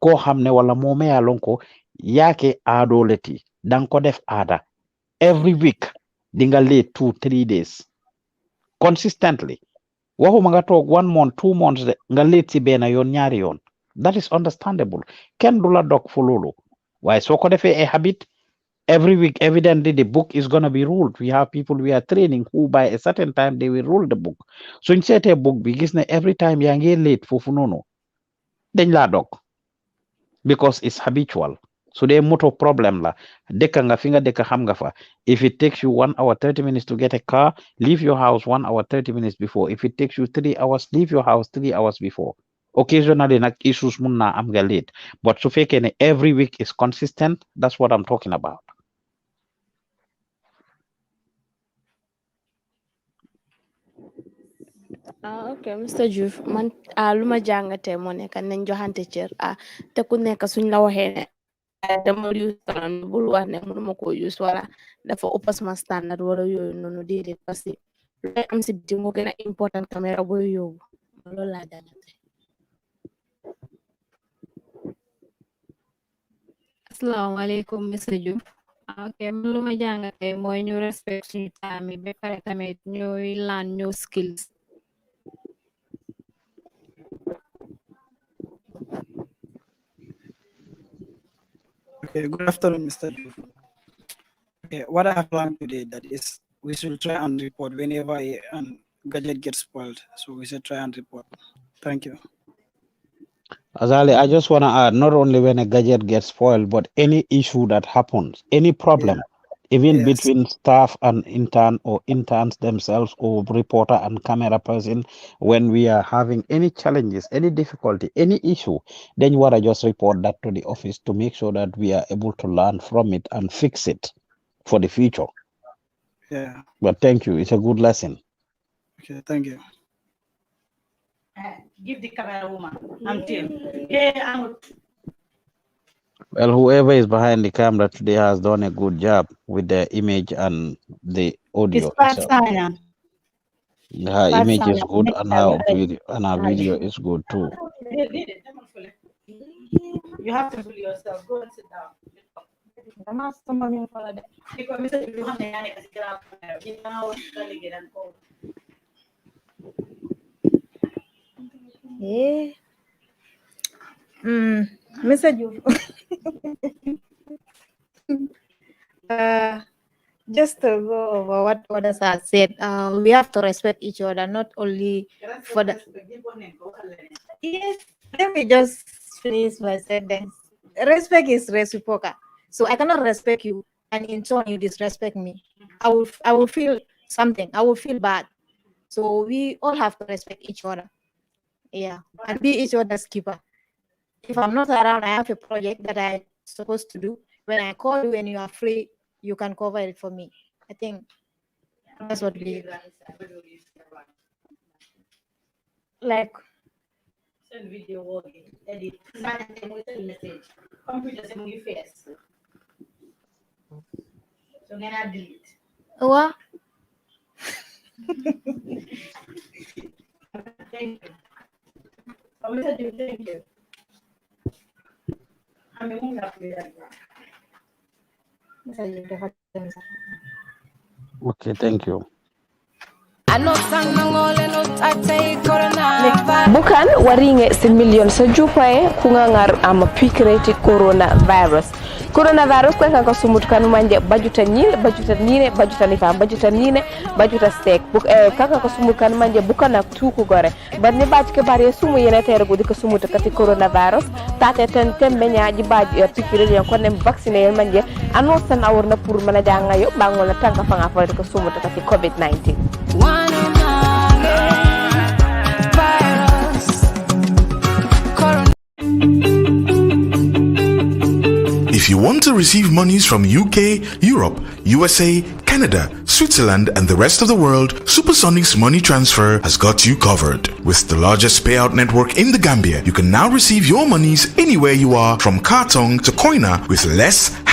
Ko hamne wala mome ya lonko yake adoleti. Danko def ada. Every week, dinga late 2-3 days. Consistently. Waxuma nga toog 1 month, 2 months de nga late si benn yoon ñaari yoon. That is understandable. Kenn du la dog fu loolu. Waaye soo ko defee a habit, every week, evidently, the book is going to be ruled. We have people we are training who, by a certain time, they will rule the book. So, in a book, because every time you are late for funono, then la dog because it's habitual. So, the motor problem la deka nga finger deka hamga fa. If it takes you 1 hour 30 minutes to get a car, leave your house 1 hour 30 minutes before. If it takes you 3 hours, leave your house 3 hours before. Occasionally, nak issues munna am ga late, but so fake every week is consistent. That's what I'm talking about. Ok Mr Diouf man lu ma jàngatee moo nekk nañ joxante cër te ku nekk suñ la waxee ne dama use talent bul wax ne mënuma ko use wala dafa ëpp sama standard wala yooyu noonu déedéet parce que lu am si biti moo gën a important caméra booy yóbbu loolu laa jàngate. Assalamualaikum Mr. Diouf. Ok, man lu ma jàngate mooy ñu respect suñu time yi ba pare tamit ñuy learn new skills. Okay, good afternoon, Mr. Diouf. Okay, what I have learned today that is we should try and report whenever a gadget gets spoiled. So we should try and report. Thank you. Azali, I just want to add, not only when a gadget gets spoiled, but any issue that happens, any problem, even between staff and intern or interns themselves or reporter and camera person, when we are having any challenges, any difficulty, any issue, then you want to just report that to the office to make sure that we are able to learn from it and fix it for the future. Yeah. But thank you. It's a good lesson. Okay, thank you. Give the camera woman until yeah, Well, whoever is behind the camera today has done a good job with the image and the audio. It's Her image is good and her video is good too. You have to pull yourself. Go and sit down. Yeah. Mr. Diouf. Just to go over what others have said, we have to respect each other, not only for the. Yes, let me just finish my sentence. Respect is reciprocal. So I cannot respect you, and in turn you disrespect me. I will feel something. I will feel bad. So we all have to respect each other. Yeah, and be each other's keeper. If I'm not around, I have a project that I'm supposed to do. When I call you and you are free, you can cover it for me. I think that's what we like. Send video, edit, message. Computer send you face. So then I delete. What? Thank you. Thank you. Okay, thank you. bukan waringe si million sa jupae kungangar ama pikreti coronavirus ko kan sumut kan manje bajuta nyil bajuta nine bajuta nifa bajuta nine bajuta stek kaka ko sumut kan manje bukana tuku gore barni baj ke bare sumu yene tere gudi ko sumut kati coronavirus tate ten tembe nyaaji baj pikreti ko nem vacciner manje anosan awurna pour mana janga yo bangol tanka fanga fa ko sumut kati covid-19 If you want to receive monies from UK, Europe, USA, Canada, Switzerland, and the rest of the world, Supersonic's money transfer has got you covered. With the largest payout network in the Gambia, you can now receive your monies anywhere you are, from Kartong to Koina, with less hassle.